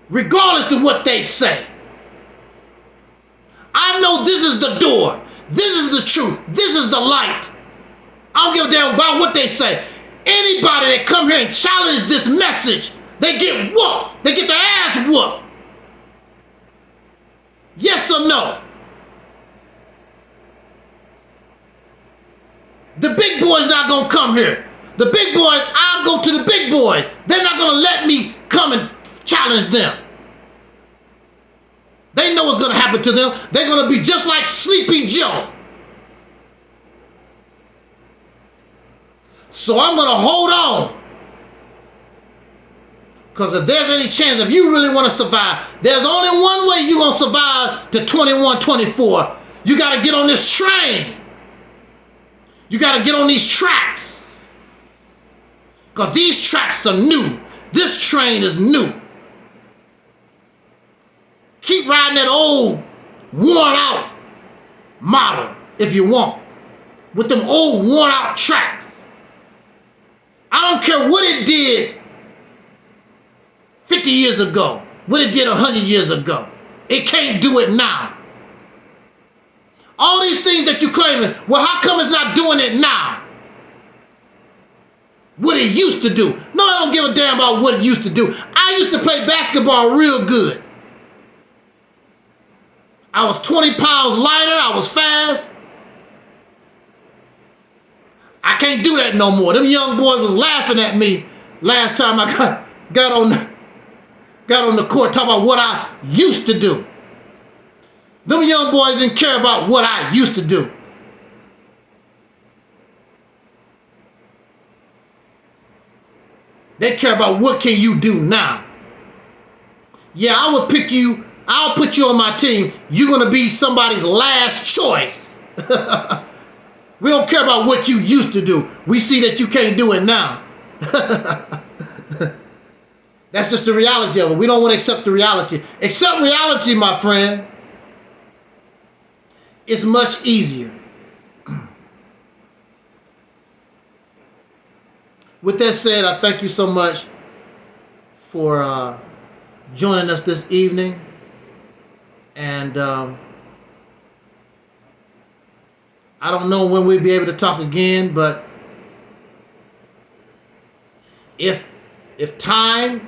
Regardless of what they say. I know this is the door. This is the truth. This is the light. I don't give a damn about what they say. Anybody that come here and challenge this message, they get whooped. They get their ass whooped. Yes or no? The big boys not gonna come here. The big boys, I'll go to the big boys. They're not gonna let me come and challenge them. They know what's gonna happen to them. They're gonna be just like Sleepy Joe. So I'm gonna hold on. Because if there's any chance, if you really want to survive, there's only one way you're going to survive to 2124. You got to get on this train. You got to get on these tracks. Because these tracks are new. This train is new. Keep riding that old, worn out model if you want. With them old, worn out tracks. I don't care what it did 50 years ago, what it did 100 years ago. It can't do it now. All these things that you're claiming, well, how come it's not doing it now? What it used to do. No, I don't give a damn about what it used to do. I used to play basketball real good. I was 20 pounds lighter. I was fast. I can't do that no more. Them young boys was laughing at me last time I got on the court talking about what I used to do. Them young boys didn't care about what I used to do. They care about what can you do now. Yeah, I will pick you. I'll put you on my team. You're going to be somebody's last choice. We don't care about what you used to do. We see that you can't do it now. That's just the reality of it. We don't want to accept the reality. Accept reality, my friend. It's much easier. With that said, I thank you so much for joining us this evening. And I don't know when we'll be able to talk again, but if I'm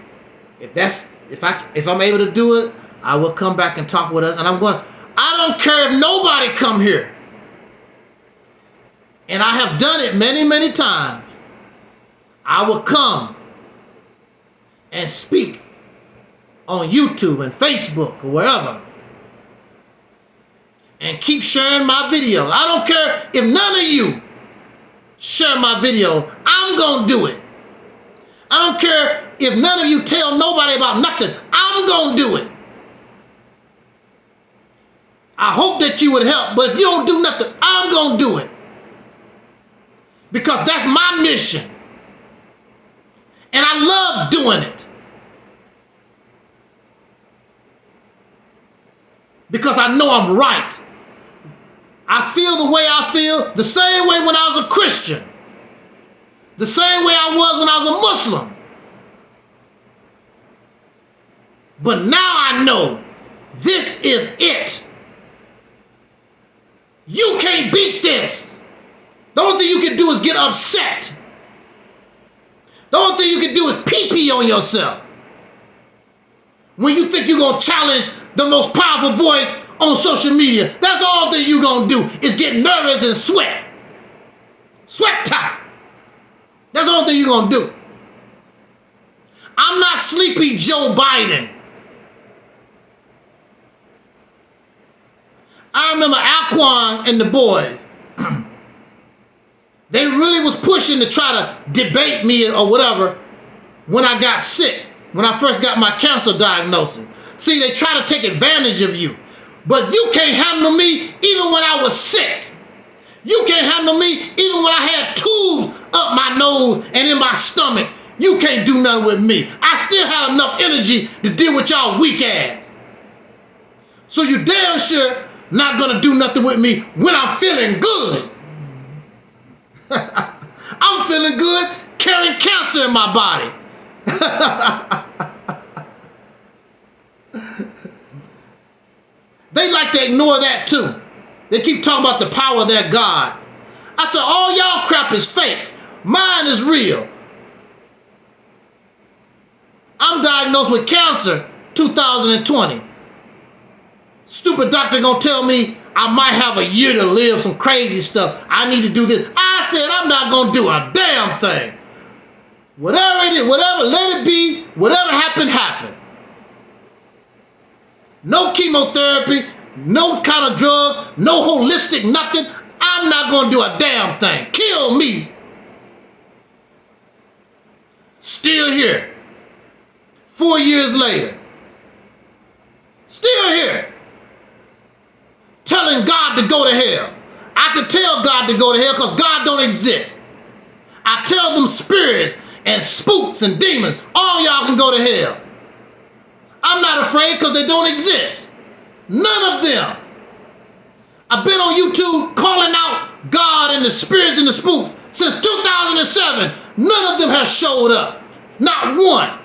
able to do it, I will come back and talk with us. And I don't care if nobody come here. And I have done it many, many times. I will come and speak on YouTube and Facebook or wherever and keep sharing my videos. I don't care if none of you share my video. I'm going to do it. I don't care if none of you tell nobody about nothing. I'm going to do it. I hope that you would help, but if you don't do nothing, I'm going to do it. Because that's my mission. And I love doing it. Because I know I'm right. I feel the way I feel the same way when I was a Christian. The same way I was when I was a Muslim. But now I know this is it. You can't beat this. The only thing you can do is get upset. The only thing you can do is pee-pee on yourself. When you think you're going to challenge the most powerful voice on social media, that's the only thing you're going to do is get nervous and sweat. Sweat tight. That's the only thing you're going to do. I'm not sleepy Joe Biden. I remember Alquan and the boys. They really was pushing to try to debate me or whatever when I got sick, when I first got my cancer diagnosis. See, they try to take advantage of you. But you can't handle me even when I was sick. You can't handle me even when I had tubes up my nose and in my stomach. You can't do nothing with me. I still have enough energy to deal with y'all weak ass. So you damn sure not gonna do nothing with me when I'm feeling good. I'm feeling good carrying cancer in my body. They like to ignore that too. They keep talking about the power of their God. I said, all y'all crap is fake. Mine is real. I'm diagnosed with cancer 2020. Stupid doctor gonna tell me I might have a year to live, some crazy stuff. I need to do this. I said I'm not gonna do a damn thing. Whatever it is, whatever, let it be. Whatever happened, happened. No chemotherapy, no kind of drugs, no holistic nothing. I'm not gonna do a damn thing. Kill me. Still here. 4 years later. Still here. Telling God to go to hell. I could tell God to go to hell because God don't exist. I tell them spirits and spooks and demons, all y'all can go to hell. I'm not afraid because they don't exist. None of them. I've been on YouTube calling out God and the spirits and the spooks since 2007. None of them have showed up. Not one.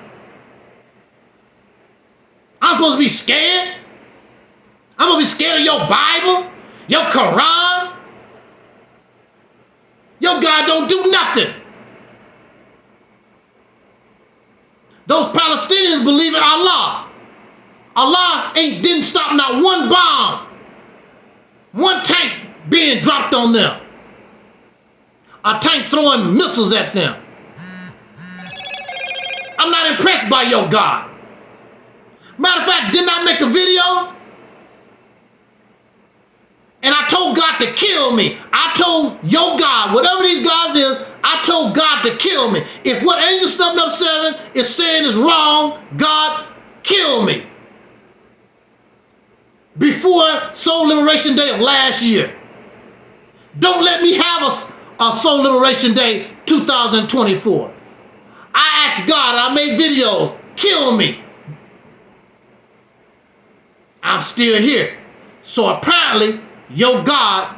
I'm supposed to be scared? I'm going to be scared of your Bible? Your Quran? Your God don't do nothing. Those Palestinians believe in Allah. Allah didn't stop not one bomb, one tank being dropped on them. A tank throwing missiles at them. I'm not impressed by your God. Matter of fact, didn't I make a video? And I told God to kill me. I told your God, whatever these gods is, I told God to kill me. If what Angelsnupnup7 is saying is wrong, God, kill me. Before Soul Liberation Day of last year. Don't let me have a Soul Liberation Day 2024. I asked God, I made videos, kill me. I'm still here. So apparently, your God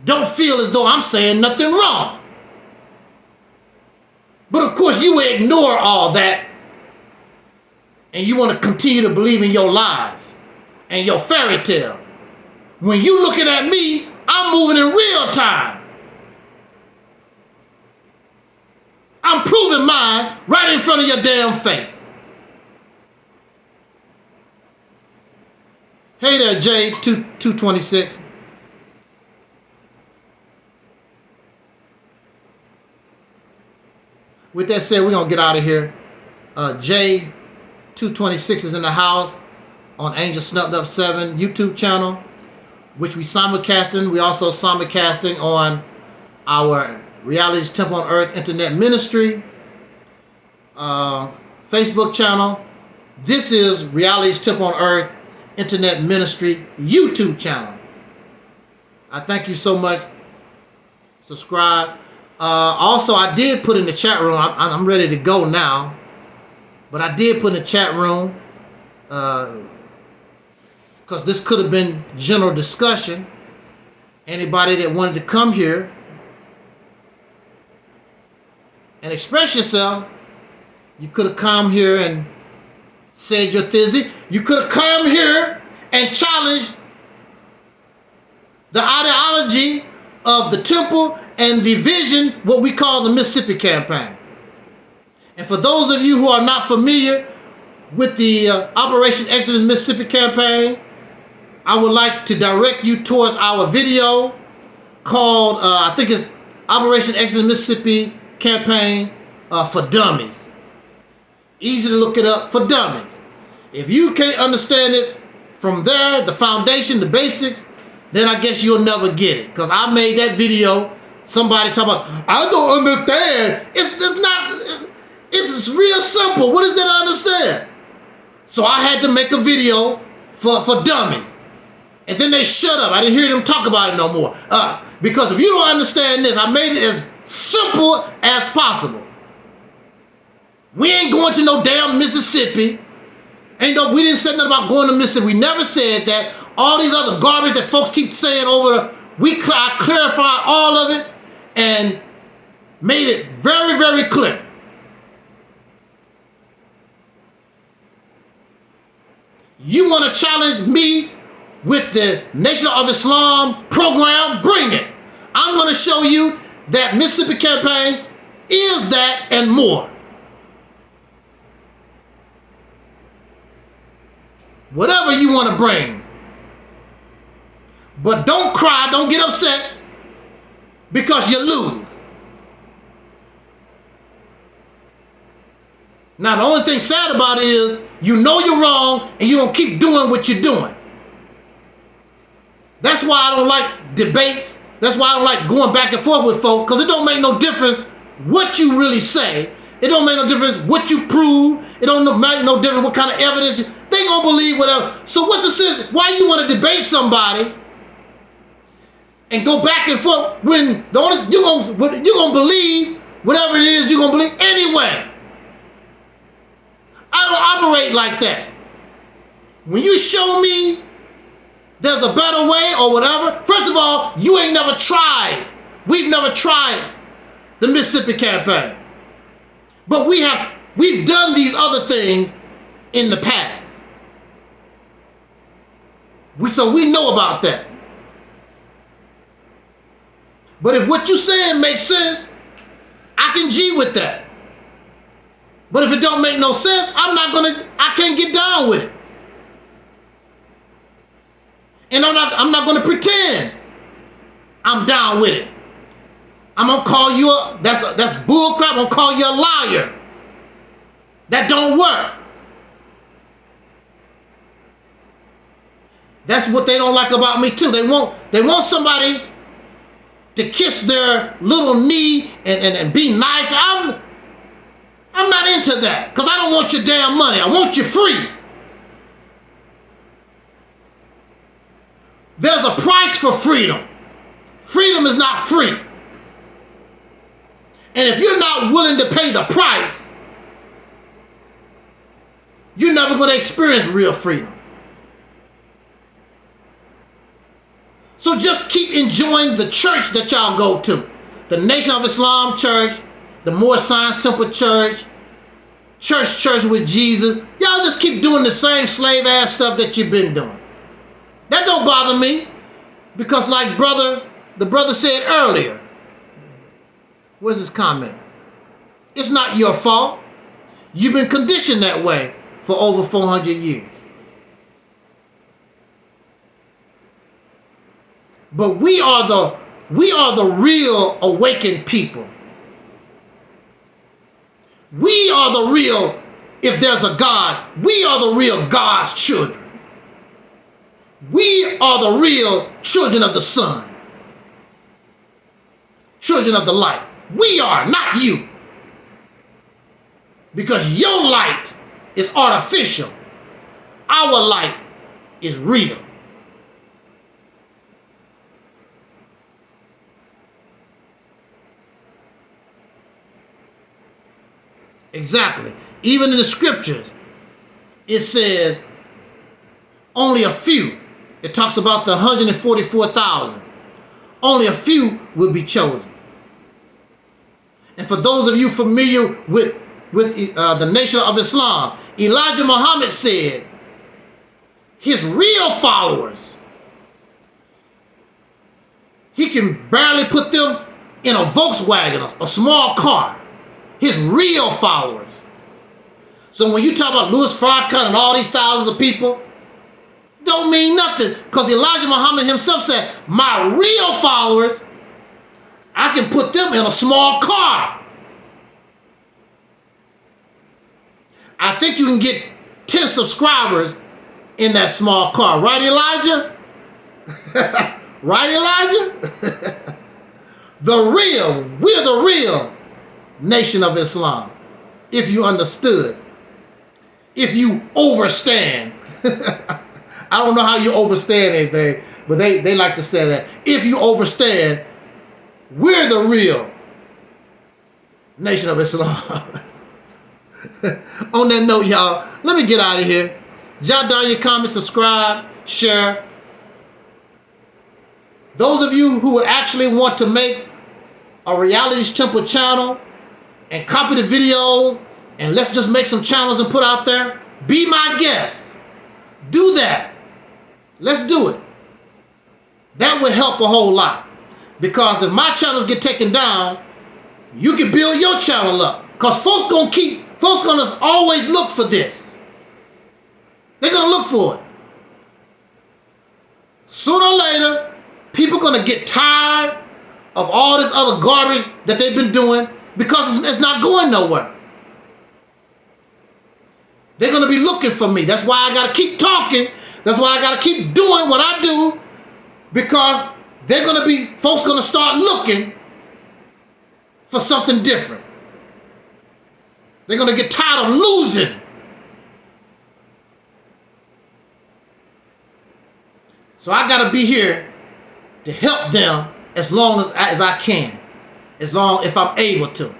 don't feel as though I'm saying nothing wrong. But of course, you ignore all that and you want to continue to believe in your lies and your fairy tale. When you looking at me, I'm moving in real time. I'm proving mine right in front of your damn face. Hey there, Jay, 226. With that said, we're going to get out of here. Jay, 226 is in the house on Angelsnupnup7 YouTube channel, which we simulcasting. We also simulcasting on our Reality's Temple on Earth Internet Ministry Facebook channel. This is Reality's Temple on Earth Internet Ministry YouTube channel. I thank you so much. Subscribe. Also, I did put in the chat room, I'm ready to go now, but I did put in the chat room, because this could have been general discussion. Anybody that wanted to come here and express yourself, you could have come here and said your thizzy. You could have come here and challenged the ideology of the temple and the vision, what we call the Mississippi Campaign. And for those of you who are not familiar with the Operation Exodus Mississippi Campaign, I would like to direct you towards our video called, I think it's Operation Exodus Mississippi Campaign for Dummies. Easy to look it up, for dummies. If you can't understand it from there, the foundation, the basics, then I guess you'll never get it. Because I made that video. Somebody talk about, I don't understand. It's real simple. What is there to understand? So I had to make a video for dummies. And then they shut up. I didn't hear them talk about it no more. Because if you don't understand this, I made it as simple as possible. We ain't going to no damn Mississippi. We didn't say nothing about going to Mississippi. We never said that. All these other garbage that folks keep saying I clarified all of it and made it very, very clear. You want to challenge me with the Nation of Islam program? Bring it. I'm going to show you that Mississippi Campaign is that and more. Whatever you want to bring. But don't cry, don't get upset because you lose. Now, the only thing sad about it is you know you're wrong and you're going to keep doing what you're doing. That's why I don't like debates. That's why I don't like going back and forth with folks, because it don't make no difference what you really say. It don't make no difference what you prove. It don't make no difference what kind of evidence. They going to believe whatever. So what's the sense? Why you want to debate somebody and go back and forth when you're gonna believe whatever it is you're gonna believe anyway? I don't operate like that. When you show me there's a better way or whatever, first of all, you ain't never tried. We've never tried the Mississippi Campaign. But we've done these other things in the past. So we know about that. But if what you're saying makes sense, I can G with that. But if it don't make no sense, I can't get down with it. And I'm not gonna pretend I'm down with it. I'm gonna call you that's bull crap. I'm gonna call you a liar. That don't work. That's what they don't like about me too. They want somebody to kiss their little knee and be nice. I'm not into that, because I don't want your damn money. I want you free. There's a price for freedom. Freedom is not free. And if you're not willing to pay the price, you're never going to experience real freedom. So just keep enjoying the church that y'all go to. The Nation of Islam Church, the Moore Science Temple Church, Church with Jesus. Y'all just keep doing the same slave ass stuff that you've been doing. That don't bother me, because like the brother said earlier, where's his comment? It's not your fault. You've been conditioned that way for over 400 years. But we are the real awakened people. We are the real, if there's a God, we are the real God's children. We are the real children of the sun. Children of the light. We are, not you. Because your light is artificial. Our light is real. Exactly. Even in the scriptures, it says only a few. It talks about the 144,000. Only a few will be chosen. And for those of you familiar with the Nation of Islam, Elijah Muhammad said his real followers, he can barely put them in a Volkswagen, a small car. His real followers. So when you talk about Louis Farrakhan and all these thousands of people, don't mean nothing, because Elijah Muhammad himself said, my real followers, I can put them in a small car. I think you can get 10 subscribers in that small car. Right, Elijah? Right, Elijah? We're the real Nation of Islam. If you understood. If you overstand. I don't know how you overstand anything, but they like to say that. If you overstand, we're the real Nation of Islam. On that note, y'all, let me get out of here. Jot down your comments, subscribe, share. Those of you who would actually want to make a Realities Temple channel and copy the video, and let's just make some channels and put out there, be my guest. Do that. Let's do it. That would help a whole lot. Because if my channels get taken down, you can build your channel up. Because folks gonna always look for this. They're gonna look for it. Sooner or later, people gonna get tired of all this other garbage that they've been doing, because it's not going nowhere. They're going to be looking for me. That's why I got to keep talking. That's why I got to keep doing what I do, because folks going to start looking for something different. They're going to get tired of losing. So I got to be here to help them as long as I can. If I'm able to.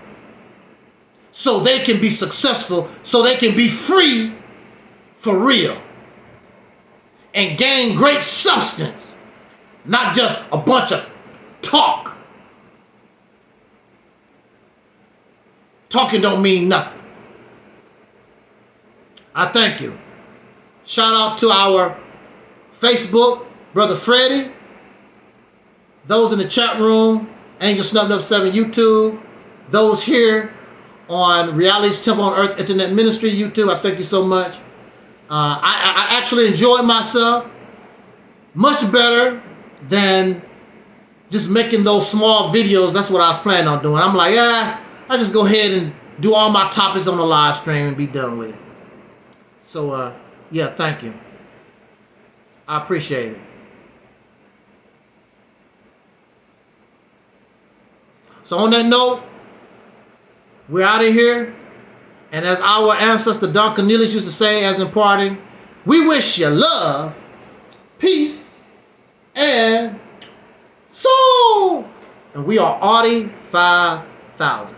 So they can be successful, so they can be free for real. And gain great substance. Not just a bunch of talk. Talking don't mean nothing. I thank you. Shout out to our Facebook, Brother Freddie. Those in the chat room, Angelsnupnup7 YouTube. Those here on Realities Temple on Earth Internet Ministry YouTube, I thank you so much. I actually enjoyed myself much better than just making those small videos. That's what I was planning on doing. I'm like, I just go ahead and do all my topics on the live stream and be done with it. So, yeah, thank you. I appreciate it. So on that note, we're out of here. And as our ancestor Don Cornelius used to say as in parting, we wish you love, peace, and soul. And we are Audi 5000.